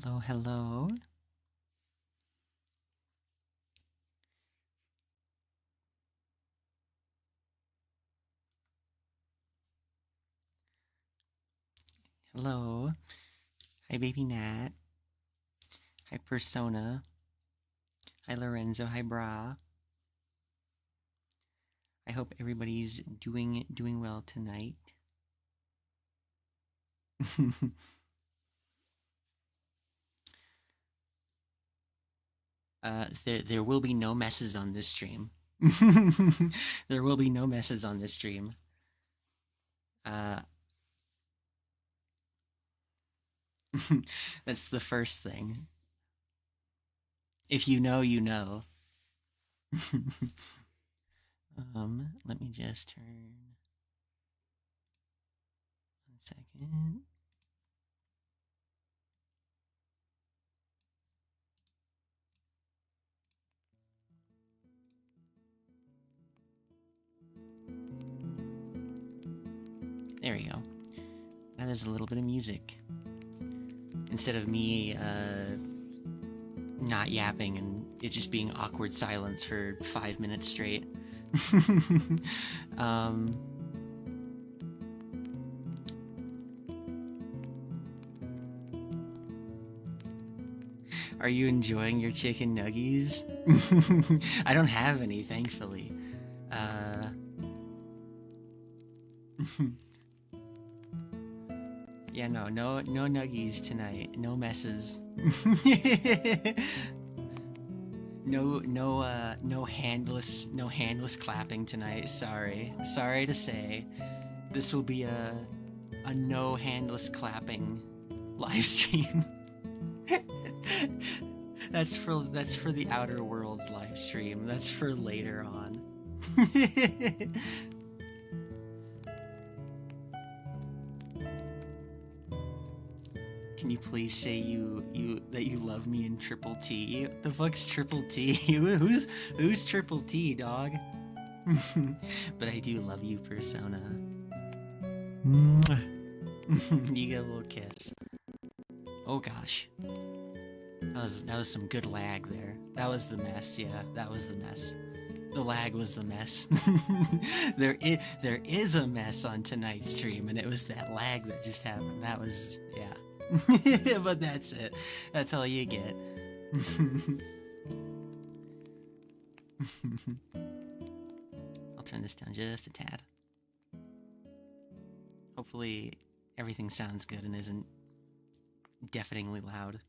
Hello, hello. Hello. Hi, Baby Nat. Hi, Persona. Hi, Lorenzo. Hi, Bra. I hope everybody's doing well tonight. There will be no messes on this stream. There will be no messes on this stream. That's the first thing. If you know, you know. Let me just turn 1 second. There we go. Now there's a little bit of music. Instead of me not yapping and it just being awkward silence for 5 minutes straight. Are you enjoying your chicken nuggies? I don't have any, thankfully. Yeah, no nuggies tonight. No messes. No handless clapping tonight. Sorry to say, this will be a no handless clapping live stream. That's for the Outer Worlds live stream. That's for later on. Can you please say that you love me in Triple T? What the fuck's Triple T? who's Triple T, dog? But I do love you, Persona. You get a little kiss. Oh gosh. That was some good lag there. That was the mess, yeah. That was the mess. The lag was the mess. There is a mess on tonight's stream, and it was that lag that just happened. That was, yeah. But that's it. That's all you get. I'll turn this down just a tad. Hopefully everything sounds good and isn't deafeningly loud.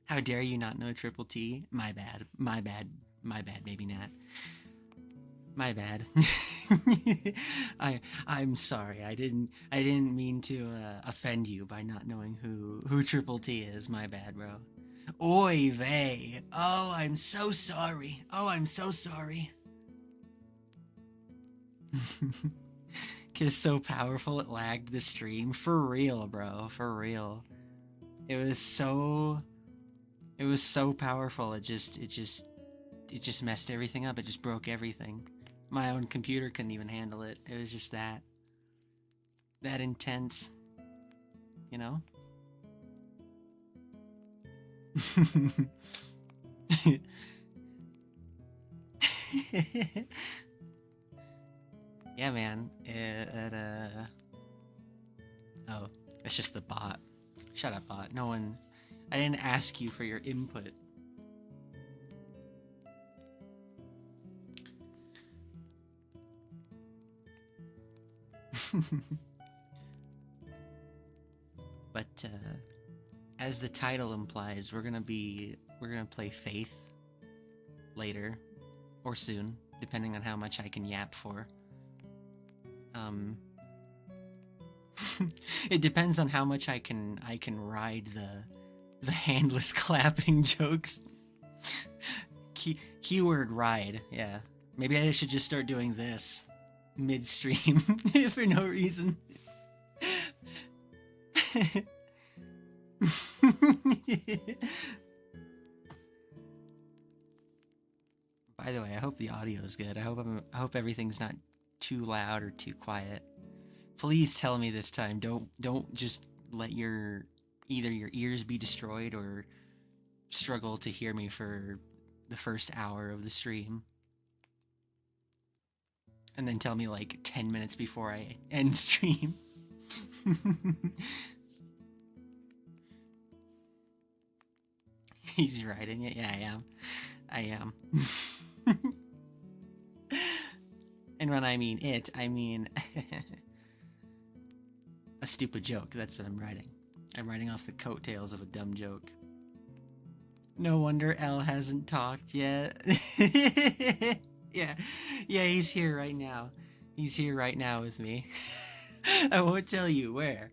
How dare you not know Triple T? My bad, Baby Nat. My bad. I'm sorry. I didn't mean to offend you by not knowing who Triple T is. My bad, bro. Oy vey. Oh, I'm so sorry. Kiss so powerful it lagged the stream. For real, bro. For real. It was so powerful. It just messed everything up. It just broke everything. My own computer couldn't even handle it. It was just that intense, you know? Yeah, man. Oh, it's just the bot. Shut up, bot. I didn't ask you for your input. But as the title implies, we're gonna play Faith later or soon, depending on how much I can yap for. It depends on how much I can ride the handless clapping jokes. Keyword ride, yeah. Maybe I should just start doing this midstream for no reason. By the way, I hope the audio is good. I hope everything's not too loud or too quiet. Please tell me this time. Don't just let your either your ears be destroyed or struggle to hear me for the first hour of the stream. And then tell me like 10 minutes before I end stream. He's writing it. Yeah, I am. And when I mean it, I mean a stupid joke. That's what I'm writing. I'm writing off the coattails of a dumb joke. No wonder L hasn't talked yet. Yeah, he's here right now. He's here right now with me. I won't tell you where,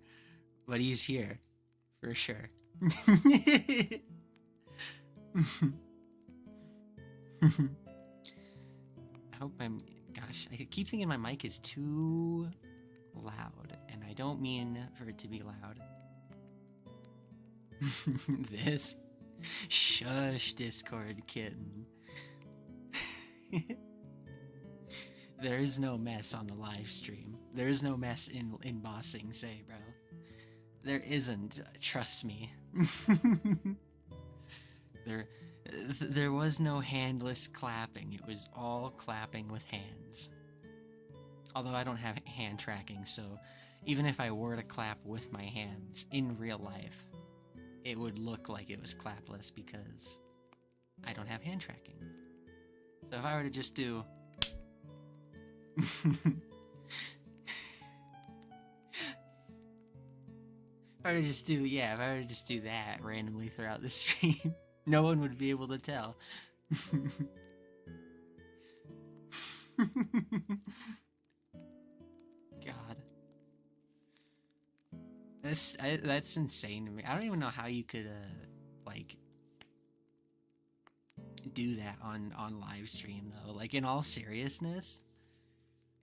but he's here for sure. I hope I'm... Gosh, I keep thinking my mic is too loud, and I don't mean for it to be loud. This... Shush, Discord kitten. There is no mess on the live stream. There is no mess in bossing, say, bro. There isn't, trust me. There was no handless clapping. It was all clapping with hands. Although I don't have hand tracking, so even if I were to clap with my hands in real life, it would look like it was clapless because I don't have hand tracking. So if I were to just do... if I were to just do that randomly throughout the stream, no one would be able to tell. God. That's insane to me. I don't even know how you could, like, do that on live stream, though. Like, in all seriousness,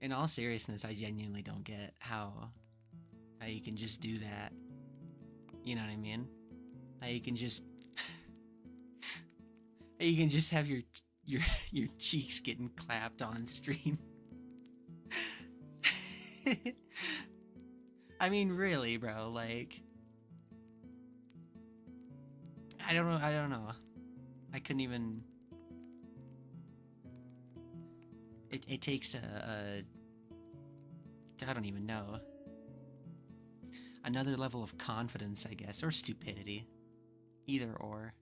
I genuinely don't get how you can just do that. You know what I mean? How you can just... how you can just have your cheeks getting clapped on stream. I mean, really, bro, like... I don't know. I couldn't even... It takes I don't even know. Another level of confidence, I guess, or stupidity. Either or.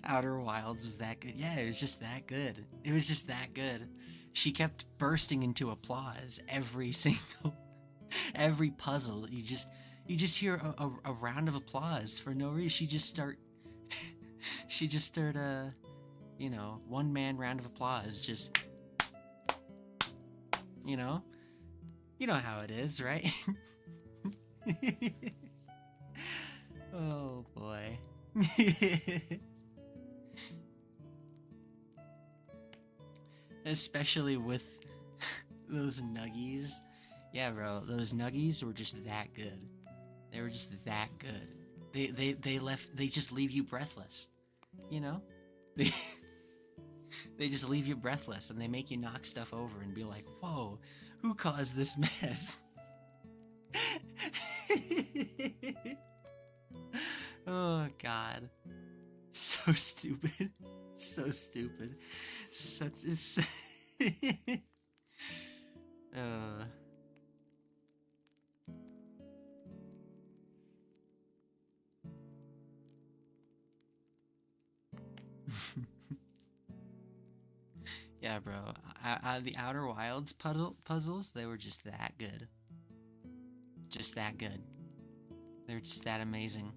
Outer Wilds was that good. Yeah, it was just that good. It was just that good. She kept bursting into applause every puzzle. You just hear a round of applause for no reason. She just start you know, one man round of applause, just, you know how it is, right? Oh boy. Especially with those nuggies. Yeah, bro, those nuggies were just that good. They were just that good. They just leave you breathless. You know? They just leave you breathless, and they make you knock stuff over and be like, whoa, who caused this mess? Oh, God. So stupid. So stupid. Yeah, bro. The Outer Wilds puzzles, they were just that good. Just that good. They're just that amazing.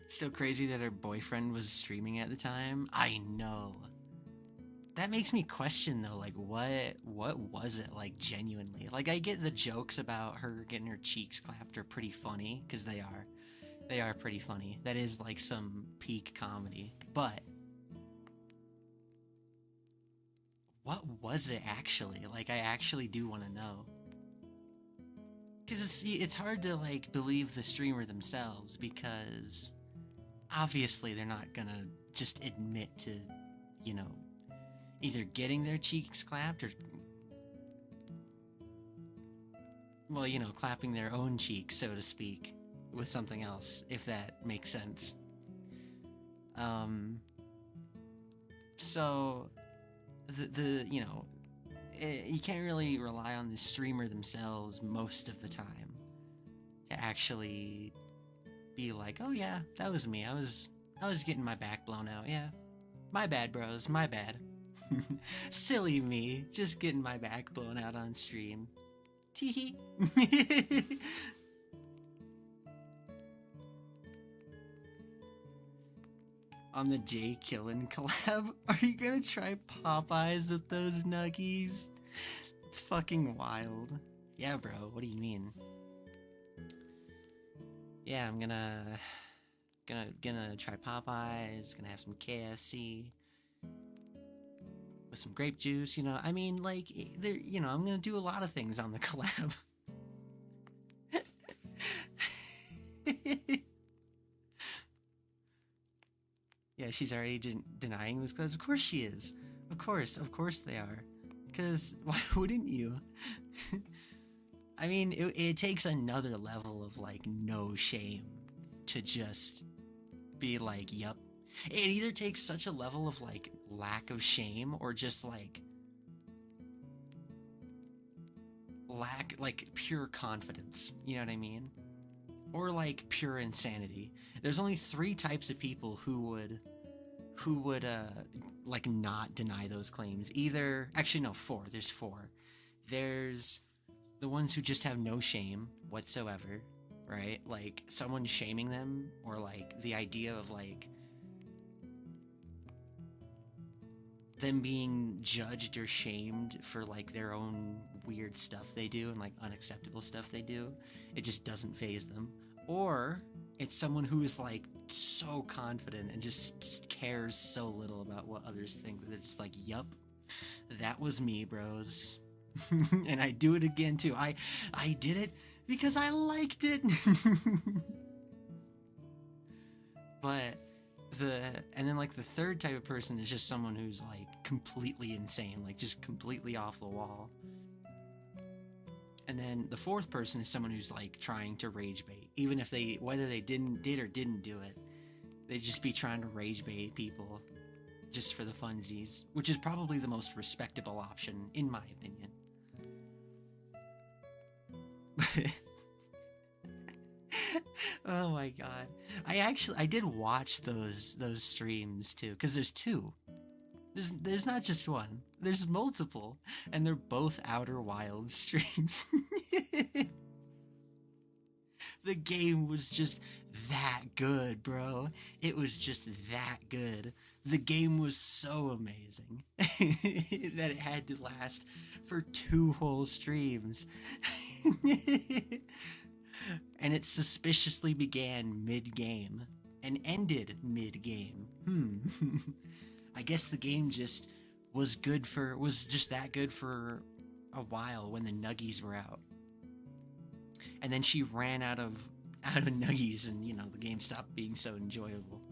Still crazy that her boyfriend was streaming at the time. I know. That makes me question, though, like, what was it, like, genuinely? Like, I get the jokes about her getting her cheeks clapped are pretty funny, because they are. They are pretty funny. That is, like, some peak comedy. But what was it, actually? Like, I actually do want to know. Because it's hard to like believe the streamer themselves, because obviously they're not gonna just admit to, you know, either getting their cheeks clapped or, well, you know, clapping their own cheeks, so to speak, with something else, if that makes sense. So the you know, you can't really rely on the streamer themselves most of the time to actually be like, oh yeah, that was me. I was getting my back blown out. Yeah, my bad, bros. My bad. Silly me, just getting my back blown out on stream. Teehee. On the Jay Killin collab, are you gonna try Popeyes with those nuggies? It's fucking wild. Yeah, bro, what do you mean? Yeah, I'm gonna try Popeyes, gonna have some KFC with some grape juice, you know. I mean, like, there, you know, I'm gonna do a lot of things on the collab. Yeah, she's already denying this clothes. Of course she is. Of course they are. Because why wouldn't you? I mean, it takes another level of, like, no shame to just be like, yup. It either takes such a level of, like, lack of shame or just, like pure confidence. You know what I mean? Or, like, pure insanity. There's only 3 types of people who would like, not deny those claims. Either, actually no, 4. There's 4. There's the ones who just have no shame whatsoever, right? Like, someone shaming them, or like the idea of like them being judged or shamed for like their own weird stuff they do and like unacceptable stuff they do. It just doesn't faze them. Or it's someone who is like so confident and just cares so little about what others think that they're just like, yup, that was me, bros. And I do it again too. I did it because I liked it. But and then like the third type of person is just someone who's like completely insane, like just completely off the wall. And then the fourth person is someone who's like trying to rage bait, even if whether they did or didn't do it, they'd just be trying to rage bait people just for the funsies, which is probably the most respectable option in my opinion. Oh my god. I did watch those streams too, because there's 2. There's not just one. There's multiple, and they're both Outer Wilds streams. The game was just that good, bro. It was just that good. The game was so amazing that it had to last for 2 whole streams. And it suspiciously began mid-game and ended mid-game. I guess the game just was just that good for a while when the nuggies were out. And then she ran out of nuggies, and you know, the game stopped being so enjoyable.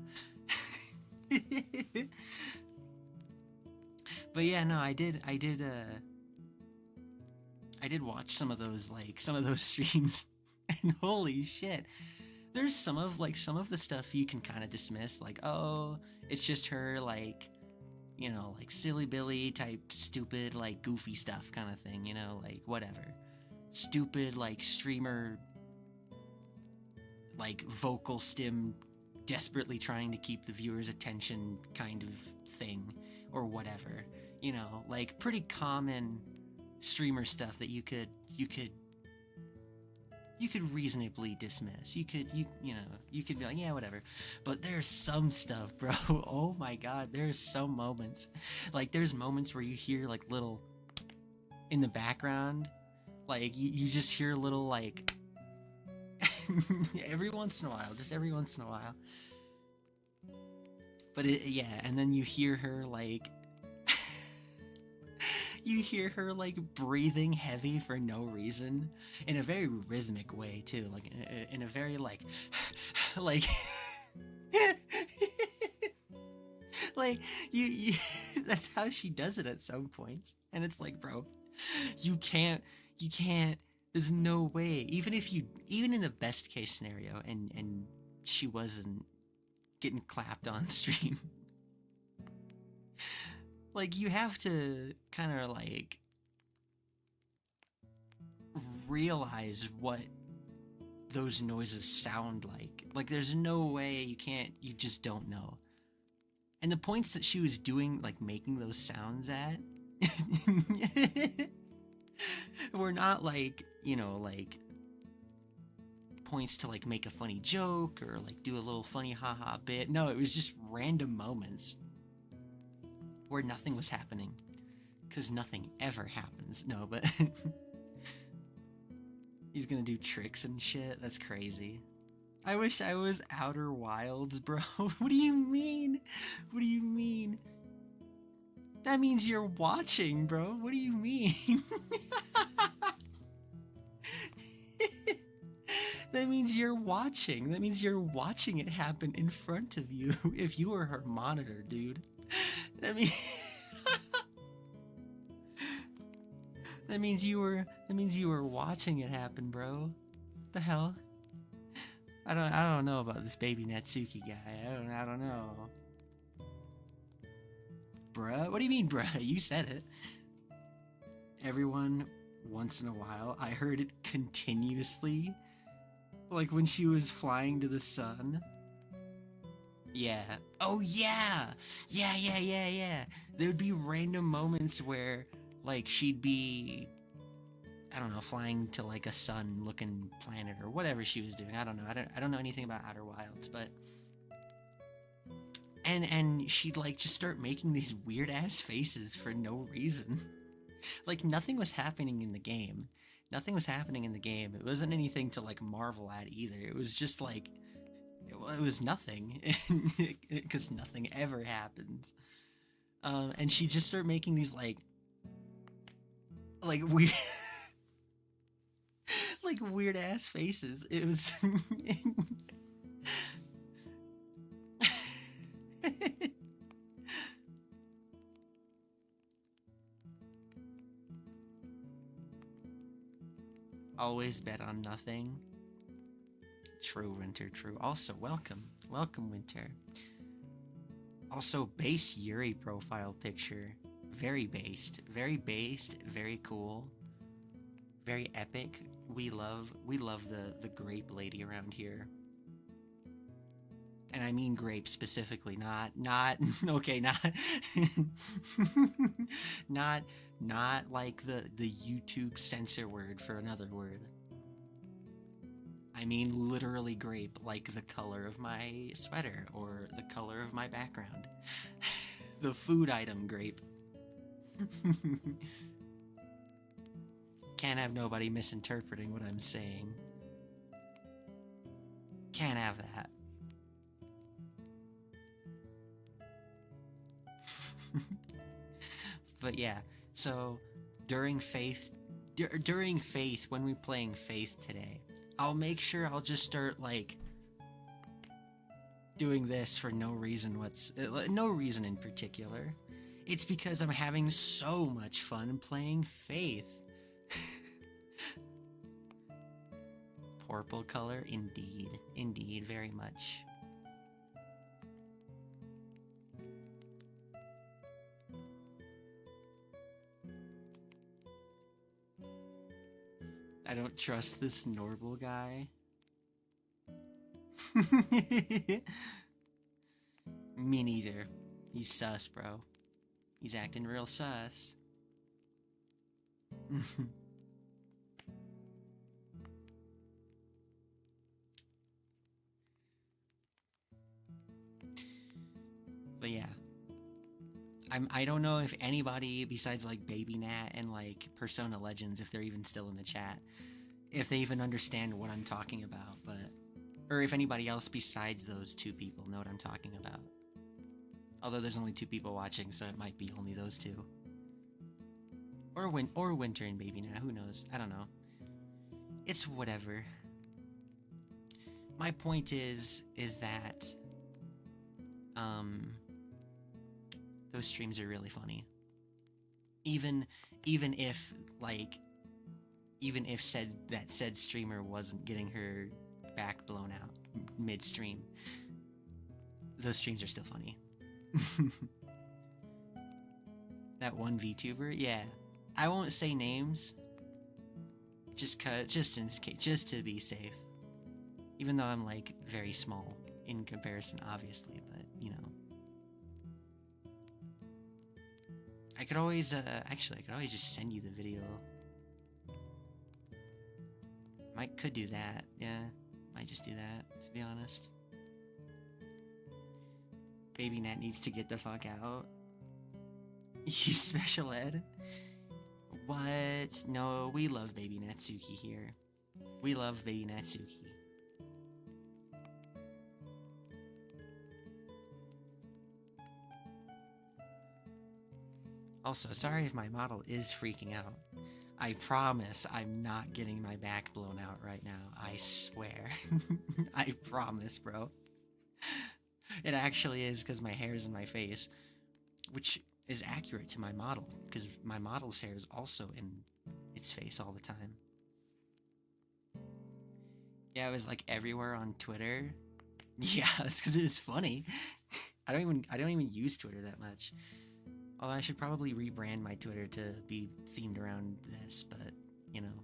But yeah, no, I did watch some of those streams, and holy shit. There's some of the stuff you can kind of dismiss, like, oh, it's just her, like, you know, like silly Billy type stupid, like, goofy stuff kind of thing, you know, like, whatever. Stupid, like, streamer, like, vocal stim desperately trying to keep the viewer's attention kind of thing, or whatever, you know, like, pretty common streamer stuff that you could reasonably dismiss. You could be like, yeah, whatever. But there's some stuff, bro. Oh my god, there's some moments. Like, there's moments where you hear, like, little in the background. Like, you just hear little, like, every once in a while. But yeah, and then you hear her, like, you hear her like breathing heavy for no reason in a very rhythmic way too, like in a very like like like you that's how she does it at some points, and it's like, bro, you can't there's no way, even in the best case scenario and she wasn't getting clapped on stream. Like, you have to kind of like realize what those noises sound like. Like, there's no way you just don't know. And the points that she was doing, like making those sounds at were not like, you know, like points to like make a funny joke or like do a little funny haha bit. No, it was just random moments where nothing was happening, because nothing ever happens. No, but he's gonna do tricks and shit. That's crazy. I wish I was Outer Wilds, bro. What do you mean? What do you mean? That means you're watching, bro. What do you mean? That means you're watching. That means you're watching it happen in front of you. If you were her monitor, dude. That means that means you were watching it happen, bro. The hell? I don't know about this baby Natsuki guy. I don't know. Bruh? What do you mean, bruh? You said it. Everyone, once in a while, I heard it continuously. Like when she was flying to the sun. Yeah. Oh, yeah! Yeah. There would be random moments where, like, she'd be, I don't know, flying to, like, a sun-looking planet or whatever she was doing. I don't know. I don't know anything about Outer Wilds, but... And she'd, like, just start making these weird-ass faces for no reason. Like, nothing was happening in the game. Nothing was happening in the game. It wasn't anything to, like, marvel at either. It was just, like... It was nothing. Because nothing ever happens. And she'd just start making these, like weird... like, weird-ass faces. It was... Always bet on nothing. True, Winter, true. Also, welcome. Welcome, Winter. Also, base Yuri profile picture. Very based. Very based. Very cool. Very epic. We love the grape lady around here. And I mean grape specifically, not okay, not like the YouTube censor word for another word. I mean literally grape, like the color of my sweater or the color of my background. The food item grape. Can't have nobody misinterpreting what I'm saying. Can't have that. But yeah, so during Faith, when we're playing Faith today, I'll make sure I'll just start, like, doing this for no reason no reason in particular. It's because I'm having so much fun playing Faith. Purple color, indeed, very much. I don't trust this Norbol guy. Me neither. He's sus, bro. He's acting real sus. But yeah. I don't know if anybody besides like Baby Nat and like Persona Legends, if they're even still in the chat, if they even understand what I'm talking about, but or if anybody else besides those two people know what I'm talking about. Although there's only 2 people watching, so it might be only those 2. or winter in Baby Nat. Who knows? I don't know. It's whatever. My point is that those streams are really funny. Even if said streamer wasn't getting her back blown out midstream, those streams are still funny. That one VTuber, yeah. I won't say names. Just to be safe. Even though I'm like very small in comparison, obviously, but you know. I could always just send you the video. Could do that, yeah. Might just do that, to be honest. Baby Nat needs to get the fuck out. You special ed? What? No, we love Baby Natsuki here. We love Baby Natsuki. Also, sorry if my model is freaking out. I promise I'm not getting my back blown out right now. I swear. I promise, bro. It actually is because my hair is in my face, which is accurate to my model, because my model's hair is also in its face all the time. Yeah, it was like everywhere on Twitter. Yeah, that's because it was funny. I don't even use Twitter that much. Although I should probably rebrand my Twitter to be themed around this, but, you know,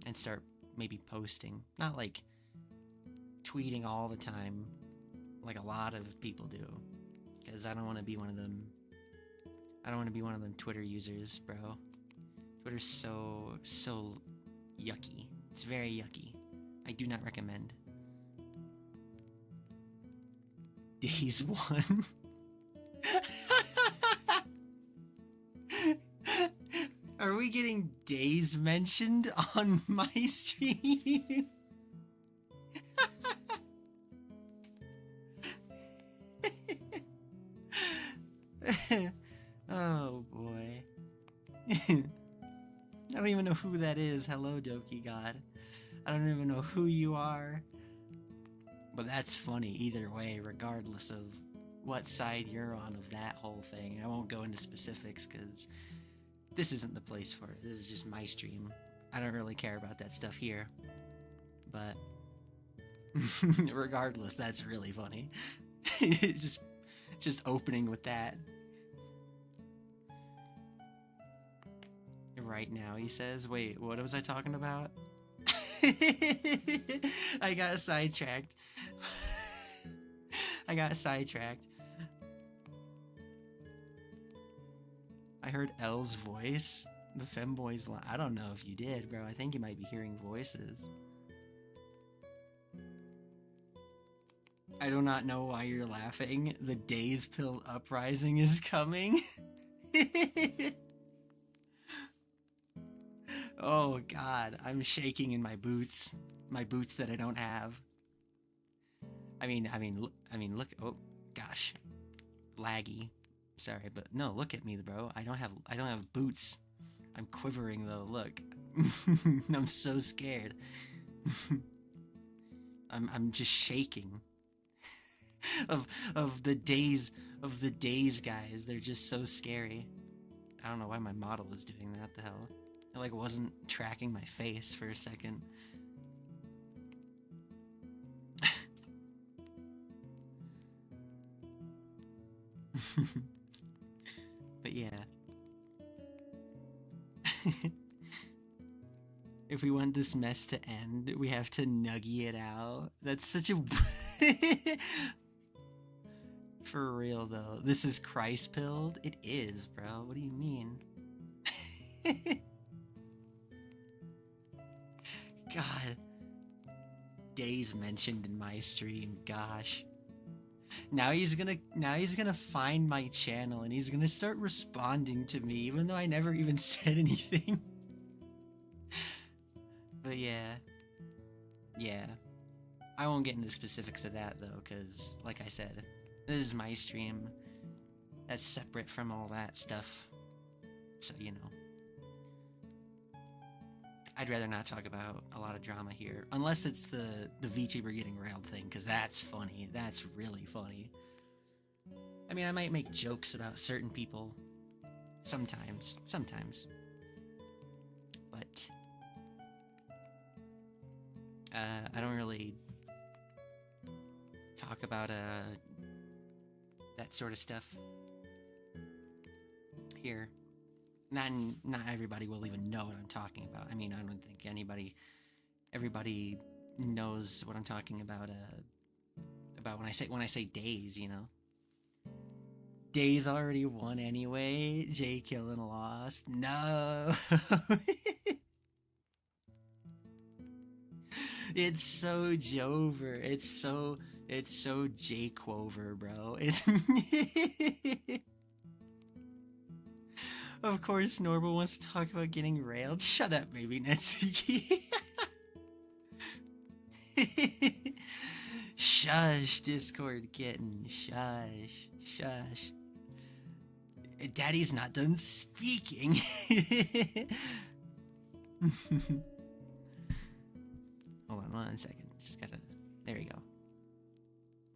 and start maybe posting. Not like tweeting all the time like a lot of people do, because I don't want to be one of them. I don't want to be one of them Twitter users, bro. Twitter's so yucky. It's very yucky. I do not recommend. Days 1. Are we getting days mentioned on my stream? Oh boy. I don't even know who that is. Hello, Doki God. I don't even know who you are. But that's funny either way, regardless of what side you're on of that whole thing. I won't go into specifics because this isn't the place for it. This is just my stream. I don't really care about that stuff here. But regardless, that's really funny. just opening with that. Right now, he says. Wait, what was I talking about? I got sidetracked. I heard L's voice. The femboy's line. I don't know if you did, bro. I think you might be hearing voices. I do not know why you're laughing. The Days Pill Uprising is coming. Oh god, I'm shaking in my boots. My boots that I don't have. I mean, look. Oh gosh, laggy. Sorry, but no, look at me, bro. I don't have boots. I'm quivering though. Look, I'm so scared. I'm just shaking. of the days guys. They're just so scary. I don't know why my model was doing that. The hell. It like wasn't tracking my face for a second. But yeah. If we want this mess to end, we have to nuggy it out. That's such a... For real though. This is Christ pilled? It is, bro. What do you mean? God. Days mentioned in my stream, gosh. Now he's gonna find my channel and he's gonna start responding to me even though I never even said anything. But yeah. I won't get into specifics of that though, cause like I said, this is my stream. That's separate from all that stuff. So you know. I'd rather not talk about a lot of drama here, unless it's the VTuber getting railed thing, because that's funny. That's really funny. I mean, I might make jokes about certain people sometimes, but I don't really talk about that sort of stuff here. Not everybody will even know what I'm talking about. I mean, I don't think everybody knows what I'm talking about when I say Days, you know. Days already won anyway. Jay Killen lost. No. It's so Jover. It's so Jay Quover, bro. It's Of course, Norbol wants to talk about getting railed. Shut up, baby Netsuki. Shush, Discord kitten. Shush. Shush. Daddy's not done speaking. Hold on 1 second. Just gotta... There we go.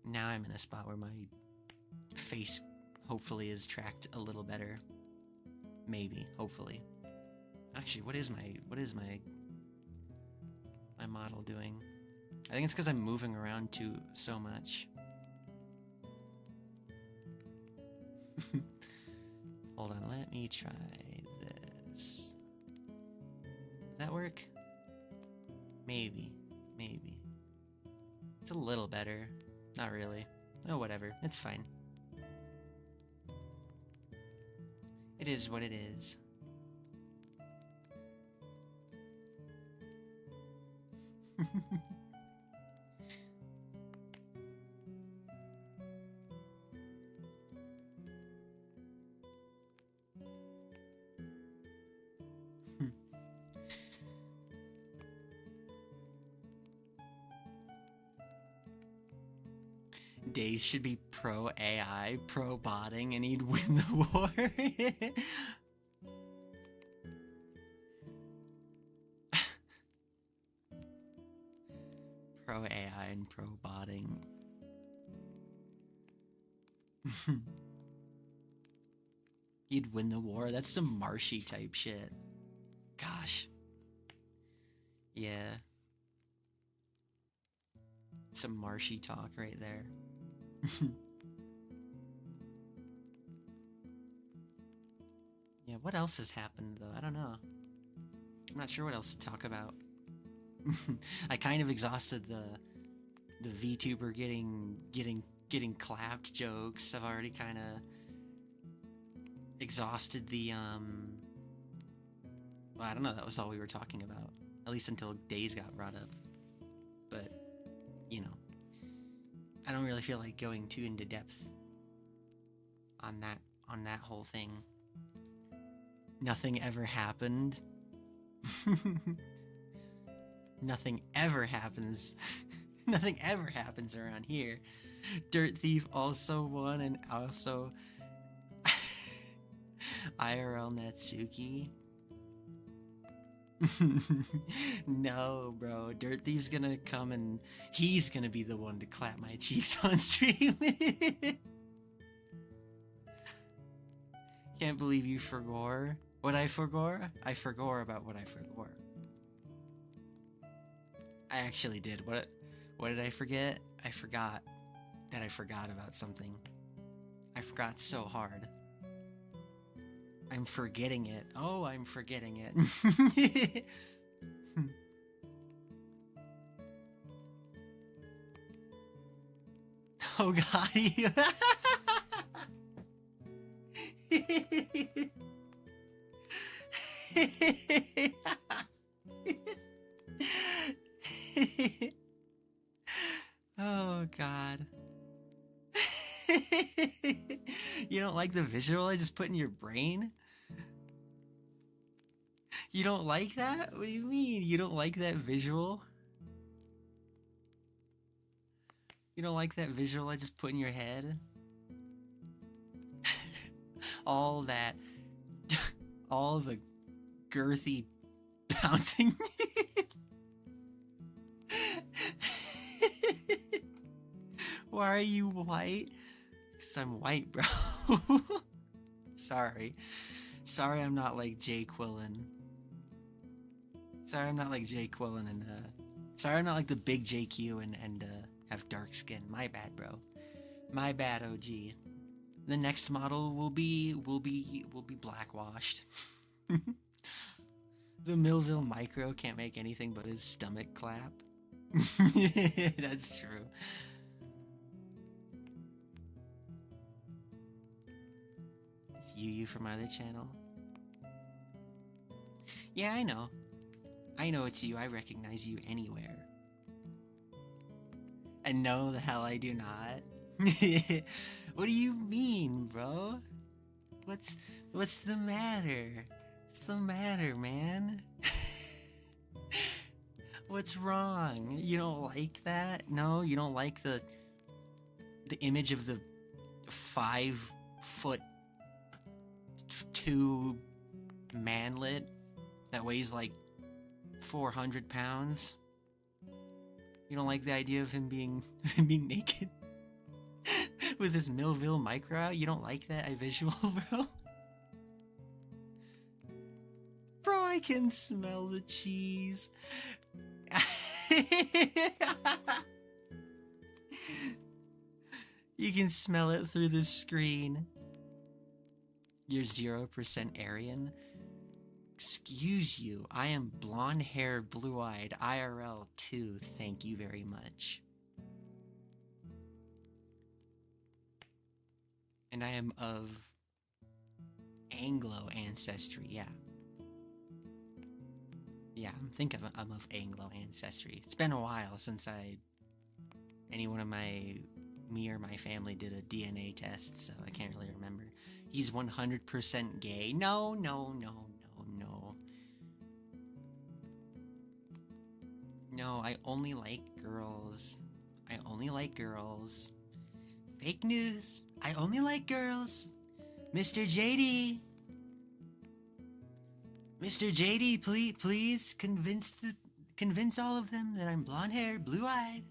Now I'm in a spot where my face hopefully is tracked a little better. Maybe, hopefully. Actually, what is my model doing? I think it's because I'm moving around so much. Hold on, let me try this. Does that work? Maybe. It's a little better. Not really. Oh, whatever. It's fine. It is what it is. Days should be pro AI, pro botting, and he'd win the war. Pro AI and pro botting. He'd win the war. That's some marshy type shit. Gosh. Yeah. Some marshy talk right there. Yeah, what else has happened though? I don't know. I'm not sure what else to talk about. I kind of exhausted the VTuber getting clapped jokes. I've already kind of exhausted the well, I don't know, that was all we were talking about. At least until Days got brought up. But, you know, I don't really feel like going too into depth on that whole thing. Nothing ever happened. Nothing ever happens. Nothing ever happens around here. Dirt Thief also won, and also IRL Natsuki. No, bro. Dirt Thief's gonna come and he's gonna be the one to clap my cheeks on stream. Can't believe you forgor. What I forgor? I forgor about what I forgor. I actually did. What did I forget? I forgot that I forgot about something. I forgot so hard. I'm forgetting it. Oh, I'm forgetting it. Oh god. Oh god. You don't like the visual I just put in your brain? You don't like that? What do you mean? You don't like that visual? You don't like that visual I just put in your head? All the girthy bouncing. Why are you white? Because I'm white, bro. Sorry. Sorry I'm not like Jay Quillen. Sorry I'm not like Jay Quillen and sorry I'm not like the big JQ and have dark skin. My bad, bro. My bad, OG. The next model will be blackwashed. The Millville Micro can't make anything but his stomach clap. That's true. It's you from my other channel. Yeah, I know. I know it's you. I recognize you anywhere. And no, the hell I do not. What do you mean, bro? What's the matter? What's the matter, man? What's wrong? You don't like that? No, you don't like the image of the 5'2" manlet that weighs like 400 pounds? You don't like the idea of him being naked with his Millville Micro out? You don't like that visual, bro? Bro, I can smell the cheese. You can smell it through the screen. You're 0% Aryan? Excuse you, I am blonde-haired, blue-eyed, IRL too, thank you very much. And I am of Anglo ancestry, yeah. Yeah, I'm of Anglo ancestry. It's been a while since me or my family did a DNA test, so I can't really remember. He's 100% gay. No. No, I only like girls. I only like girls. Fake news. I only like girls. Mr. JD. Mr. JD, please convince all of them that I'm blonde-haired, blue-eyed.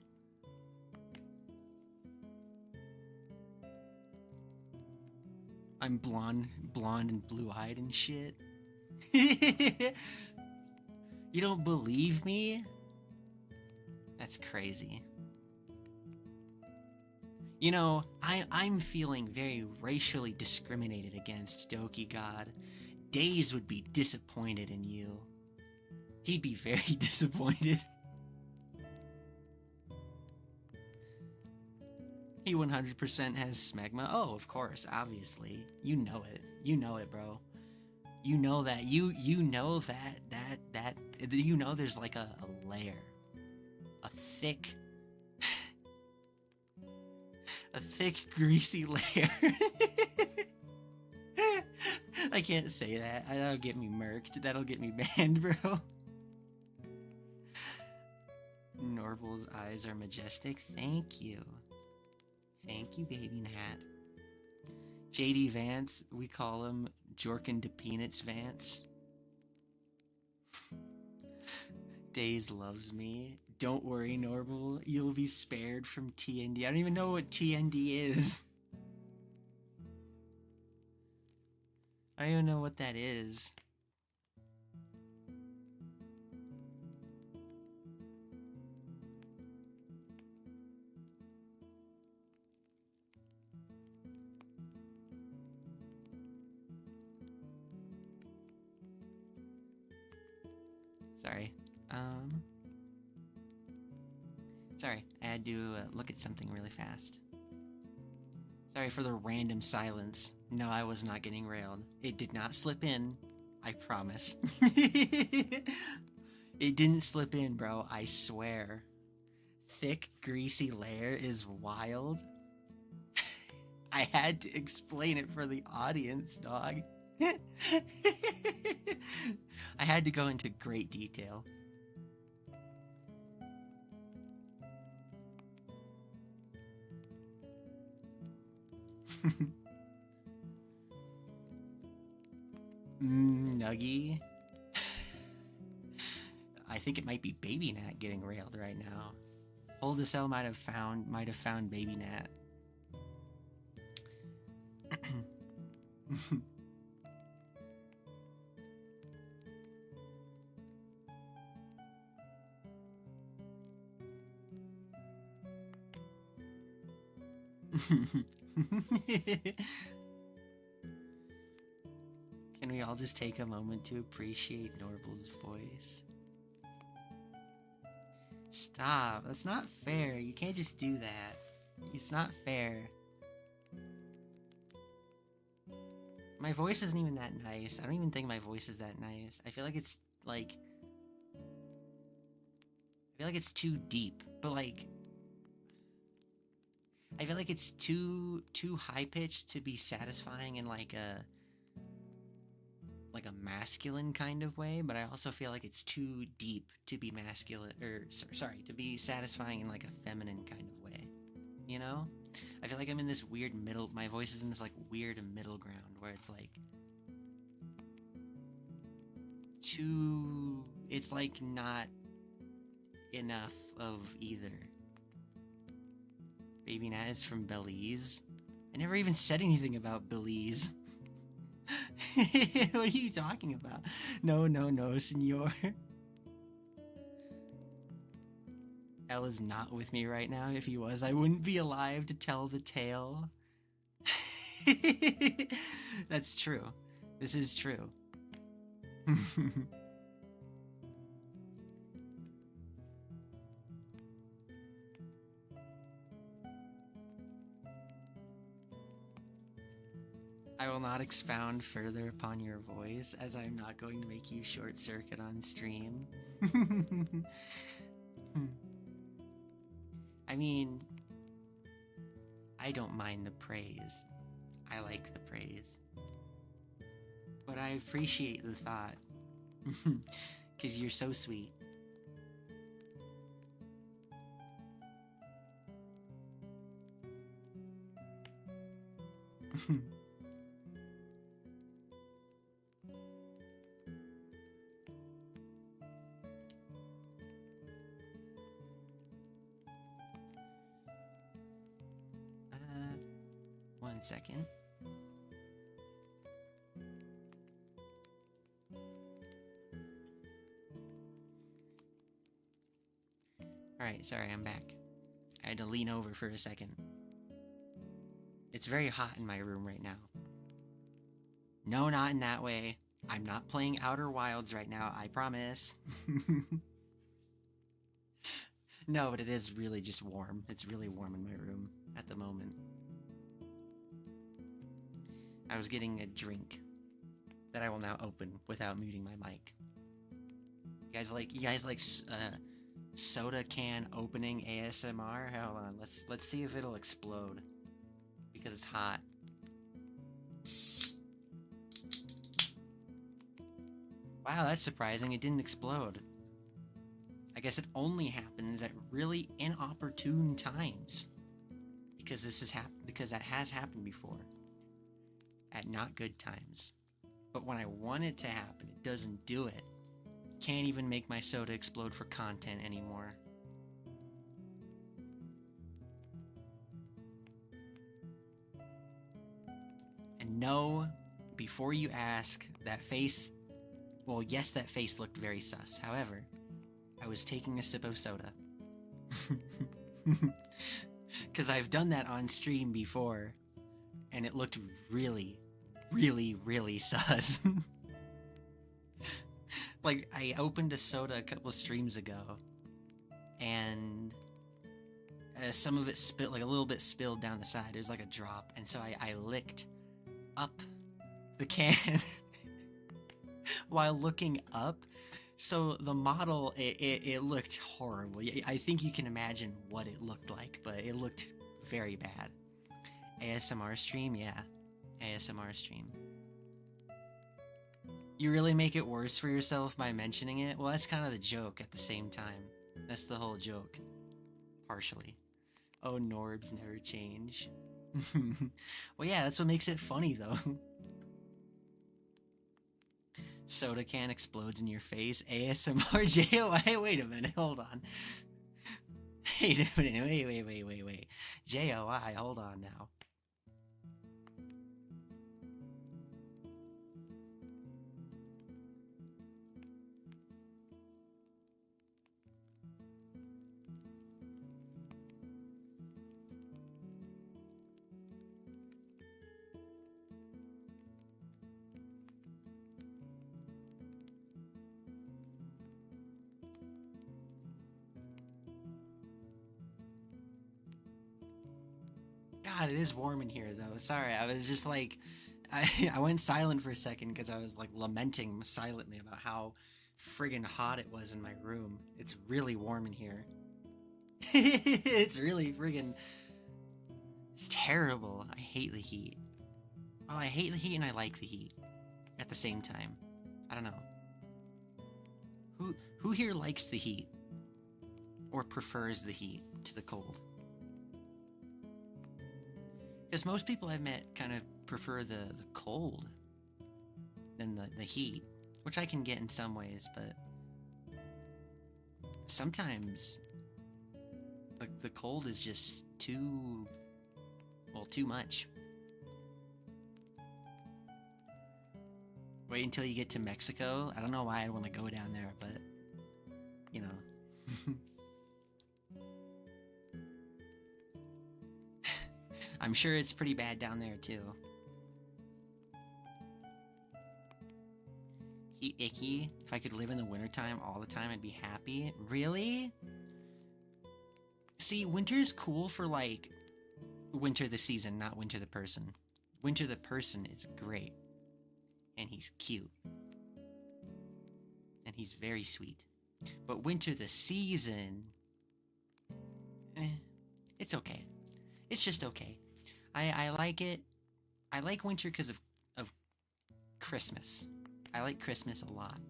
I'm blonde and blue-eyed and shit. You don't believe me? That's crazy. You know, I'm feeling very racially discriminated against, Doki God. Days would be disappointed in you. He'd be very disappointed. He 100% has smegma. Oh, of course, obviously. You know it. You know it, bro. You know that. You know that you know there's like a layer. A thick greasy layer. I can't say that. That'll get me murked. That'll get me banned, bro. Norbol's eyes are majestic. Thank you. Thank you, baby Nat. JD Vance, we call him Jorkin de Peanuts Vance. Days loves me. Don't worry, Norbol. You'll be spared from TND. I don't even know what TND is. I don't even know what that is. Sorry. Sorry, I had to look at something really fast. Sorry for the random silence. No, I was not getting railed. It did not slip in. I promise. It didn't slip in, bro. I swear. Thick, greasy layer is wild. I had to explain it for the audience, dog. I had to go into great detail. Nuggy. think it might be Baby Nat getting railed right now. Oldest L might have found Baby Nat. Can we all just take a moment to appreciate Norbol's voice? Stop. That's not fair. You can't just do that. It's not fair. My voice isn't even that nice. I don't even think my voice is that nice. I feel like it's like... I feel like it's too deep. But like... I feel like it's too high-pitched to be satisfying in like a masculine kind of way, but I also feel like it's too deep to be masculine, or sorry, to be satisfying in like a feminine kind of way, you know? I feel like I'm in this weird middle, my voice is in this like weird middle ground where it's like it's like not enough of either. Baby Nat is from Belize. I never even said anything about Belize. What are you talking about? No, senor. Elle is not with me right now. If he was, I wouldn't be alive to tell the tale. That's true. This is true. I will not expound further upon your voice, as I'm not going to make you short circuit on stream. I mean, I don't mind the praise. I like the praise. But I appreciate the thought. 'Cause you're so sweet. One second. Alright, sorry, I'm back. I had to lean over for a second. It's very hot in my room right now. No, not in that way. I'm not playing Outer Wilds right now, I promise. No, but it is really just warm. It's really warm in my room at the moment. I was getting a drink that I will now open without muting my mic. You guys like soda can opening ASMR? Hold on, let's see if it'll explode because it's hot. Wow, that's surprising. It didn't explode. I guess it only happens at really inopportune times because that has happened before. At not good times. But when I want it to happen, it doesn't do it. Can't even make my soda explode for content anymore. And no, before you ask, that face... Well, yes, that face looked very sus. However, I was taking a sip of soda. Because I've done that on stream before, and it looked really sus. Like, I opened a soda a couple of streams ago, and some of it spilled, like a little bit spilled down the side. It was like a drop, and so I licked up the can while looking up. So the model, it looked horrible. I think you can imagine what it looked like, but it looked very bad. ASMR stream? Yeah. ASMR stream. You really make it worse for yourself by mentioning it? Well, that's kind of the joke at the same time. That's the whole joke. Partially. Oh, Norbs never change. Well, yeah, that's what makes it funny, though. Soda can explodes in your face. ASMR JOI. Wait a minute. Hold on. Wait a minute. Wait. JOI. Hold on now. God, it is warm in here, though. Sorry, I was just like... I went silent for a second because I was like lamenting silently about how friggin' hot it was in my room. It's really warm in here. It's really friggin'... It's terrible. I hate the heat. Oh, I hate the heat and I like the heat at the same time. I don't know. Who here likes the heat? Or prefers the heat to the cold? Because most people I've met kind of prefer the cold than the heat, which I can get in some ways, but sometimes the cold is just too much. Wait until you get to Mexico. I don't know why I want to go down there, but you know. I'm sure it's pretty bad down there, too. Heat icky. If I could live in the wintertime all the time, I'd be happy. Really? See, winter's cool for, like, Winter the season, not Winter the person. Winter the person is great. And he's cute. And he's very sweet. But Winter the season... it's okay. It's just okay. I like it. I like winter because of Christmas. I like Christmas a lot.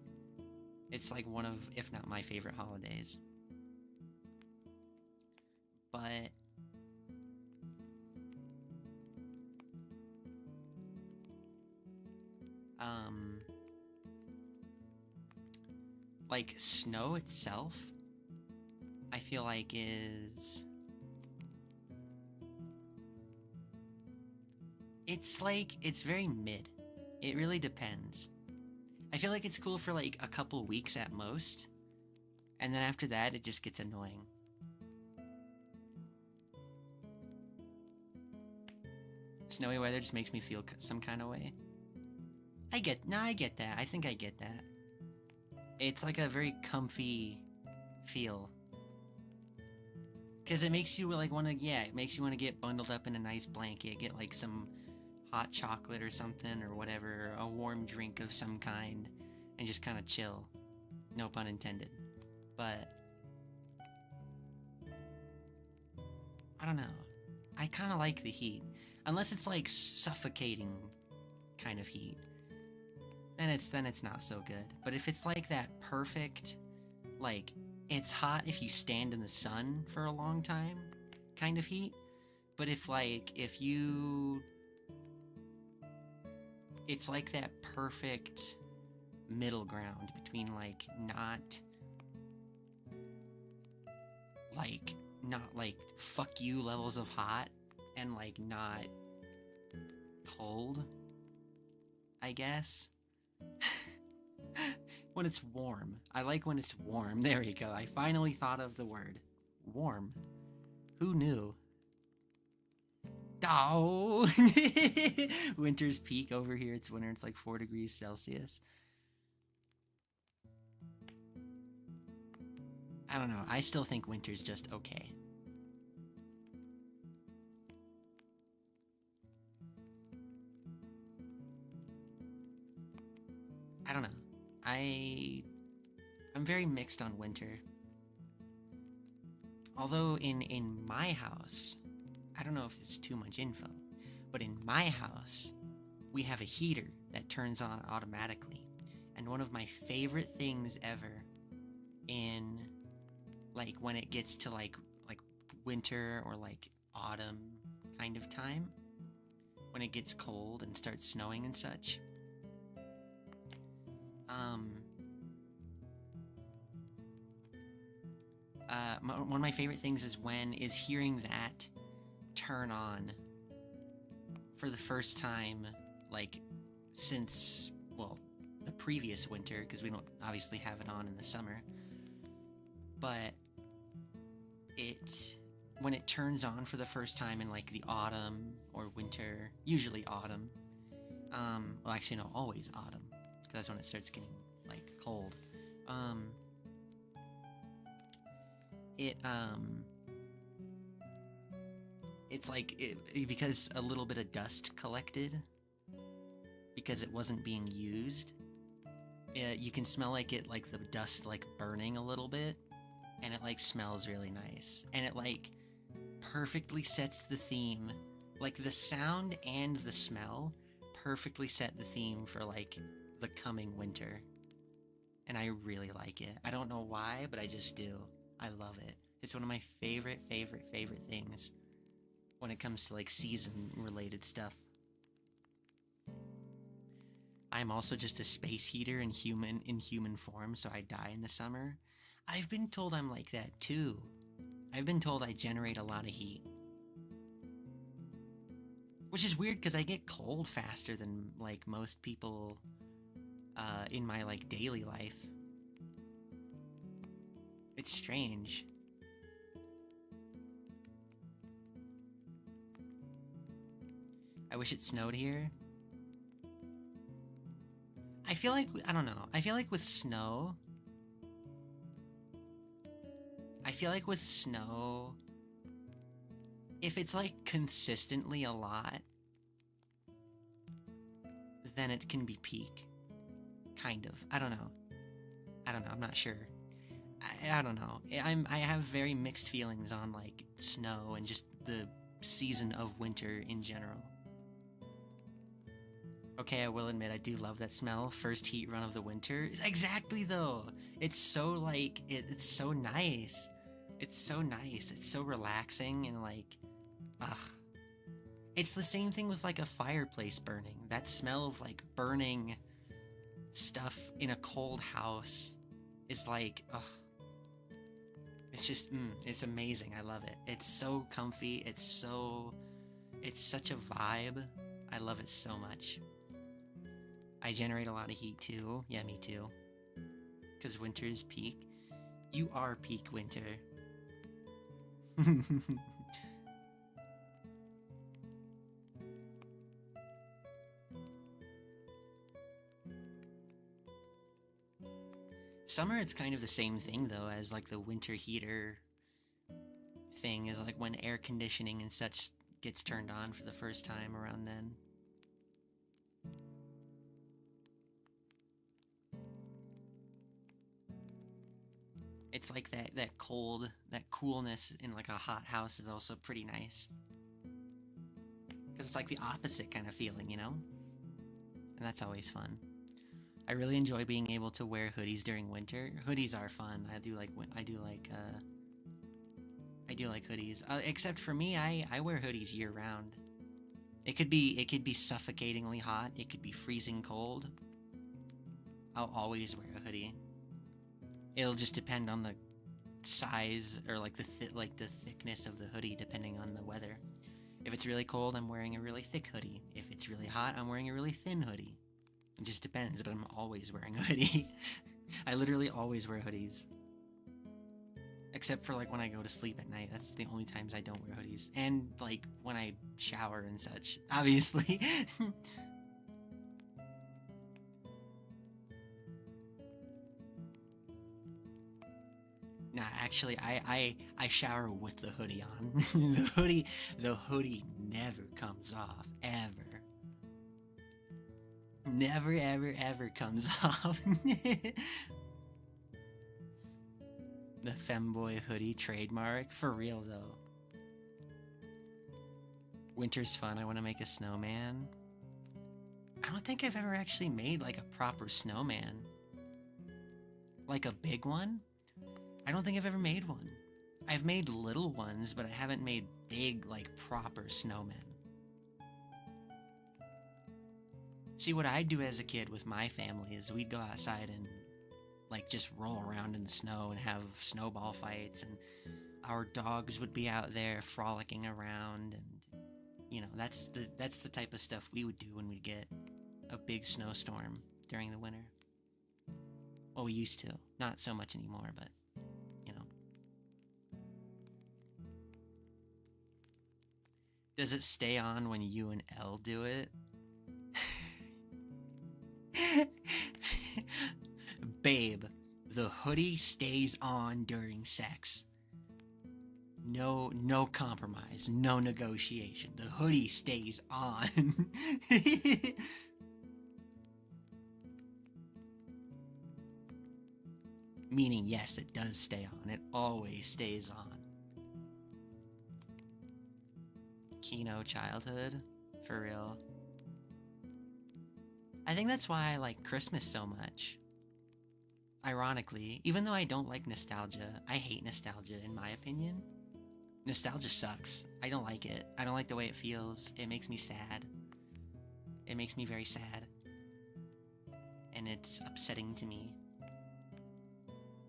It's like one of, if not my favorite holidays. But... like, snow itself, I feel like is... it's very mid. It really depends. I feel like it's cool for like a couple weeks at most. And then after that, it just gets annoying. Snowy weather just makes me feel some kind of way. I get that. I think I get that. It's like a very comfy feel. Because it makes you like want to, it makes you want to get bundled up in a nice blanket, get like some hot chocolate or something or whatever, a warm drink of some kind, and just kind of chill. No pun intended. But I don't know. I kind of like the heat. Unless it's like suffocating kind of heat. Then it's not so good. But if it's like that perfect, like, it's hot if you stand in the sun for a long time kind of heat. But if you... It's like that perfect middle ground between, like, not fuck you levels of hot and, like, not cold, I guess. When it's warm. I like when it's warm. There you go. I finally thought of the word. Warm. Who knew? Oh! Winter's peak over here. It's winter. It's like 4 degrees Celsius. I don't know. I still think winter's just okay. I don't know. I'm very mixed on winter. Although in my house, I don't know if it's too much info, but in my house, we have a heater that turns on automatically. And one of my favorite things ever in, like, when it gets to like winter or like autumn kind of time, when it gets cold and starts snowing and such, One of my favorite things is hearing that turn on for the first time, like, since, well, the previous winter, because we don't obviously have it on in the summer. But when it turns on for the first time in, like, the autumn or winter, usually autumn, well, actually, no, always autumn, because that's when it starts getting, like, cold. It's like, because a little bit of dust collected, because it wasn't being used, you can smell, like, the dust, like, burning a little bit, and it, like, smells really nice, and it, like, perfectly sets the theme, like, the sound and the smell perfectly set the theme for, like, the coming winter, and I really like it. I don't know why, but I just do. I love it. It's one of my favorite things when it comes to, like, season-related stuff. I'm also just a space heater in human form, so I die in the summer. I've been told I'm like that, too. I've been told I generate a lot of heat. Which is weird, because I get cold faster than, like, most people in my, like, daily life. It's strange. I wish it snowed here. I feel like, I don't know, I feel like with snow, if it's, like, consistently a lot, then it can be peak. Kind of. I don't know. I'm not sure. I don't know. I have very mixed feelings on, like, snow and just the season of winter in general. Okay, I will admit, I do love that smell. First heat run of the winter. Exactly, though. It's so, like, it's so nice. It's so nice. It's so relaxing and, like, ugh. It's the same thing with, like, a fireplace burning. That smell of, like, burning stuff in a cold house is, like, ugh. It's just, it's amazing. I love it. It's so comfy. It's such a vibe. I love it so much. I generate a lot of heat, too. Yeah, me too. Because winter is peak. You are peak winter. Summer, it's kind of the same thing, though, as, like, the winter heater thing, is, like, when air conditioning and such gets turned on for the first time around then. It's like that coolness in, like, a hot house is also pretty nice. Because it's like the opposite kind of feeling, you know? And that's always fun. I really enjoy being able to wear hoodies during winter. Hoodies are fun. I do like hoodies. Except for me, I wear hoodies year round. It could be suffocatingly hot. It could be freezing cold. I'll always wear a hoodie. It'll just depend on the size or, like, the thickness of the hoodie, depending on the weather. If it's really cold, I'm wearing a really thick hoodie. If it's really hot, I'm wearing a really thin hoodie. It just depends, but I'm always wearing a hoodie. I literally always wear hoodies. Except for, like, when I go to sleep at night. That's the only times I don't wear hoodies. And, like, when I shower and such, obviously. Nah, actually, I shower with the hoodie on. the hoodie never comes off, ever. Never, ever comes off. The femboy hoodie trademark, for real though. Winter's fun. I want to make a snowman. I don't think I've ever actually made, like, a proper snowman. Like a big one? I don't think I've ever made one. I've made little ones, but I haven't made big, like, proper snowmen. See, what I'd do as a kid with my family is we'd go outside and like just roll around in the snow and have snowball fights, and our dogs would be out there frolicking around, and you know, that's the type of stuff we would do when we get a big snowstorm during the winter. Well, we used to. Not so much anymore, but you know. Does it stay on when you and Elle do it? Babe, the hoodie stays on during sex. No compromise, no negotiation. The hoodie stays on. Meaning, yes, it does stay on. It always stays on. Kino childhood? For real. I think that's why I like Christmas so much. Ironically, even though I don't like nostalgia, I hate nostalgia in my opinion. Nostalgia sucks. I don't like it. I don't like the way it feels. It makes me sad. It makes me very sad. And it's upsetting to me.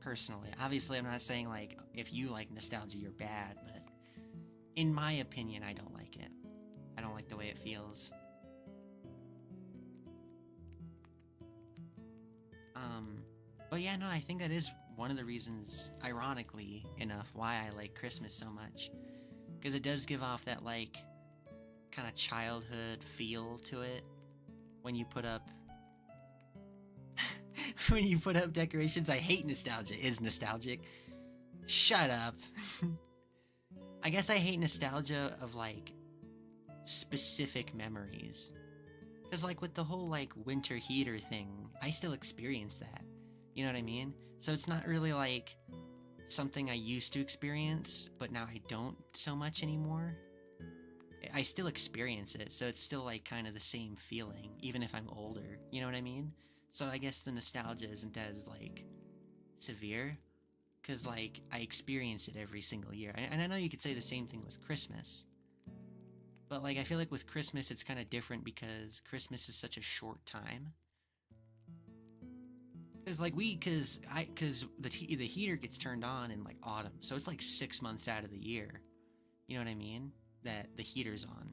Personally. Obviously, I'm not saying, like, if you like nostalgia, you're bad, but in my opinion, I don't like it. I don't like the way it feels. But yeah, no, I think that is one of the reasons, ironically enough, why I like Christmas so much. Because it does give off that, like, kind of childhood feel to it. When you put up... when you put up decorations. I hate nostalgia. Is nostalgic. Shut up. I guess I hate nostalgia of, like, specific memories. Because, like, with the whole, like, winter heater thing, I still experience that. You know what I mean? So it's not really, like, something I used to experience, but now I don't so much anymore. I still experience it, so it's still, like, kind of the same feeling, even if I'm older. You know what I mean? So I guess the nostalgia isn't as, like, severe. Because, like, I experience it every single year. And I know you could say the same thing with Christmas. But, like, I feel like with Christmas, it's kind of different because Christmas is such a short time. Because, like, because the heater gets turned on in, like, autumn. So it's, like, 6 months out of the year. You know what I mean? That the heater's on.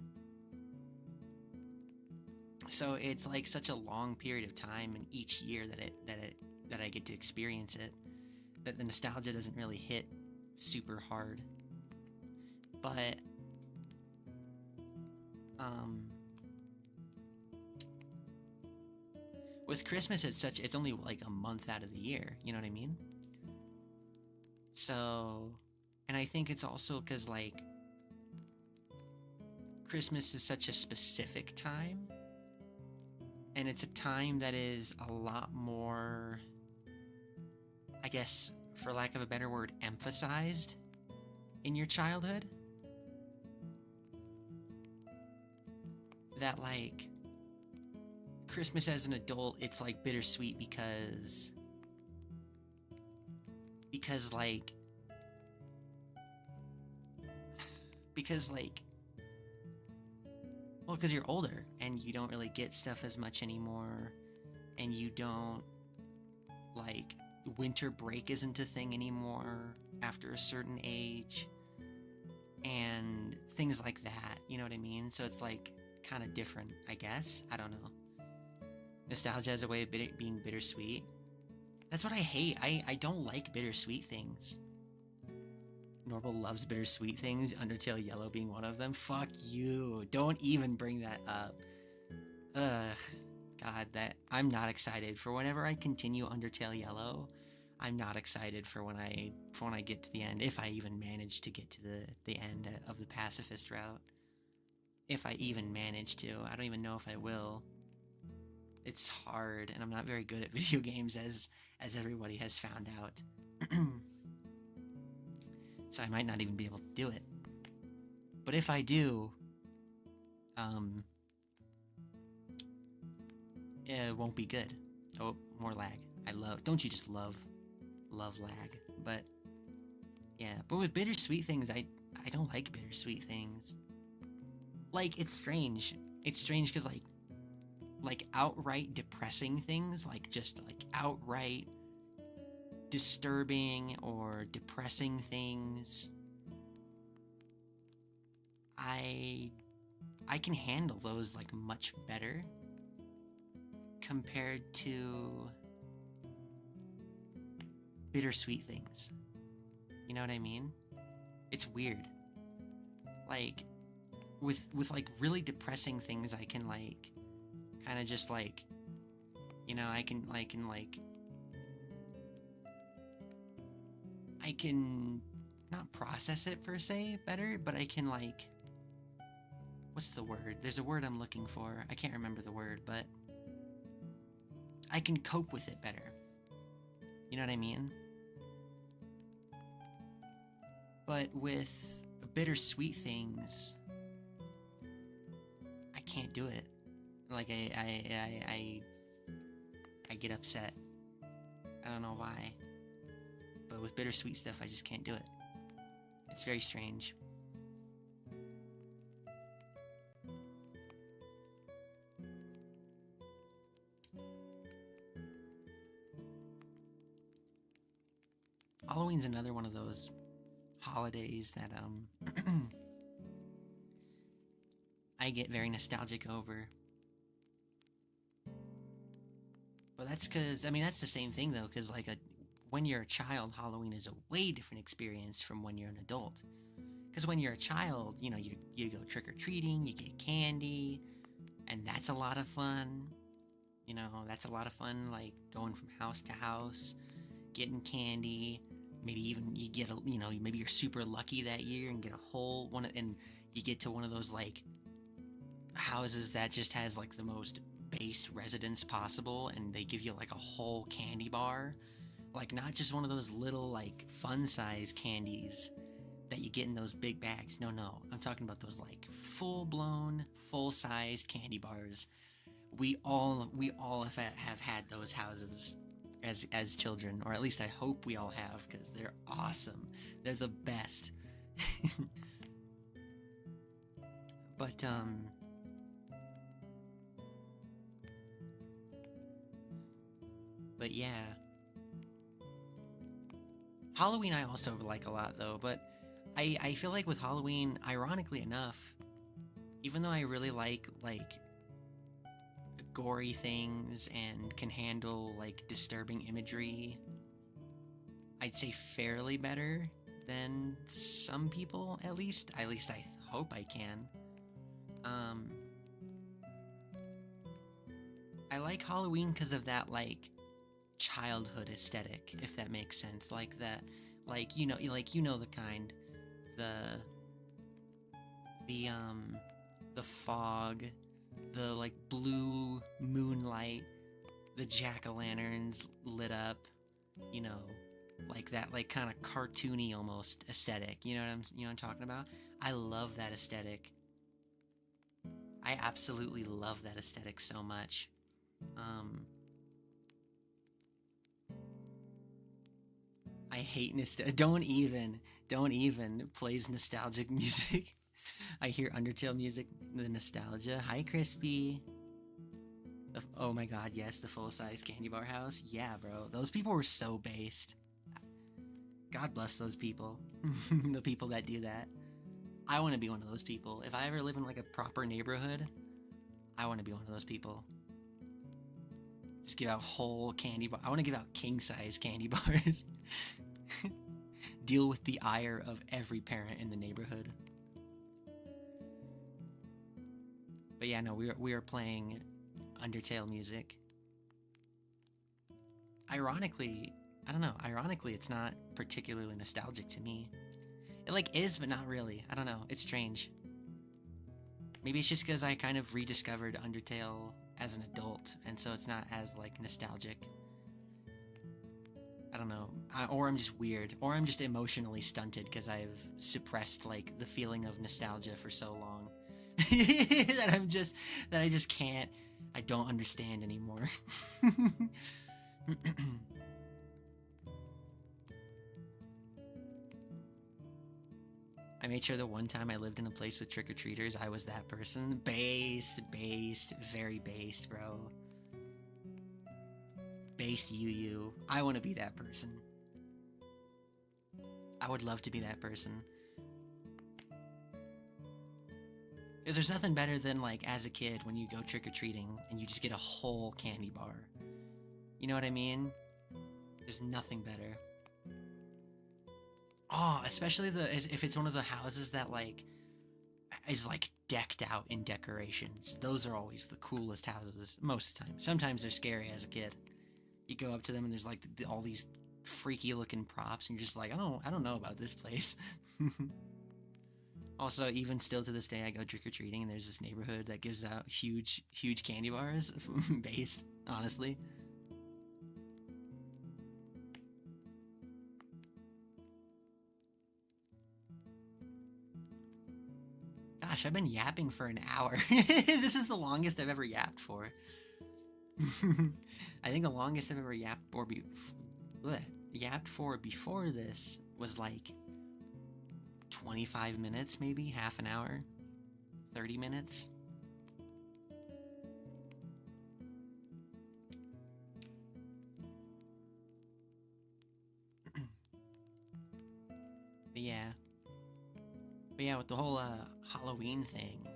So it's, like, such a long period of time in each year that I get to experience it, that the nostalgia doesn't really hit super hard. But with Christmas, it's only like a month out of the year, you know what I mean? So, and I think it's also because, like, Christmas is such a specific time, and it's a time that is a lot more, I guess, for lack of a better word, emphasized in your childhood. That, like, Christmas as an adult, it's, like, bittersweet because, like, well, because you're older, and you don't really get stuff as much anymore, and you don't, like, winter break isn't a thing anymore after a certain age, and things like that, you know what I mean? So it's, like, kind of different, I guess. I don't know. Nostalgia as a way of being bittersweet. That's what I hate. I don't like bittersweet things. Norbol loves bittersweet things, Undertale Yellow being one of them. Fuck you. Don't even bring that up. Ugh. God, I'm not excited for whenever I continue Undertale Yellow. I'm not excited for when I get to the end, if I even manage to get to the end of the pacifist route. If I even manage to. I don't even know if I will. It's hard, and I'm not very good at video games, as everybody has found out. So I might not even be able to do it. But if I do, it won't be good. Oh, more lag. Don't you just love lag? But, yeah. But with bittersweet things, I don't like bittersweet things. Like, it's strange. It's strange because, like, like outright depressing things, like just like outright disturbing or depressing things, I can handle those like much better compared to bittersweet things. You know what I mean? It's weird. Like with like really depressing things, I can like kind of just like, you know, I can not process it per se better, but I can like, what's the word? There's a word I'm looking for. I can't remember the word, but I can cope with it better. You know what I mean? But with bittersweet things, I can't do it. Like I get upset. I don't know why. But with bittersweet stuff, I just can't do it. It's very strange. Halloween's another one of those holidays that I get very nostalgic over. But that's because, I mean, that's the same thing though, because like when you're a child, Halloween is a way different experience from when you're an adult. Because when you're a child, you know, you go trick-or-treating, you get candy, and that's a lot of fun. You know, that's a lot of fun, like going from house to house, getting candy. Maybe even you get you know, maybe you're super lucky that year and get a whole one, and you get to one of those like houses that just has like the most based residence possible, and they give you like a whole candy bar, like not just one of those little like fun size candies that you get in those big bags. No, I'm talking about those like full-blown, full-sized candy bars. We all have had those houses as children, or at least I hope we all have, because they're awesome. They're the best. But yeah, Halloween I also like a lot though. But I feel like with Halloween, ironically enough, even though I really like gory things and can handle like disturbing imagery, I'd say fairly better than some people. At least I hope I can. I like Halloween because of that like childhood aesthetic, if that makes sense. Like that, like you know the kind, the fog, the like blue moonlight, the jack-o'-lanterns lit up, you know, like that like kind of cartoony almost aesthetic. You know what I'm talking about? I love that aesthetic. I absolutely love that aesthetic so much. I hate don't even plays nostalgic music. I hear Undertale music, the nostalgia. Hi, Crispy. Oh my god, yes, the full-size candy bar house. Yeah, bro. Those people were so based. God bless those people. The people that do that. I want to be one of those people. If I ever live in like a proper neighborhood, I want to be one of those people. Just give out whole candy bar. I want to give out king-size candy bars. Deal with the ire of every parent in the neighborhood. But yeah, no, we are playing Undertale music. Ironically, I don't know. Ironically, it's not particularly nostalgic to me. It like is, but not really. I don't know. It's strange. Maybe it's just because I kind of rediscovered Undertale as an adult, and so it's not as like nostalgic. I don't know. Or I'm just weird. Or I'm just emotionally stunted because I've suppressed like the feeling of nostalgia for so long. that I just can't. I don't understand anymore. I made sure the one time I lived in a place with trick-or-treaters, I was that person. Based, very based, bro. Based you. I want to be that person. I would love to be that person. Because there's nothing better than, like, as a kid, when you go trick-or-treating and you just get a whole candy bar. You know what I mean? There's nothing better. Oh, especially if it's one of the houses that, like, is, like, decked out in decorations. Those are always the coolest houses, most of the time. Sometimes they're scary as a kid. You go up to them and there's, like, all these freaky-looking props, and you're just like, I don't know about this place. Also, even still to this day, I go trick-or-treating, and there's this neighborhood that gives out huge candy bars, based, honestly. Gosh, I've been yapping for an hour. This is the longest I've ever yapped for. I think the longest I've ever yapped for before this was like 25 minutes, maybe half an hour, 30 minutes. But yeah, with the whole Halloween thing,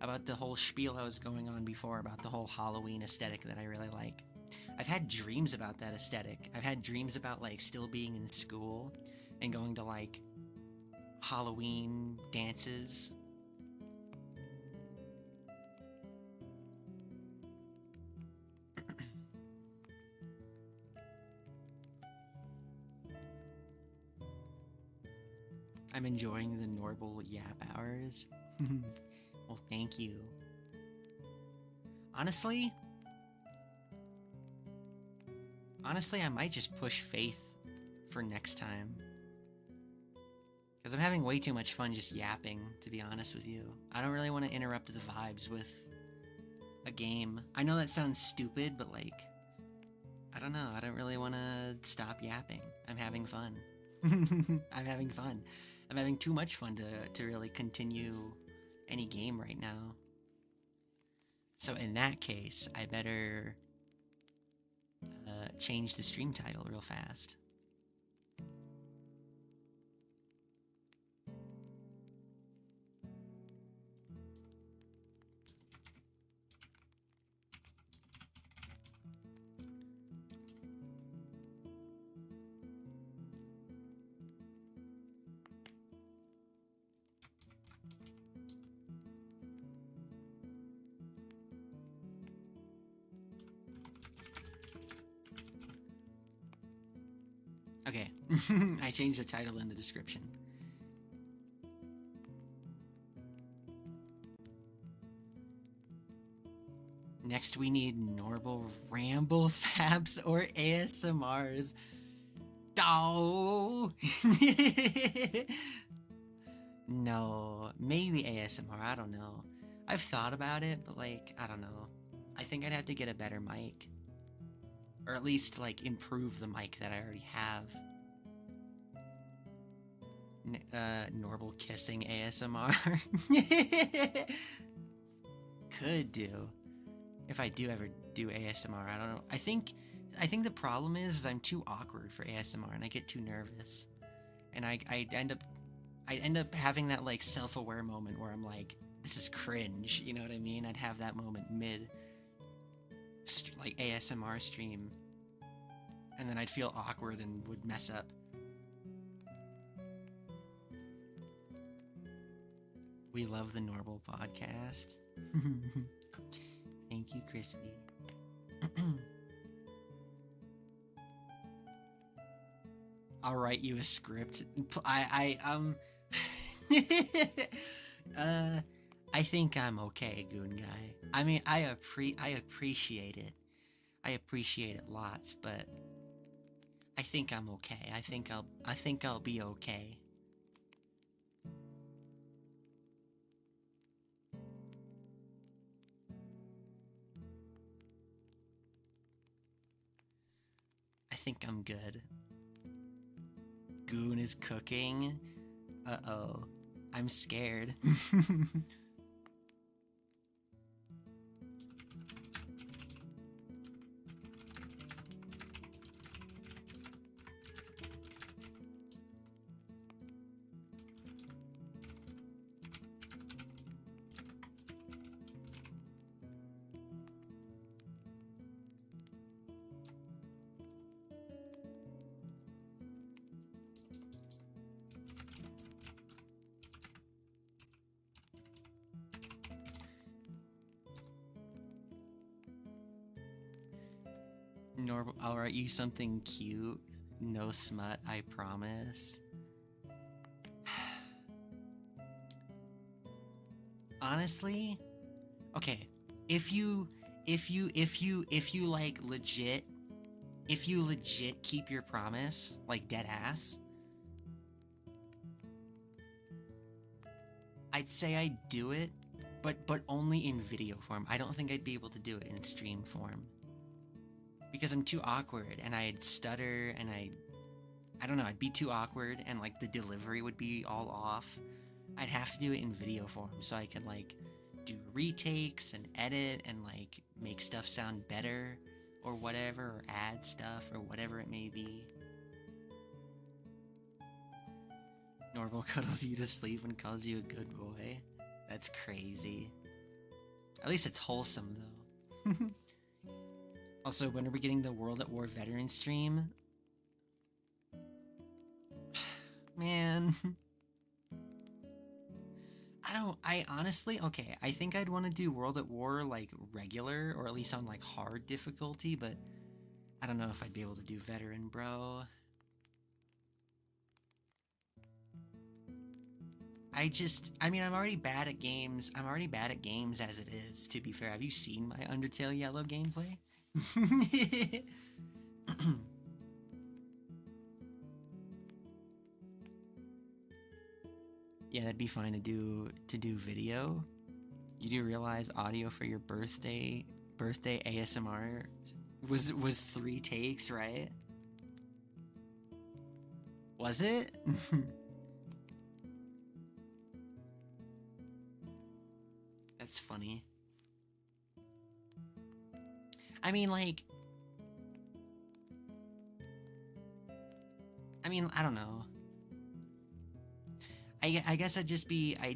about the whole spiel I was going on before about the whole Halloween aesthetic that I really like. I've had dreams about that aesthetic. I've had dreams about, like, still being in school and going to, like, Halloween dances. I'm enjoying the Norbol yap hours. Well, thank you. Honestly, I might just push Faith for next time. Because I'm having way too much fun just yapping, to be honest with you. I don't really want to interrupt the vibes with a game. I know that sounds stupid, but, like, I don't know. I don't really want to stop yapping. I'm having fun. I'm having fun. I'm having too much fun to really continue any game right now. So in that case, I better change the stream title real fast. Okay, I changed the title in the description. Next we need Norbol Ramble Fabs or ASMRs. Oh! No, maybe ASMR, I don't know. I've thought about it, but, like, I don't know. I think I'd have to get a better mic. Or at least, like, improve the mic that I already have. Norbol kissing ASMR. Could do. If I do ever do ASMR, I don't know. I think the problem is I'm too awkward for ASMR and I get too nervous. And I end up having that, like, self-aware moment where I'm like, this is cringe, you know what I mean? I'd have that moment mid like ASMR stream, and then I'd feel awkward and would mess up. We love the Norbol podcast. Thank you, Crispy. I'll write you a script. I think I'm okay, Goon Guy. I mean, I appreciate it. I appreciate it lots, but I think I'm okay. I think I'll be okay. I think I'm good. Goon is cooking. Uh-oh. I'm scared. Norbol, I'll write you something cute. No smut, I promise. Honestly, okay. If you like legit, if you legit keep your promise, like dead ass, I'd say I'd do it, but only in video form. I don't think I'd be able to do it in stream form. Because I'm too awkward and I'd stutter and I don't know, I'd be too awkward and like the delivery would be all off. I'd have to do it in video form so I could like do retakes and edit and like make stuff sound better or whatever, or add stuff or whatever it may be. Norbol cuddles you to sleep and calls you a good boy. That's crazy. At least it's wholesome though. Also, when are we getting the World at War veteran stream? Man. I honestly, okay, I think I'd want to do World at War like regular, or at least on like hard difficulty, but I don't know if I'd be able to do veteran, bro. I mean, I'm already bad at games. I'm already bad at games as it is, to be fair. Have you seen my Undertale Yellow gameplay? Yeah, that'd be fine to do video. You do realize audio for your birthday ASMR was 3 takes, right? Was it? That's funny. I mean, like, I don't know. I guess I'd be, I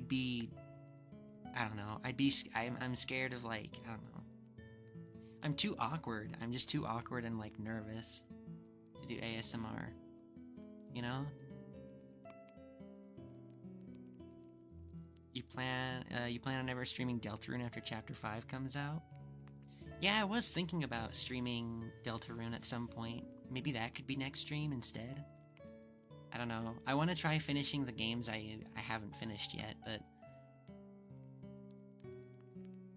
don't know. I'm scared of like, I don't know. I'm too awkward. I'm just too awkward and like nervous to do ASMR. You know? You plan on ever streaming Deltarune after Chapter 5 comes out? Yeah, I was thinking about streaming Deltarune at some point. Maybe that could be next stream instead. I don't know. I want to try finishing the games I haven't finished yet, but...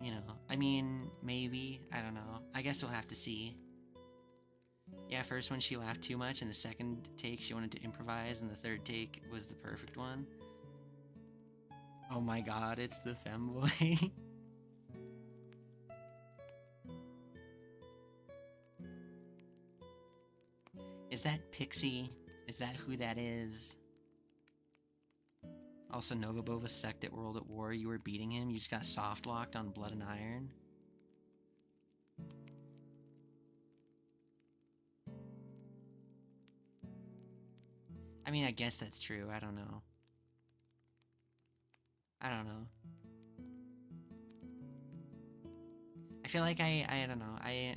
You know, I mean, maybe. I don't know. I guess we'll have to see. Yeah, first one she laughed too much, and the second take she wanted to improvise, and the third take was the perfect one. Oh my god, it's the femboy. Is that Pixie? Is that who that is? Also, Novabova sucked at World at War. You were beating him. You just got soft locked on Blood and Iron. I mean, I guess that's true. I don't know. I don't know. I feel like I don't know. I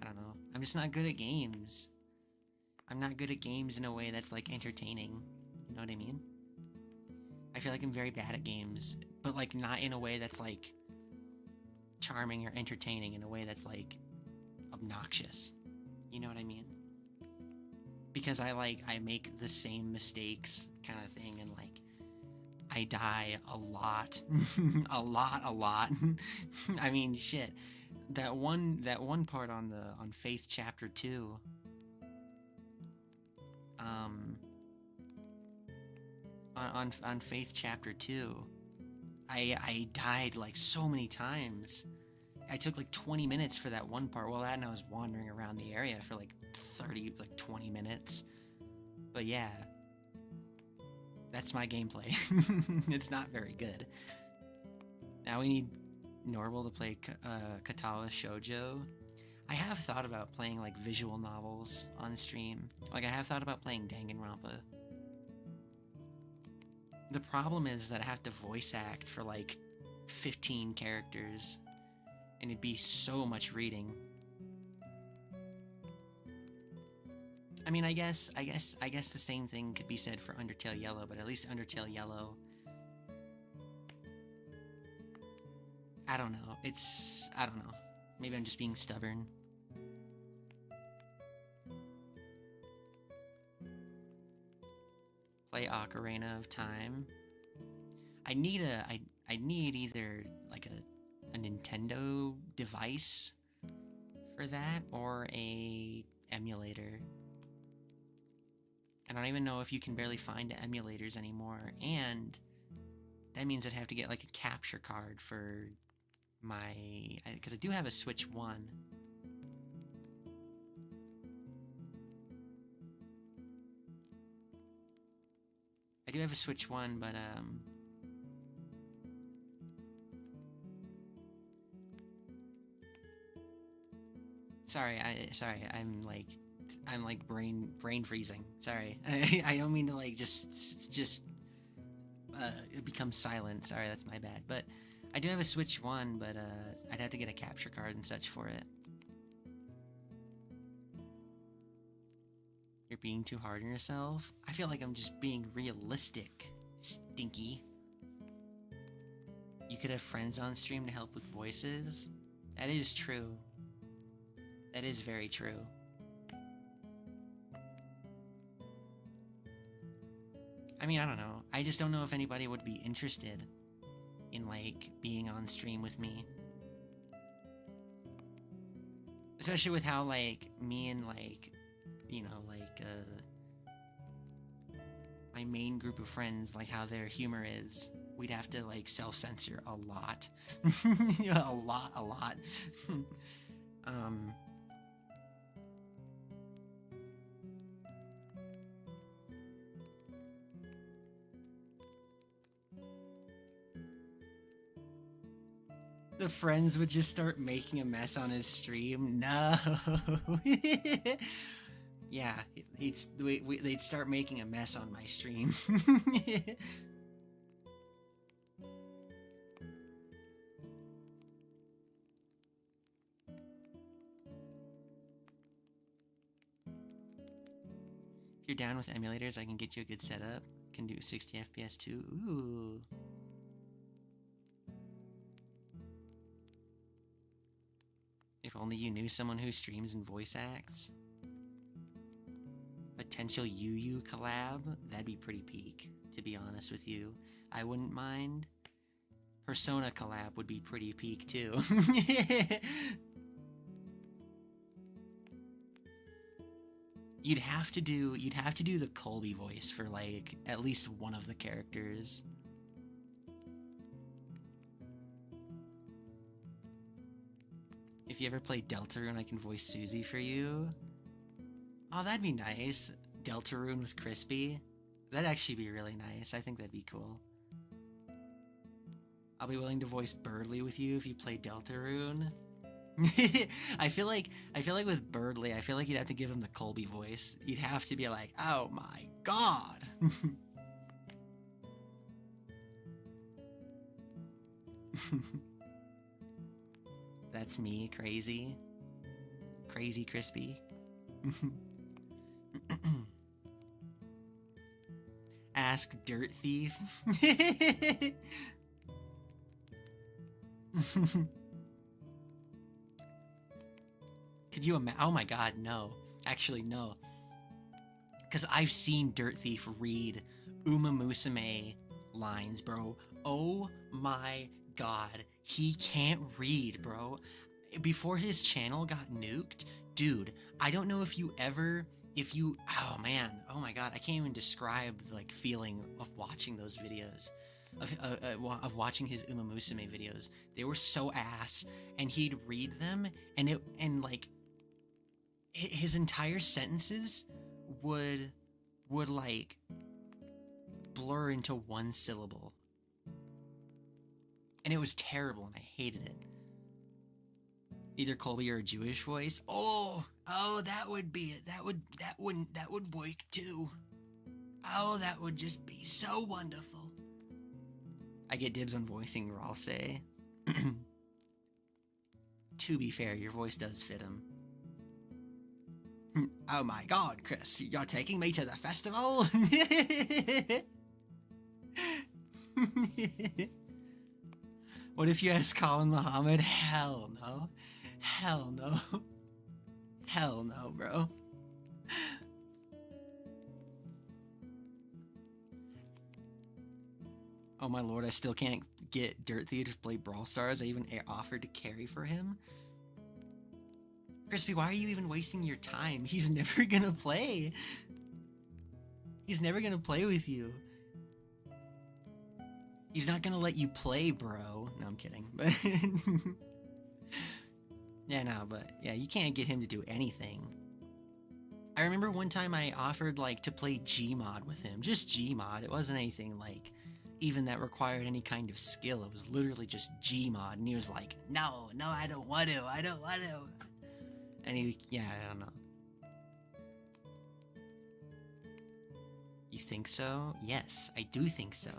don't know. I'm just not good at games. I'm not good at games in a way that's like entertaining. You know what I mean? I feel like I'm very bad at games, but like not in a way that's like charming or entertaining, in a way that's like obnoxious. You know what I mean? Because I make the same mistakes kind of thing, and like I die a lot. a lot. I mean, shit. That one part on Faith Chapter 2. On Faith Chapter 2, I died like so many times. I took like 20 minutes for that one part. Well, that, and I was wandering around the area for like 20 minutes. But yeah. That's my gameplay. It's not very good. Now we need Norbol to play Katawa Shoujo. I have thought about playing like visual novels on stream. Like I have thought about playing Danganronpa. The problem is that I have to voice act for like 15 characters, and it'd be so much reading. I mean, I guess the same thing could be said for Undertale Yellow, but at least Undertale Yellow, I don't know. I don't know. Maybe I'm just being stubborn. Play Ocarina of Time. I need either like a Nintendo device for that or a emulator. I don't even know if you can barely find emulators anymore, and that means I'd have to get like a capture card for my, because I do have a Switch 1. I do have a Switch 1, but sorry, I'm like brain freezing. Sorry. I don't mean to like just become silent. Sorry, that's my bad. But I do have a Switch 1, but I'd have to get a capture card and such for it. You're being too hard on yourself? I feel like I'm just being realistic, Stinky. You could have friends on stream to help with voices? That is true. That is very true. I mean, I don't know. I just don't know if anybody would be interested in, like, being on stream with me. Especially with how, like, me and, like, you know, like, my main group of friends, like, how their humor is. We'd have to, like, self-censor a lot. a lot. The friends would just start making a mess on his stream. No. Yeah, they'd start making a mess on my stream. If you're down with emulators, I can get you a good setup. Can do 60 FPS too. Ooh. If only you knew someone who streams and voice acts. Potential UU collab? That'd be pretty peak, to be honest with you. I wouldn't mind. Persona collab would be pretty peak too. You'd have to do the Colby voice for like at least one of the characters. If you ever play Deltarune, I can voice Susie for you. Oh, that'd be nice. Deltarune with Crispy. That'd actually be really nice. I think that'd be cool. I'll be willing to voice Birdly with you if you play Deltarune. I feel like with Birdly, I feel like you'd have to give him the Colby voice. You'd have to be like, oh my god. That's me, crazy. Crazy Crispy. Ask Dirt Thief. Could you imagine? Oh my god, no. Actually, no. Because I've seen Dirt Thief read Uma Musume lines, bro. Oh my god. He can't read, bro. Before his channel got nuked, dude, I don't know if you, oh man, oh my god, I can't even describe the like feeling of watching those videos, of watching his Uma Musume videos. They were so ass, and he'd read them, and like, his entire sentences would like blur into one syllable. And it was terrible, and I hated it. Either Colby or a Jewish voice. Oh, that would be it. That would work too. Oh, that would just be so wonderful. I get dibs on voicing Ralse. To be fair, your voice does fit him. Oh my god, Chris, you're taking me to the festival? What if you ask Colin Muhammad? Hell no. Hell no. Hell no, bro. Oh my lord, I still can't get Dirt Theater to play Brawl Stars. I even offered to carry for him. Crispy, why are you even wasting your time? He's never gonna play. He's never gonna play with you. He's not gonna let you play, bro. No, I'm kidding. But yeah, no, but yeah, you can't get him to do anything. I remember one time I offered like to play Gmod with him. Just Gmod. It wasn't anything like even that required any kind of skill. It was literally just Gmod. And he was like, no, I don't want to. I don't want to. And yeah, I don't know. You think so? Yes, I do think so.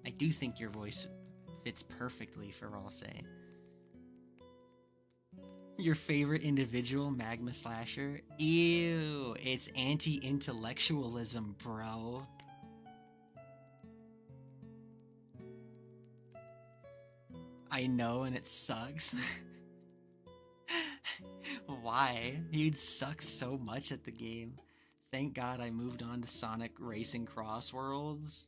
I do think your voice fits perfectly for Ralse. Your favorite individual, Magma Slasher? Ew, it's anti-intellectualism, bro. I know, and it sucks. Why? He'd suck so much at the game. Thank God I moved on to Sonic Racing Cross Worlds.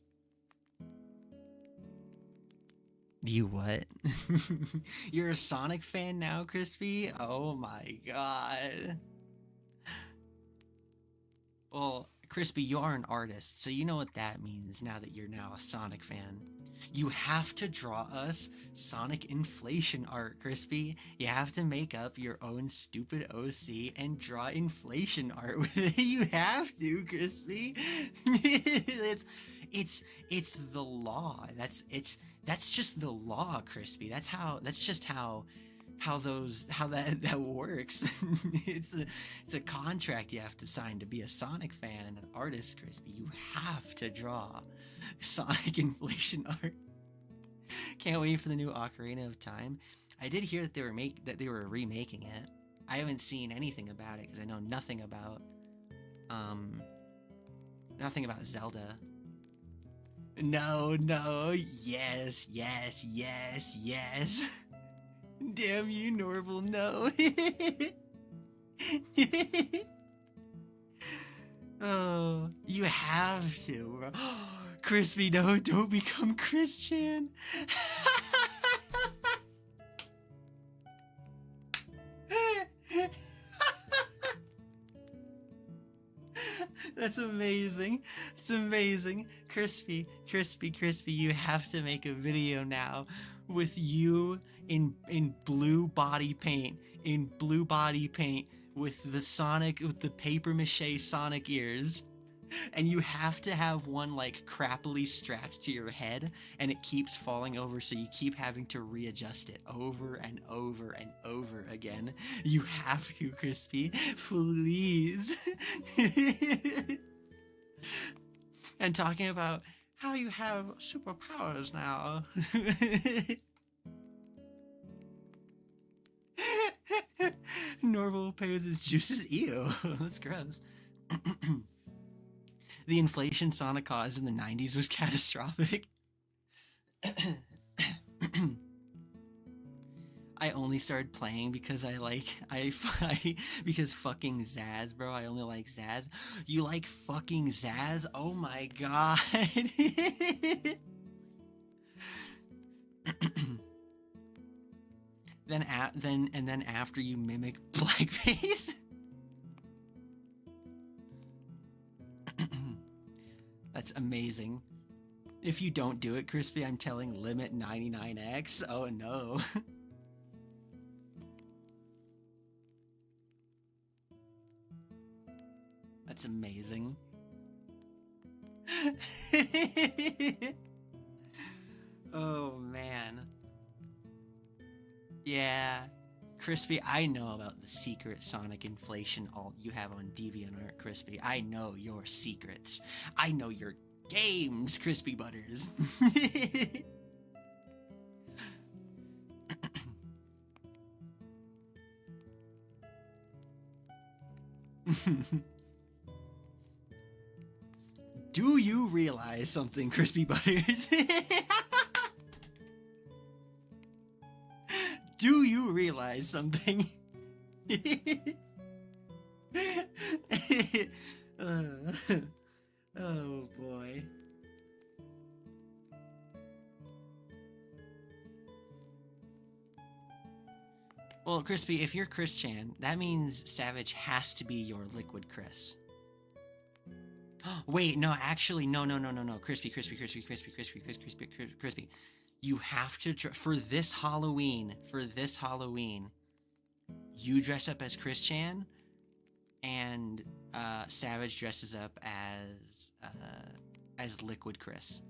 You what? You're a Sonic fan now, Crispy? Oh my god. Well, Crispy, you are an artist, so you know what that means now that you're now a Sonic fan. You have to draw us Sonic inflation art, Crispy. You have to make up your own stupid OC and draw inflation art with it. You have to, Crispy. It's the law. That's just the law, Crispy. That's just how that works. It's a contract you have to sign to be a Sonic fan and an artist, Crispy. You have to draw Sonic inflation art. Can't wait for the new Ocarina of Time. I did hear that they were remaking it. I haven't seen anything about it because I know nothing about Zelda. No, yes. Damn you, Norbol, no. Oh, you have to, bro. Crispy, no, don't become Christian. That's amazing. It's amazing. Crispy, you have to make a video now with you in blue body paint. With the paper mache Sonic ears. And you have to have one like crappily strapped to your head and it keeps falling over, so you keep having to readjust it over and over and over again. You have to, Crispy, please. And talking about how you have superpowers now. Norbol will pay with his juices. Ew, that's gross. The inflation Sonic caused in the 90s was catastrophic. I only started playing because because fucking Zaz, bro. I only like Zaz. You like fucking Zaz? Oh my god. Then after you mimic blackface. That's amazing. If you don't do it, Crispy, I'm telling Limit 99X. Oh no. That's amazing. Oh man. Yeah. Crispy, I know about the secret Sonic inflation alt you have on DeviantArt, Crispy. I know your secrets. I know your games, Crispy Butters. Do you realize something, Crispy Butters? Do you realize something? Oh boy. Well, Crispy, if you're Chris Chan, that means Savage has to be your Liquid Chris. Wait, no, actually, no. Crispy. You have to, for this Halloween, you dress up as Chris Chan, and Savage dresses up as Liquid Chris.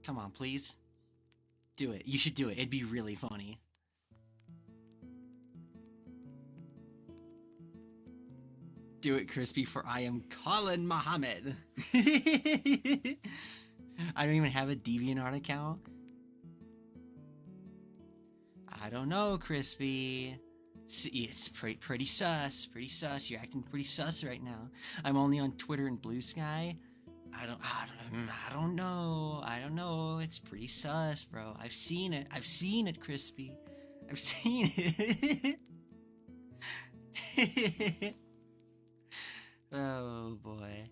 Come on, please. Do it. You should do it. It'd be really funny. Do it, Crispy, for I am Colin Muhammad. I don't even have a DeviantArt account. I don't know, Crispy. See, it's pretty sus. Pretty sus. You're acting pretty sus right now. I'm only on Twitter and Blue Sky. I don't know. It's pretty sus, bro. I've seen it, Crispy. I've seen it. Oh boy.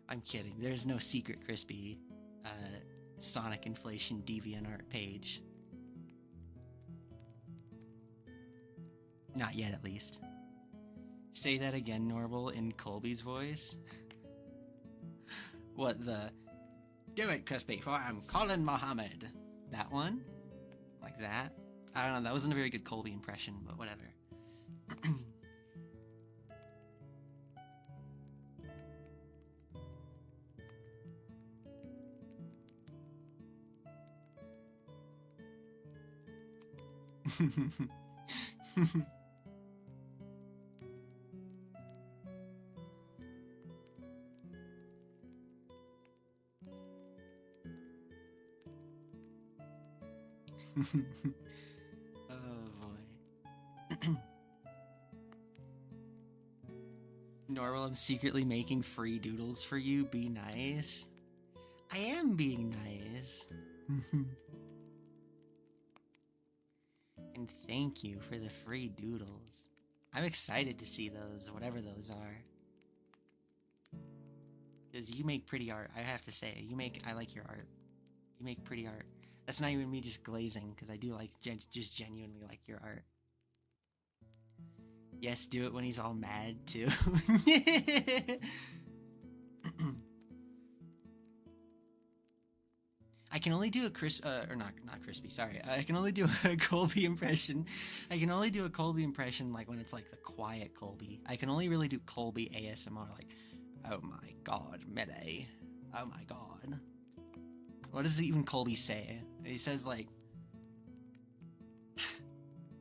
I'm kidding. There's no secret Crispy Sonic Inflation DeviantArt page. Not yet, at least. Say that again, Norbol, in Colby's voice. What the... Do it, Crispy, for I'm Colin Muhammad. That one? Like that? I don't know, that wasn't a very good Colby impression, but whatever. Oh boy. Norbol, I'm secretly making free doodles for you. Be nice. I am being nice. And thank you for the free doodles. I'm excited to see those, whatever those are. Because you make pretty art, I have to say. I like your art. You make pretty art. That's not even me just glazing, because I do like, just genuinely like your art. Yes, do it when he's all mad, too. I can only do a not Crispy, sorry. I can only do a Colby impression. I can only do a Colby impression, like, when it's, like, the quiet Colby. I can only really do Colby ASMR, like, oh my god, Mayday. Oh my god. What does even Colby say? He says, like...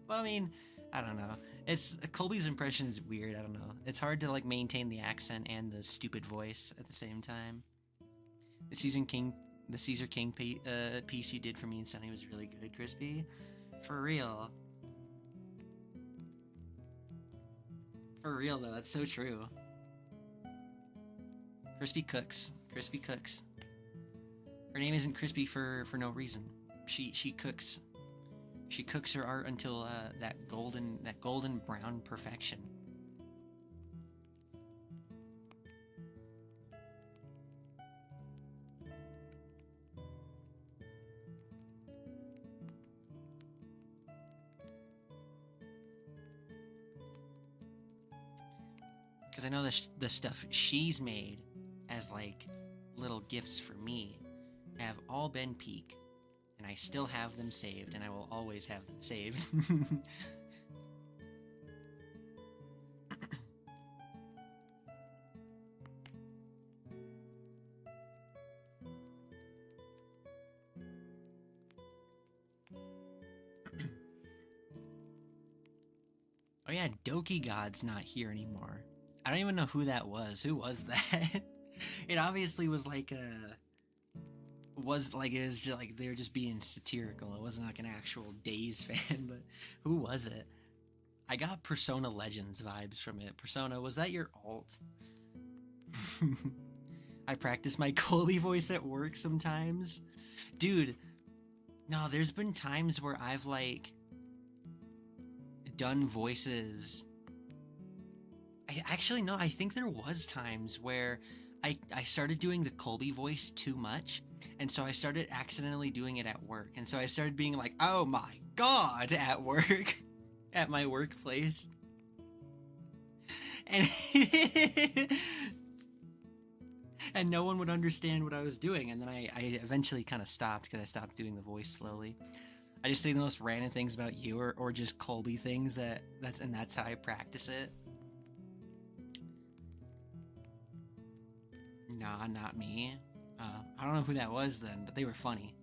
Well, I mean, I don't know. Colby's impression is weird, I don't know. It's hard to, like, maintain the accent and the stupid voice at the same time. The Caesar King piece you did for me and Sunny was really good, Crispy. For real. For real, though, that's so true. Crispy cooks. Crispy cooks. Her name isn't Crispy for no reason. She cooks. She cooks her art until that golden brown perfection. Because I know the stuff she's made as, like, little gifts for me have all been peak. And I still have them saved, and I will always have them saved. yeah, Doki God's not here anymore. I don't even know who that was. Who was that? It obviously was like a... it was just like they were just being satirical. It wasn't like an actual Days fan, but who was it? I got Persona Legends vibes from it. Persona, was that your alt? I practice my Colby voice at work sometimes. Dude, no, there's been times where I've like done voices. Actually, no, I think there was times where I started doing the Colby voice too much, and so I started accidentally doing it at work, and so I started being like, oh my god, at work, at my workplace. And and no one would understand what I was doing, and then I eventually kind of stopped because I stopped doing the voice slowly. I just say the most random things about you, or just Colby things that's how I practice it. Nah, not me. I don't know who that was then, but they were funny.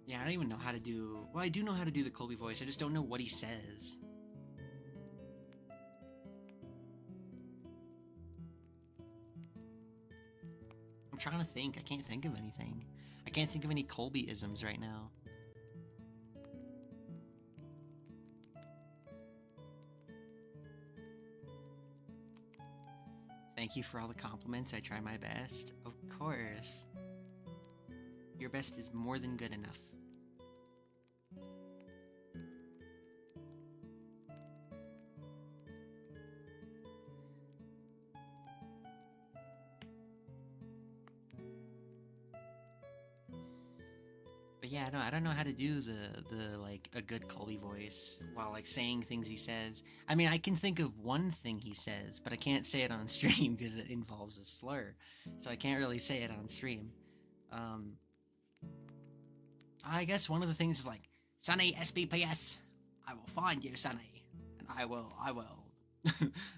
Yeah, I don't even know how to do... Well, I do know how to do the Colby voice, I just don't know what he says. I'm trying to think. I can't think of anything. I can't think of any Colby-isms right now. Thank you for all the compliments. I try my best. Of course. Your best is more than good enough. But yeah, no, I don't know how to do the like a good Colby voice while like saying things he says. I mean, I can think of one thing he says, but I can't say it on stream because it involves a slur. So I can't really say it on stream. I guess one of the things is like, Sonny, SBPS, I will find you, Sonny. And I will.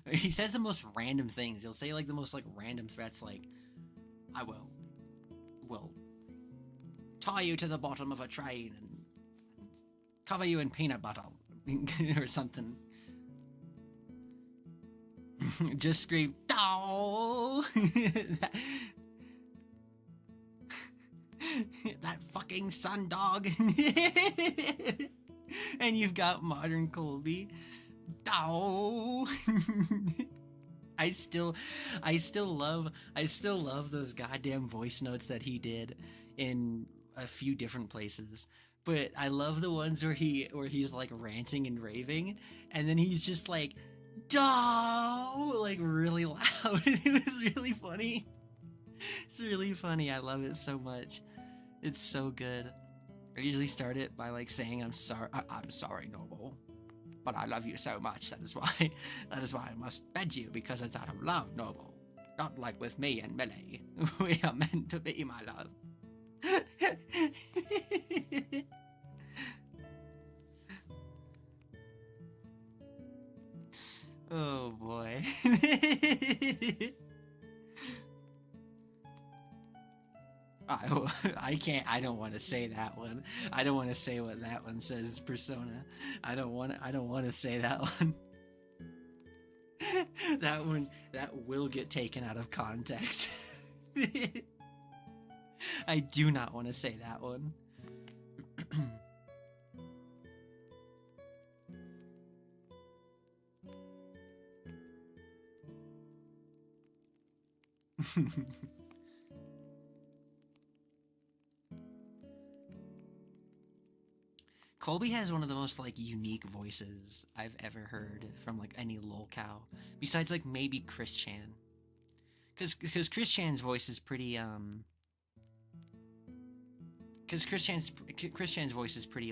He says the most random things. He'll say like the most like random threats like, I will tie you to the bottom of a train and cover you in peanut butter or something. Just scream, "Dow!" That fucking sun dog. And you've got modern Colby. Dow! I still love those goddamn voice notes that he did in a few different places, but I love the ones where he's like ranting and raving, and then he's just like, "Doh!" like really loud. It was really funny. It's really funny. I love it so much. It's so good. I usually start it by like saying, I'm sorry, Norbol, but I love you so much. That is why I must bed you, because it's out of love, Norbol. Not like with me and Millie. We are meant to be, my love. Oh boy. I don't want to say that one. I don't want to say what that one says, Persona. I don't want to say that one. That will get taken out of context. I do not want to say that one. Colby has one of the most like unique voices I've ever heard from like any lolcow, besides like maybe Chris Chan, because Chris Chan's voice is pretty because Chris Chan's voice is pretty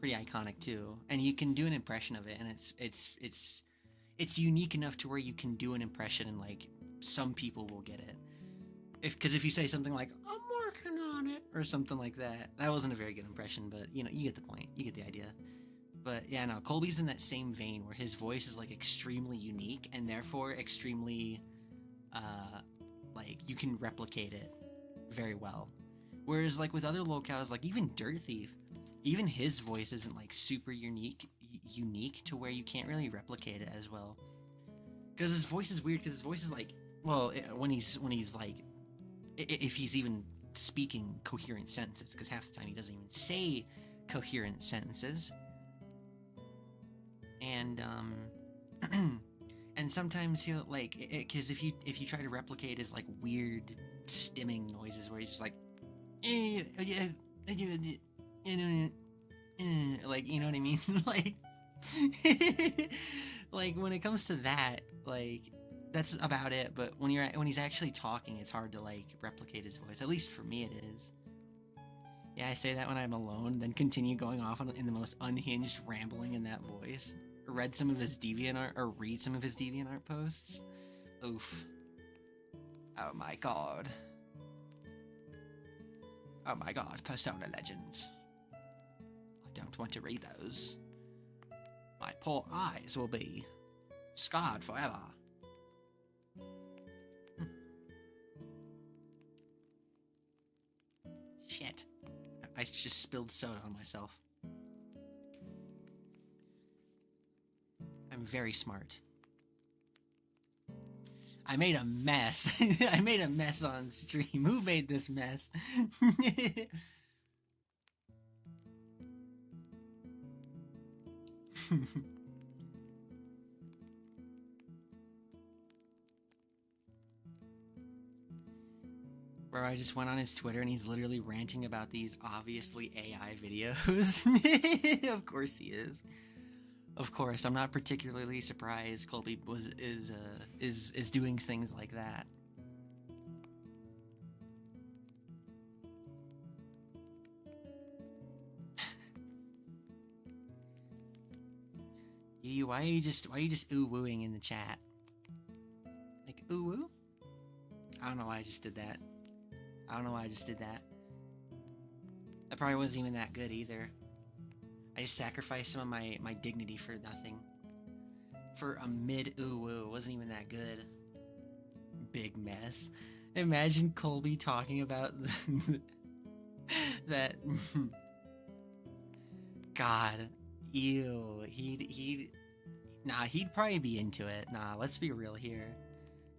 iconic too, and you can do an impression of it, and it's unique enough to where you can do an impression and like some people will get it. Because if you say something like, I'm working on it, or something like that, that wasn't a very good impression, but you know, you get the point, you get the idea. But yeah, no, Colby's in that same vein where his voice is like extremely unique and therefore extremely like you can replicate it very well. Whereas like with other lolcows, like even Dirt Thief, even his voice isn't like super unique to where you can't really replicate it as well. Because his voice is weird. Because his voice is like, well, when he's like, if he's even speaking coherent sentences, because half the time he doesn't even say coherent sentences. And and sometimes he'll like, because if you try to replicate his like weird stimming noises where he's just like, like, you know what I mean? Like, like when it comes to that, like, that's about it. But when he's actually talking, it's hard to like replicate his voice. At least for me, it is. Yeah, I say that when I'm alone, then continue going off in the most unhinged rambling in that voice. Read some of his DeviantArt, or read some of his DeviantArt posts. Oof. Oh my god. Oh my god, Persona Legends. I don't want to read those. My poor eyes will be scarred forever. Shit. I just spilled soda on myself. I'm very smart. I made a mess. I made a mess on stream. Who made this mess? Bro, I just went on his Twitter and he's literally ranting about these obviously AI videos. Of course he is. Of course, I'm not particularly surprised Colby is doing things like that. Why are you just ooh wooing in the chat? Like ooh woo? I don't know why I just did that. That probably wasn't even that good either. I just sacrificed some of my dignity for nothing. For a mid ooh woo, it wasn't even that good. Big mess. Imagine Colby talking about that. God, ew. He'd probably be into it. Nah, let's be real here.